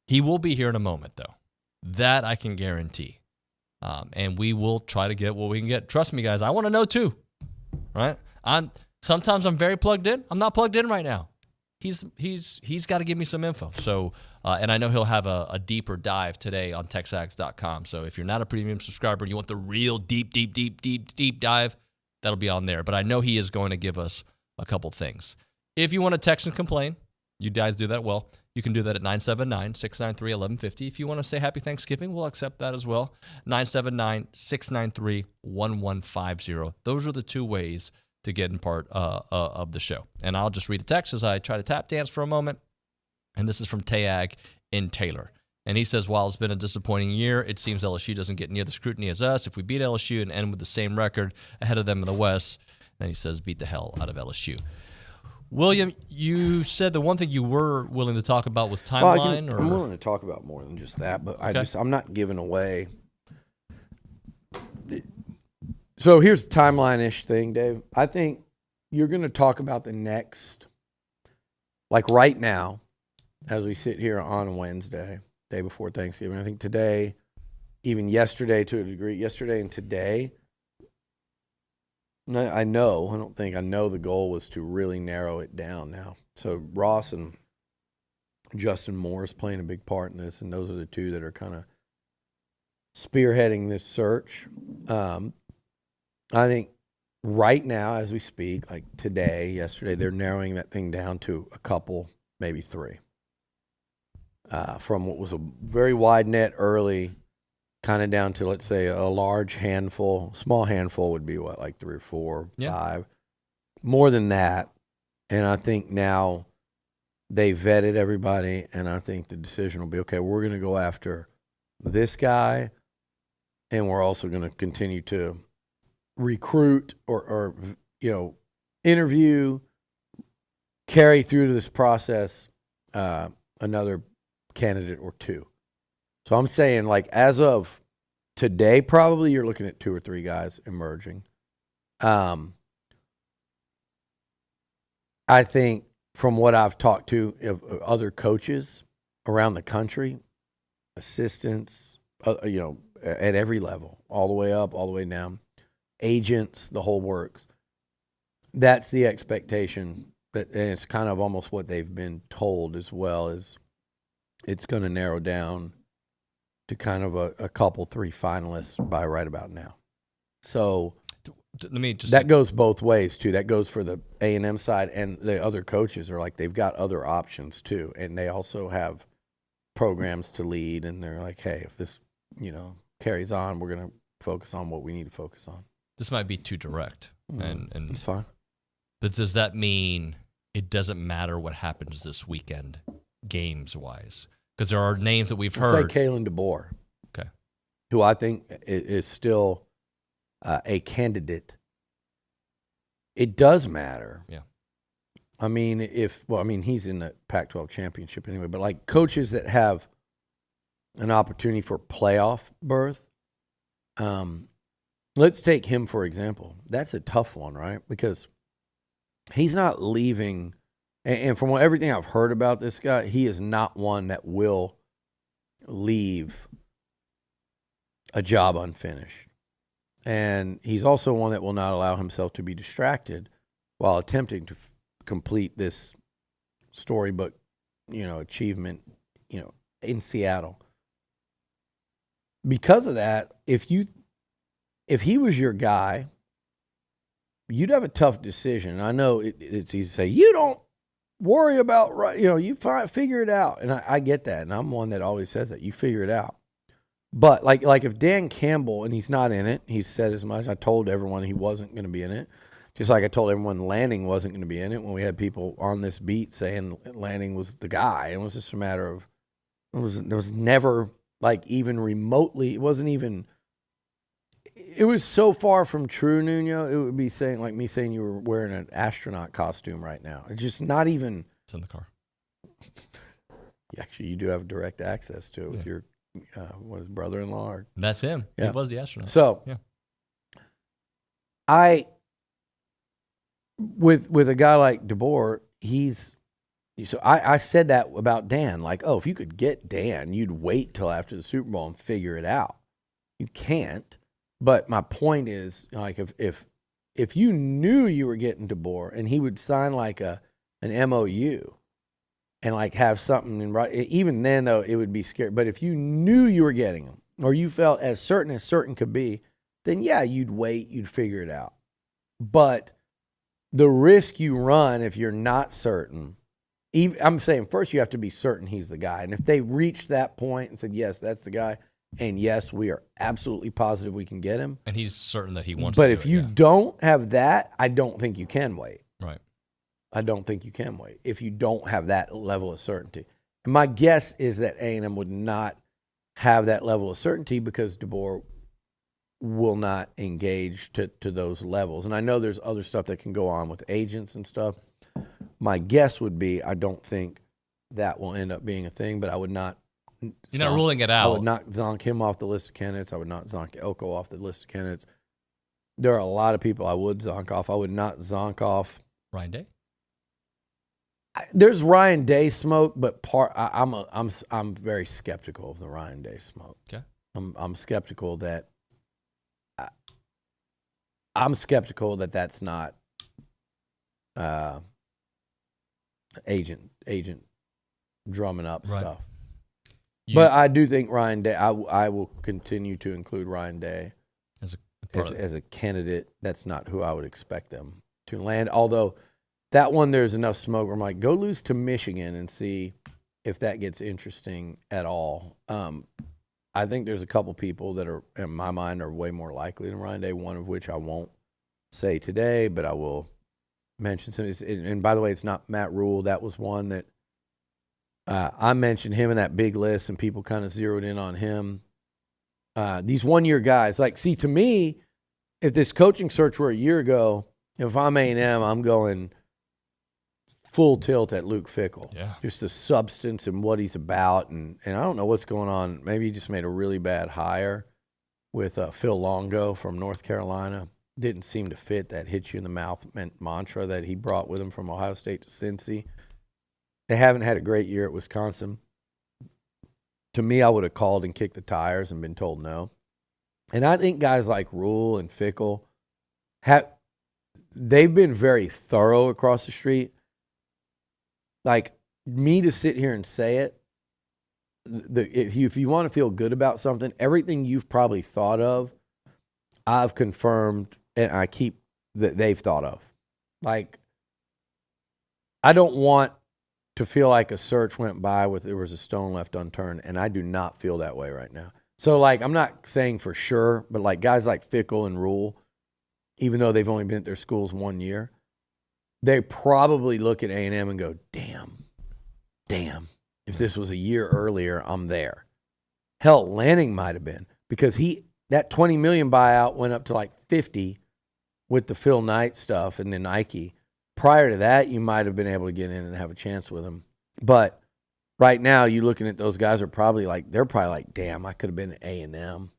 He will be here in a moment, though. That I can guarantee. And we will try to get what we can get. Trust me, guys. I want to know, too. Right? Sometimes I'm very plugged in. I'm not plugged in right now. He's got to give me some info. So, and I know he'll have a deeper dive today on TexAgs.com. So if you're not a premium subscriber and you want the real deep dive, that'll be on there. But I know he is going to give us a couple things. If you want to text and complain, you guys do that well. You can do that at 979-693-1150. If you want to say Happy Thanksgiving, we'll accept that as well. 979-693-1150. Those are the two ways to get in part of the show. And I'll just read a text as I try to tap dance for a moment. And this is from Tayag in Taylor. And he says, while it's been a disappointing year, it seems LSU doesn't get near the scrutiny as us. If we beat LSU and end with the same record ahead of them in the West, then he says, beat the hell out of LSU. William, you said the one thing you were willing to talk about was timeline.
I'm willing to talk about more than just that, but I'm not giving away. So here's the timeline-ish thing, Dave. I think you're going to talk about the next, like right now, as we sit here on Wednesday, day before Thanksgiving. I think today, even yesterday to a degree, yesterday and today, I know the goal was to really narrow it down now. So Ross and Justin Morris playing a big part in this, and those are the two that are kind of spearheading this search. I think right now, as we speak, like today, yesterday, they're narrowing that thing down to a couple, maybe three. From what was a very wide net early, kind of down to, let's say, a large handful. Small handful would be what, like 3 or 4, 5. More than that. And I think now they vetted everybody, and I think the decision will be, okay, we're going to go after this guy, and we're also going to continue to recruit or interview, carry through to this process another candidate or two. So I'm saying, like, as of today, probably you're looking at 2 or 3 guys emerging. I think from what I've talked to of other coaches around the country, assistants, at every level, all the way up, all the way down, agents, the whole works. That's the expectation, and it's kind of almost what they've been told as well, is it's going to narrow down to kind of a couple, 3 finalists by right about now. So that goes both ways, too. That goes for the A&M side, and the other coaches are like, they've got other options, too. And they also have programs to lead, and they're like, hey, if this, carries on, we're going to focus on what we need to focus on.
This might be too direct. And
it's fine.
But does that mean it doesn't matter what happens this weekend, games-wise? Because there are names that we've heard.
Say Kalen DeBoer.
Okay.
Who I think is still a candidate. It does matter.
Yeah.
I mean, he's in the Pac-12 championship anyway, but like coaches that have an opportunity for playoff berth, let's take him for example. That's a tough one, right? Because he's not leaving. And from everything I've heard about this guy, he is not one that will leave a job unfinished. And he's also one that will not allow himself to be distracted while attempting to complete this storybook, achievement, in Seattle. Because of that, if he was your guy, you'd have a tough decision. I know it's easy to say, you don't worry about, you figure it out. And I get that. And I'm one that always says that. You figure it out. But like if Dan Campbell, and he's not in it, he said as much. I told everyone he wasn't going to be in it. Just like I told everyone Lanning wasn't going to be in it when we had people on this beat saying Lanning was the guy. It was just a matter of There was never like even remotely. It wasn't even. It was so far from true, Nuño. It would be saying like me saying you were wearing an astronaut costume right now. It's just not even.
It's in the car.
Actually, you do have direct access to it with your brother-in-law. Or,
that's him.
Yeah.
He was the astronaut.
So, with a guy like DeBoer, I said that about Dan. Like, oh, if you could get Dan, you'd wait till after the Super Bowl and figure it out. You can't. But my point is, like, if you knew you were getting DeBoer and he would sign like an MOU and like have something in right, even then though it would be scary. But if you knew you were getting him or you felt as certain could be, then yeah, you'd wait, you'd figure it out. But the risk you run if you're not certain, I'm saying first you have to be certain he's the guy. And if they reached that point and said, yes, that's the guy, and yes, we are absolutely positive we can get him.
And he's certain that he wants
but
to do
if
it,
you don't have that, I don't think you can wait.
Right.
I don't think you can wait if you don't have that level of certainty. And my guess is that A&M would not have that level of certainty because DeBoer will not engage to those levels. And I know there's other stuff that can go on with agents and stuff. My guess would be I don't think that will end up being a thing, but I would not.
You're not ruling it out.
I would not zonk him off the list of candidates. I would not zonk Elko off the list of candidates. There are a lot of people I would zonk off. I would not zonk off
Ryan Day.
There's Ryan Day smoke, but I'm very skeptical of the Ryan Day smoke.
Okay.
I'm skeptical that that's not agent drumming up stuff. But I do think Ryan Day. I will continue to include Ryan Day as a candidate. That's not who I would expect them to land. Although that one, there's enough smoke where I'm like, go lose to Michigan and see if that gets interesting at all. I think there's a couple people that are, in my mind, are way more likely than Ryan Day, one of which I won't say today, but I will mention some. And by the way, it's not Matt Rule. That was one that I mentioned him in that big list, and people kind of zeroed in on him. These one-year guys, like, see, to me, if this coaching search were a year ago, if I'm A&M, I'm going full tilt at Luke Fickell.
Yeah.
Just the substance and what he's about. And I don't know what's going on. Maybe he just made a really bad hire with Phil Longo from North Carolina. Didn't seem to fit that hit you in the mouth mantra that he brought with him from Ohio State to Cincy. They haven't had a great year at Wisconsin. To me, I would have called and kicked the tires and been told no. And I think guys like Rule and Fickell they've been very thorough across the street. Like, me to sit here and say it, if you want to feel good about something, everything you've probably thought of, I've confirmed and I keep that they've thought of. Like, I don't want to feel like a search went by with there was a stone left unturned, and I do not feel that way right now. So, like, I'm not saying for sure, but like guys like Fickell and Rule, even though they've only been at their schools 1 year, they probably look at A&M and go, damn, if this was a year earlier, I'm there. Hell, Lanning might have been, because that $20 million buyout went up to like 50 with the Phil Knight stuff and then Nike. Prior to that, you might have been able to get in and have a chance with him. But right now, you looking at those guys they're probably like, damn, I could have been at A&M.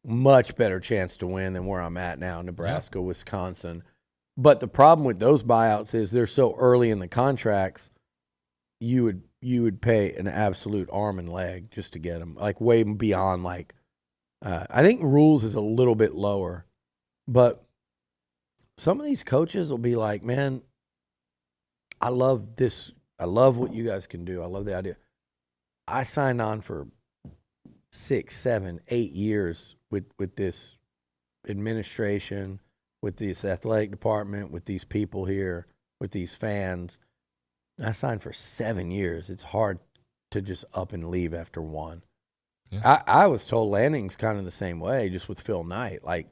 Much better chance to win than where I'm at now, Nebraska, Wisconsin. But the problem with those buyouts is they're so early in the contracts, you would pay an absolute arm and leg just to get them, like way beyond like, I think Rules is a little bit lower, but some of these coaches will be like, man, I love this. I love what you guys can do. I love the idea. I signed on for 6, 7, 8 years with this administration, with this athletic department, with these people here, with these fans. I signed for 7 years. It's hard to just up and leave after one. Yeah. I was told Lanning's kind of the same way, just with Phil Knight. Like,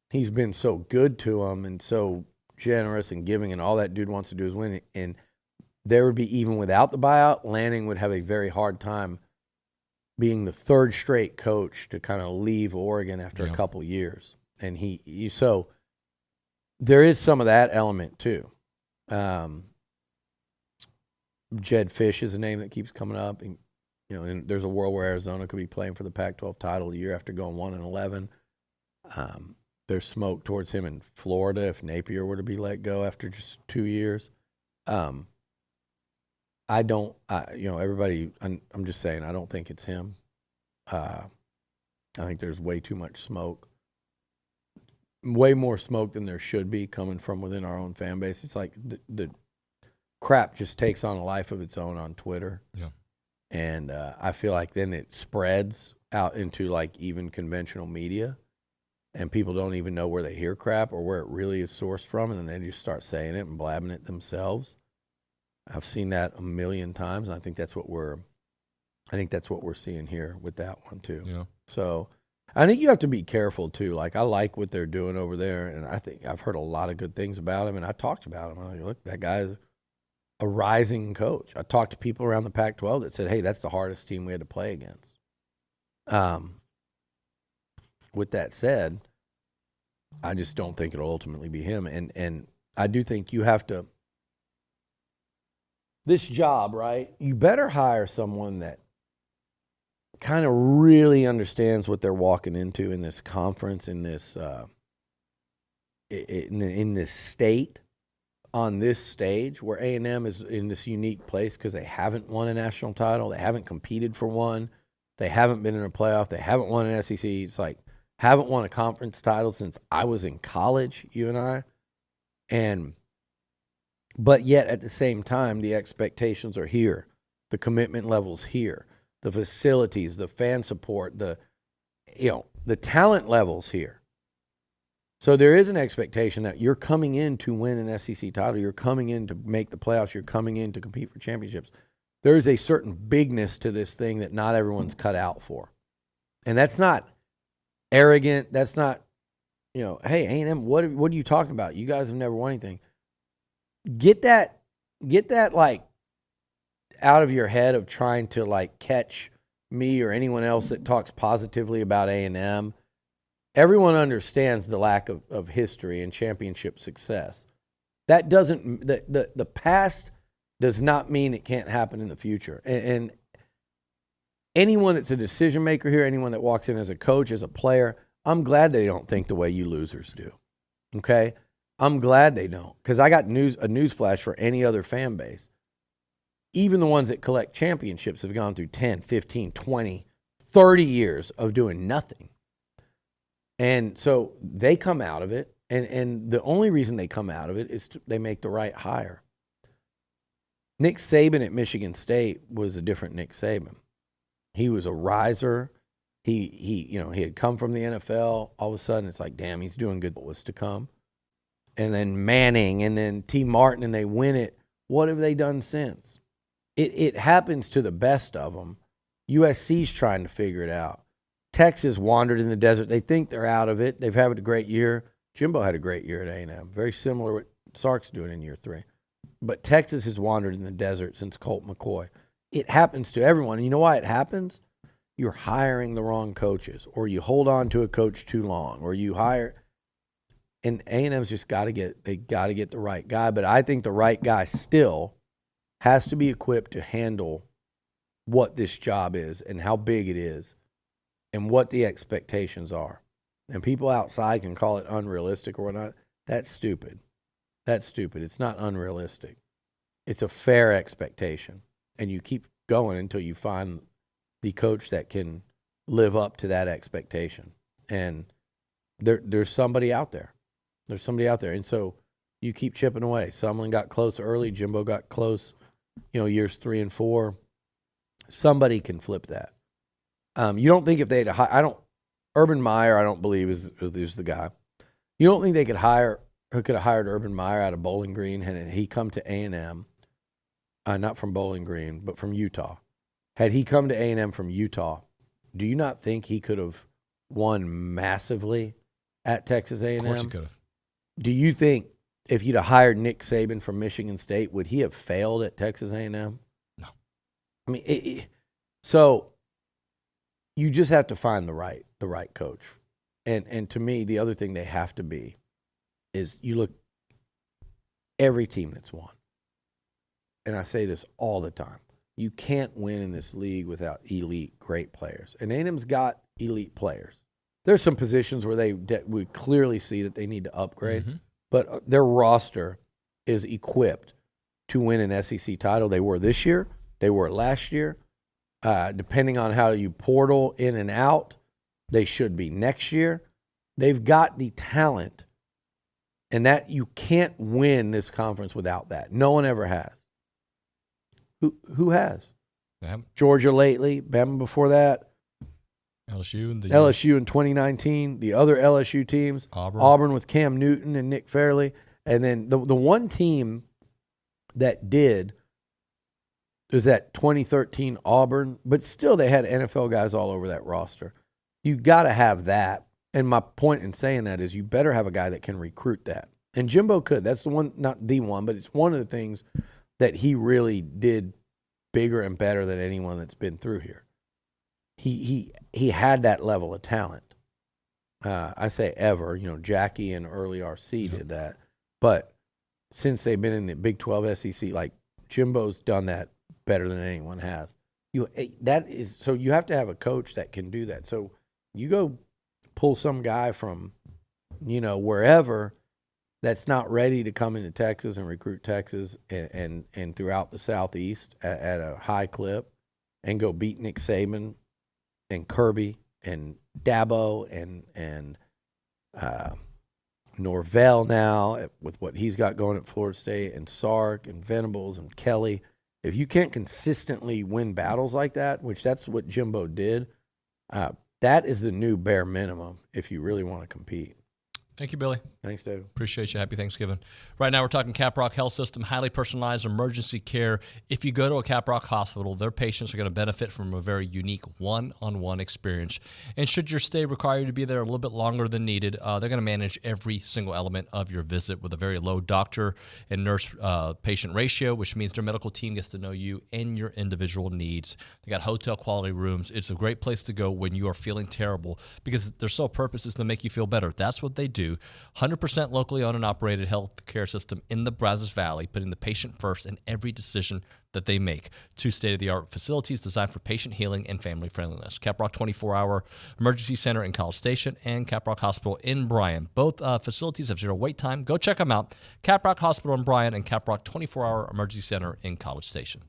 he's been so good to him and so generous and giving, and all that dude wants to do is win. And there would be, even without the buyout, Lanning would have a very hard time being the third straight coach to kind of leave Oregon after a couple years. And so there is some of that element too. Jed Fish is a name that keeps coming up. And, and there's a world where Arizona could be playing for the Pac-12 title a year after going 1-11. There's smoke towards him in Florida if Napier were to be let go after just 2 years. Everybody, I'm just saying, I don't think it's him. I think there's way too much smoke. Way more smoke than there should be coming from within our own fan base. It's like the crap just takes on a life of its own on Twitter.
Yeah.
And I feel like then it spreads out into like even conventional media, and people don't even know where they hear crap or where it really is sourced from, and then they just start saying it and blabbing it themselves. I've seen that a million times, and I think that's what we're seeing here with that one too.
Yeah.
So I think you have to be careful too. Like, I like what they're doing over there, and I think I've heard a lot of good things about him, and I talked about him. I'm like, look, that guy's a rising coach. I talked to people around the Pac-12 that said, hey, that's the hardest team we had to play against. With that said, I just don't think it'll ultimately be him. And I do think you have to, this job, right, you better hire someone that kind of really understands what they're walking into in this conference, in this in this state, on this stage where A&M is in this unique place because they haven't won a national title, they haven't competed for one, they haven't been in a playoff, they haven't won an SEC. It's like, haven't won a conference title since I was in college, you and I. But yet at the same time, the expectations are here. The commitment level's here. The facilities, the fan support, the talent level's here. So there is an expectation that you're coming in to win an SEC title. You're coming in to make the playoffs. You're coming in to compete for championships. There is a certain bigness to this thing that not everyone's cut out for. And that's not arrogant. That's not, hey, A&M, what are you talking about? You guys have never won anything. Get that like out of your head of trying to like catch me or anyone else that talks positively about A&M. Everyone understands the lack of history and championship success. That doesn't, the past does not mean it can't happen in the future. And anyone that's a decision maker here, anyone that walks in as a coach, as a player, I'm glad they don't think the way you losers do. Okay? I'm glad they don't, because I got a news flash for any other fan base. Even the ones that collect championships have gone through 10, 15, 20, 30 years of doing nothing. And so they come out of it, and the only reason they come out of it is they make the right hire. Nick Saban at Michigan State was a different Nick Saban. He was a riser. He had come from the NFL. All of a sudden, it's like, damn, he's doing good. What was to come? And then Manning, and then T. Martin, and they win it. What have they done since? It happens to the best of them. USC's trying to figure it out. Texas wandered in the desert. They think they're out of it. They've had a great year. Jimbo had a great year at A&M. Very similar to what Sark's doing in year 3. But Texas has wandered in the desert since Colt McCoy. It happens to everyone. And you know why it happens? You're hiring the wrong coaches, or you hold on to a coach too long, or you hire. And A&M's just got to get the right guy. But I think the right guy still has to be equipped to handle what this job is and how big it is and what the expectations are. And people outside can call it unrealistic or whatnot. That's stupid. That's stupid. It's not unrealistic. It's a fair expectation. And you keep going until you find the coach that can live up to that expectation. And there's somebody out there. There's somebody out there. And so you keep chipping away. Sumlin got close early. Jimbo got close, years 3 and 4. Somebody can flip that. You don't think if they had Urban Meyer, I don't believe is the guy. You don't think they could have hired Urban Meyer out of Bowling Green and he come to A&M, not from Bowling Green, but from Utah. Had he come to A&M from Utah, do you not think he could have won massively at Texas A&M?
Of course he could have.
Do you think if you'd have hired Nick Saban from Michigan State, would he have failed at Texas A&M?
No.
I mean, so you just have to find the right coach. And to me, the other thing they have to be is you look every team that's won. And I say this all the time. You can't win in this league without elite, great players. And A&M's got elite players. There's some positions where we clearly see that they need to upgrade, but their roster is equipped to win an SEC title. They were this year. They were last year. Depending on how you portal in and out, they should be next year. They've got the talent, and that you can't win this conference without that. No one ever has. Who has?
Bama.
Georgia lately, Bama before that.
LSU in
2019, the other LSU teams, Auburn with Cam Newton and Nick Fairley. And then the one team that did was that 2013 Auburn, but still they had NFL guys all over that roster. You got to have that. And my point in saying that is you better have a guy that can recruit that. And Jimbo could. That's the one, not the one, but it's one of the things that he really did bigger and better than anyone that's been through here. He had that level of talent. I say ever, Jackie and early RC did that. But since they've been in the Big 12 SEC, like Jimbo's done that better than anyone has. So you have to have a coach that can do that. So you go pull some guy from, wherever that's not ready to come into Texas and recruit Texas and throughout the Southeast at a high clip and go beat Nick Saban and Kirby and Dabo and Norvell now with what he's got going at Florida State and Sark and Venables and Kelly. If you can't consistently win battles like that, which that's what Jimbo did, that is the new bare minimum if you really want to compete.
Thank you, Billy.
Thanks, David.
Appreciate you. Happy Thanksgiving. Right now, we're talking Caprock Health System, highly personalized emergency care. If you go to a Caprock hospital, their patients are going to benefit from a very unique one-on-one experience. And should your stay require you to be there a little bit longer than needed, they're going to manage every single element of your visit with a very low doctor and nurse-patient ratio, which means their medical team gets to know you and your individual needs. They got hotel-quality rooms. It's a great place to go when you are feeling terrible because their sole purpose is to make you feel better. That's what they do. 100% locally owned and operated health care system in the Brazos Valley, putting the patient first in every decision that they make. 2 state-of-the-art facilities designed for patient healing and family friendliness. Caprock 24-hour emergency center in College Station and Caprock Hospital in Bryan. Both facilities have 0 wait time. Go check them out. Caprock Hospital in Bryan and Caprock 24-hour emergency center in College Station.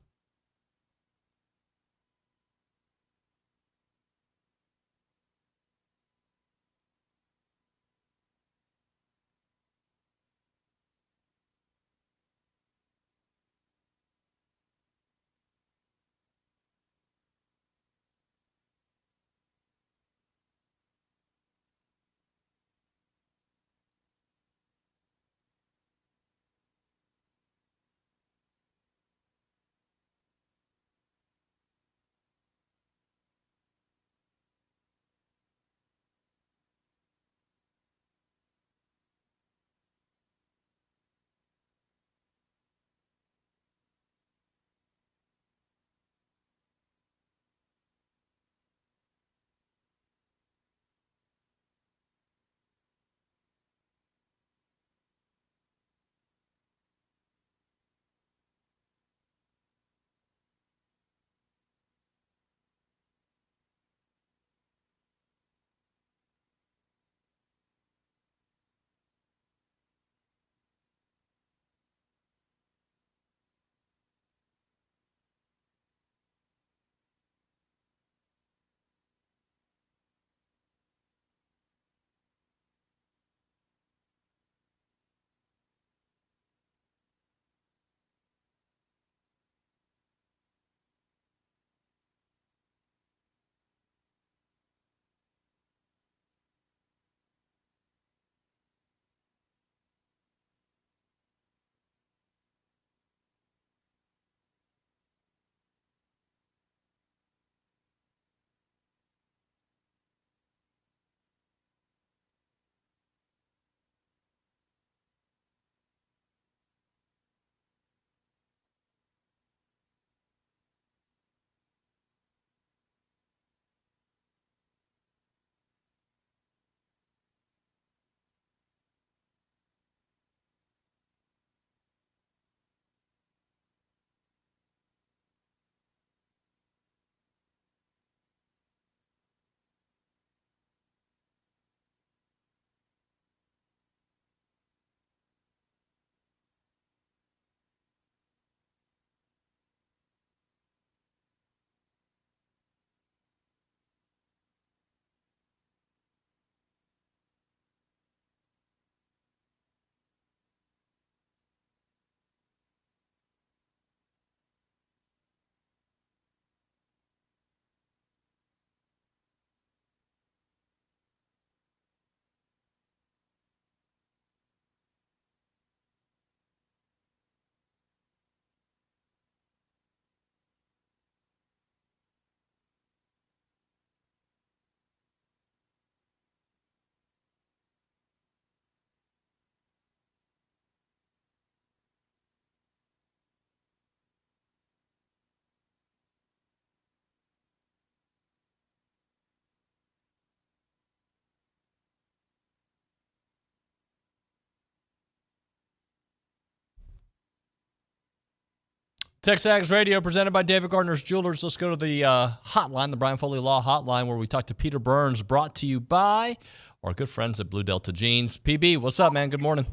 TexAgs Radio presented by David Gardner's Jewelers. Let's go to the hotline, the Brian Foley Law Hotline, where we talk to Peter Burns, brought to you by our good friends at Blue Delta Jeans. PB, what's up, man? Good morning.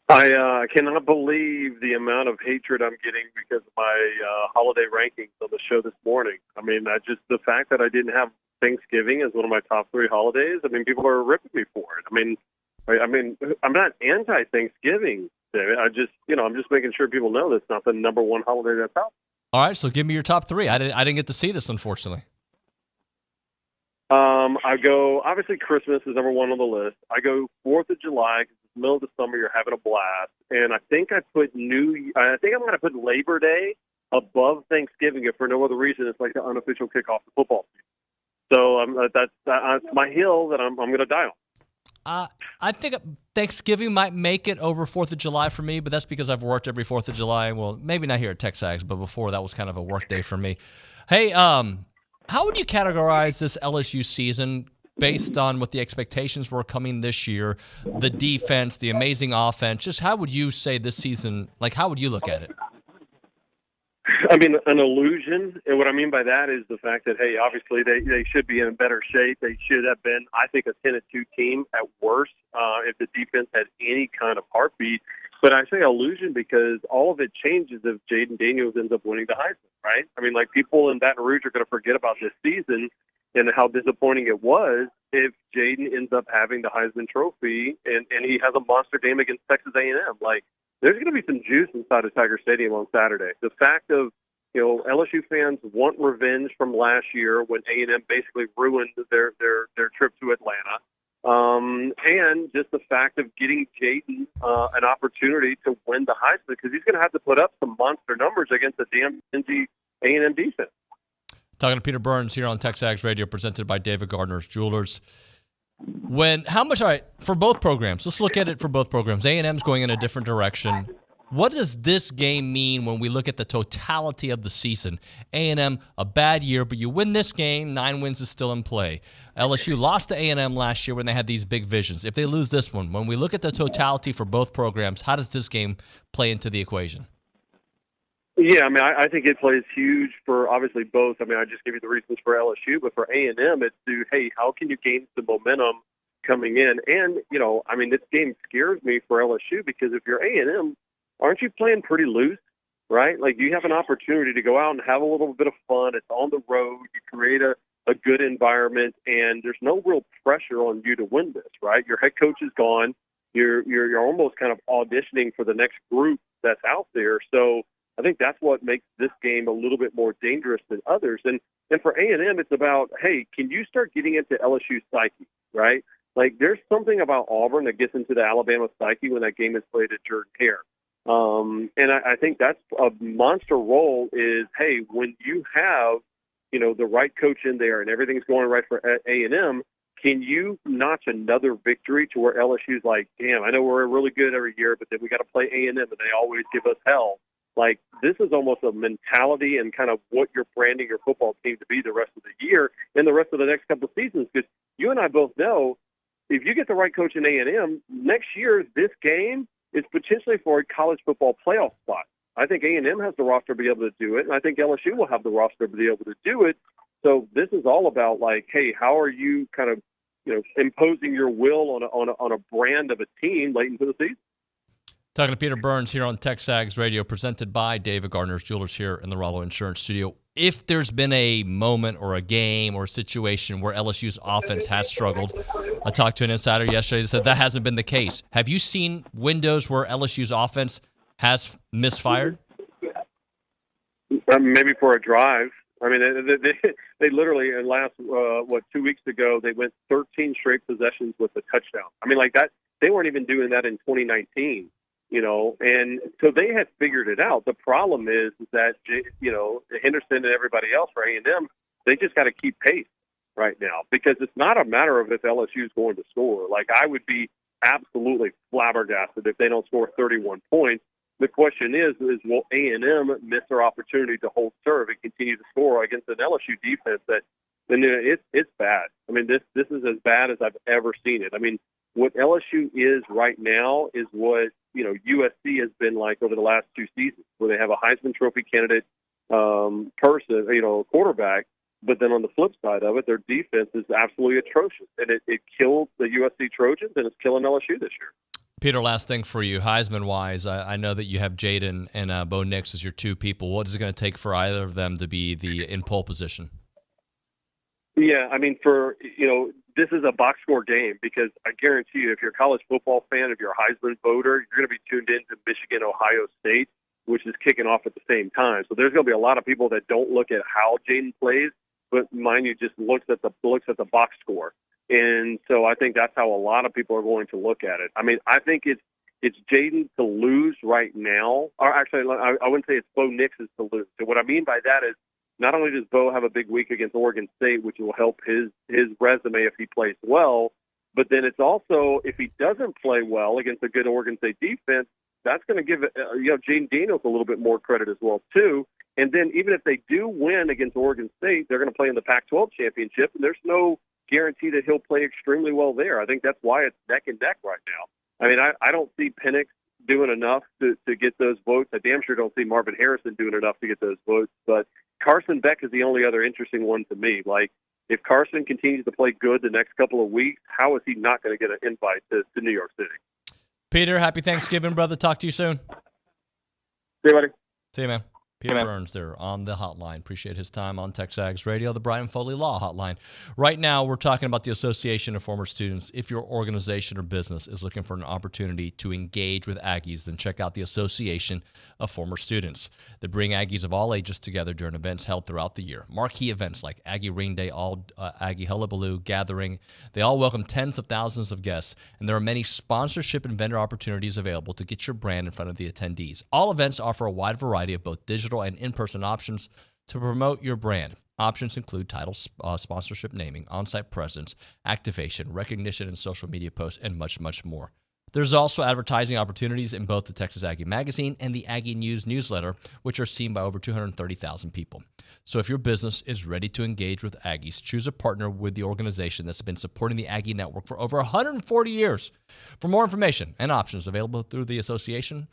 I cannot believe the amount of hatred I'm getting because of my holiday rankings on the show this morning. I mean, the fact that I didn't have Thanksgiving as one of my top 3 holidays, I mean, people are ripping me for it. I mean, I'm not anti-Thanksgiving, David. I'm just making sure people know that's not the number one holiday that's out.
All right, so give me your top 3. I didn't get to see this, unfortunately.
I go, obviously Christmas is number 1 on the list. I go 4th of July because it's the middle of the summer, you're having a blast. And I think I'm going to put Labor Day above Thanksgiving if for no other reason. It's like the unofficial kickoff of football season. So that's my hill that I'm going to die on.
I think Thanksgiving might make it over 4th of July for me, but that's because I've worked every 4th of July. Well, maybe not here at TexAgs, but before that was kind of a work day for me. Hey, how would you categorize this LSU season based on what the expectations were coming this year, the defense, the amazing offense? Just how would you say this season, like how would you look at it?
I mean, an illusion. And what I mean by that is the fact that, hey, obviously they should be in better shape. They should have been, I think, a 10-2 team at worst if the defense had any kind of heartbeat. But I say illusion because all of it changes if Jaden Daniels ends up winning the Heisman, right? I mean, like people in Baton Rouge are going to forget about this season and how disappointing it was if Jaden ends up having the Heisman Trophy and he has a monster game against Texas A&M. Like, there's going to be some juice inside of Tiger Stadium on Saturday. The fact of, LSU fans want revenge from last year when A&M basically ruined their trip to Atlanta. And just the fact of getting Jaden an opportunity to win the Heisman because he's going to have to put up some monster numbers against the damn stingy A&M defense.
Talking to Peter Burns here on TexAgs Radio, presented by David Gardner's Jewelers. All right, for both programs, let's look at it for both programs. A&M's going in a different direction. What does this game mean when we look at the totality of the season? A&M, a bad year, but you win this game, 9 wins is still in play. LSU lost to A&M last year when they had these big visions. If they lose this one, when we look at the totality for both programs, how does this game play into the equation?
Yeah, I mean, I think it plays huge for obviously both. I mean, I just gave you the reasons for LSU, but for A&M, it's hey, how can you gain some momentum coming in? And, I mean, this game scares me for LSU because if you're A&M, aren't you playing pretty loose, right? Like, you have an opportunity to go out and have a little bit of fun. It's on the road. You create a good environment, and there's no real pressure on you to win this, right? Your head coach is gone. You're almost kind of auditioning for the next group that's out there. So I think that's what makes this game a little bit more dangerous than others. And for A&M, it's about, hey, can you start getting into LSU's psyche, right? Like, there's something about Auburn that gets into the Alabama psyche when that game is played at Jordan-Hare. And I think that's a monster role is, hey, when you have, the right coach in there and everything's going right for A&M, can you notch another victory to where LSU's like, damn, I know we're really good every year, but then we got to play A&M and they always give us hell. Like, this is almost a mentality and kind of what you're branding your football team to be the rest of the year and the rest of the next couple of seasons. Because you and I both know if you get the right coach in A&M, next year this game is potentially for a college football playoff spot. I think A&M has the roster to be able to do it, and I think LSU will have the roster to be able to do it. So this is all about, like, hey, how are you kind of, imposing your will on a brand of a team late into the season?
Talking to Peter Burns here on TexAgs Radio, presented by David Gardner's Jewelers here in the Rollo Insurance Studio. If there's been a moment or a game or a situation where LSU's offense has struggled, I talked to an insider yesterday that said that hasn't been the case. Have you seen windows where LSU's offense has misfired?
Maybe for a drive. I mean, they literally, in last, 2 weeks ago, they went 13 straight possessions with a touchdown. I mean, like that, they weren't even doing that in 2019. And so they had figured it out. The problem is that, Henderson and everybody else for A&M, they just got to keep pace right now because it's not a matter of if LSU is going to score. Like, I would be absolutely flabbergasted if they don't score 31 points. The question is will A&M miss their opportunity to hold serve and continue to score against an LSU defense that, it's bad. I mean, this is as bad as I've ever seen it. I mean, what LSU is right now is what, USC has been like over the last 2 seasons. where they have a Heisman Trophy candidate person, quarterback. But then on the flip side of it, their defense is absolutely atrocious, and it killed the USC Trojans, and it's killing LSU this year.
Peter, last thing for you, Heisman-wise, I know that you have Jaden and Bo Nix as your two people. What is it going to take for either of them to be in pole position?
Yeah, I mean, this is a box score game because I guarantee you, if you're a college football fan, if you're a Heisman voter, you're going to be tuned into Michigan, Ohio State, which is kicking off at the same time. So there's going to be a lot of people that don't look at how Jaden plays, but mind you, just looks at the box score. And so I think that's how a lot of people are going to look at it. I mean, I think it's Jaden to lose right now. Or actually, I wouldn't say it's Bo Nix's to lose. So what I mean by that is not only does Bo have a big week against Oregon State, which will help his resume if he plays well, but then it's also, if he doesn't play well against a good Oregon State defense, that's going to give Jaden Daniels a little bit more credit as well, too. And then even if they do win against Oregon State, they're going to play in the Pac-12 championship, and there's no guarantee that he'll play extremely well there. I think that's why it's neck and neck right now. I mean, I don't see Penix doing enough to get those votes. I damn sure don't see Marvin Harrison doing enough to get those votes. But Carson Beck is the only other interesting one to me. Like, if Carson continues to play good the next couple of weeks, how is he not going to get an invite to New York City?
Peter, happy Thanksgiving, brother. Talk to you soon.
See you, buddy.
See you, man. Peter Burns there on the hotline. Appreciate his time on TexAgs Radio, the Brian Foley Law Hotline. Right now, we're talking about the Association of Former Students. If your organization or business is looking for an opportunity to engage with Aggies, then check out the Association of Former Students. They bring Aggies of all ages together during events held throughout the year. Marquee events like Aggie Ring Day, All Aggie Hullabaloo Gathering. They all welcome tens of thousands of guests, and there are many sponsorship and vendor opportunities available to get your brand in front of the attendees. All events offer a wide variety of both digital and in-person options to promote your brand. Options include title sponsorship, naming, on-site presence, activation, recognition, and social media posts, and much, much more. There's also advertising opportunities in both the Texas Aggie Magazine and the Aggie News newsletter, which are seen by over 230,000 people. So if your business is ready to engage with Aggies, choose a partner with the organization that's been supporting the Aggie Network for over 140 years. For more information and options available through the association,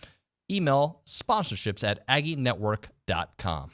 email sponsorships@aggienetwork.com.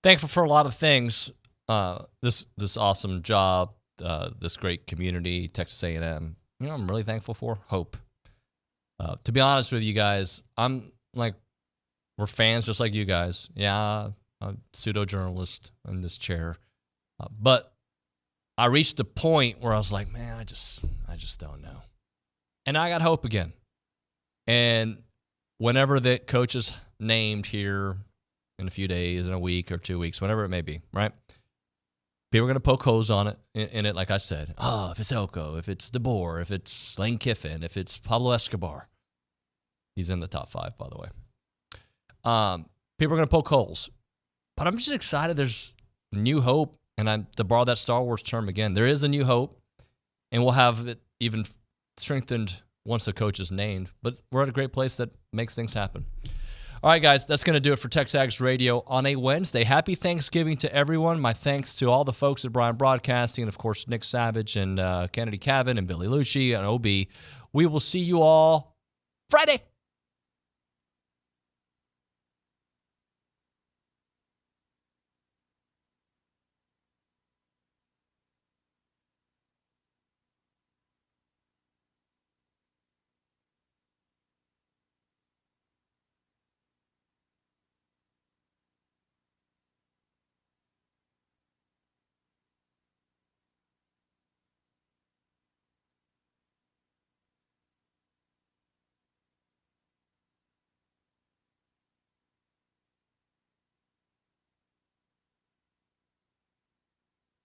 thankful for a lot of things. This awesome job, this great community, Texas A&M. You know, I'm really thankful for hope. To be honest with you guys, we're fans just like you guys. Yeah, I'm a pseudo journalist in this chair, but I reached a point where I was like, man, I just don't know, and I got hope again. And whenever the coach is named here in a few days, in a week or 2 weeks, whenever it may be, right? People are going to poke holes on it, in it, like I said. Oh, if it's Elko, if it's DeBoer, if it's Lane Kiffin, if it's Pablo Escobar. He's in the top 5, by the way. People are going to poke holes. But I'm just excited there's new hope. And to borrow that Star Wars term again, there is a new hope. And we'll have it even strengthened once the coach is named. But we're at a great place that makes things happen. All right, guys, that's going to do it for TexAgs Radio on a Wednesday. Happy Thanksgiving to everyone. My thanks to all the folks at Brian Broadcasting, and, of course, Nick Savage and Kennedy Cavan and Billy Liucci and OB. We will see you all Friday.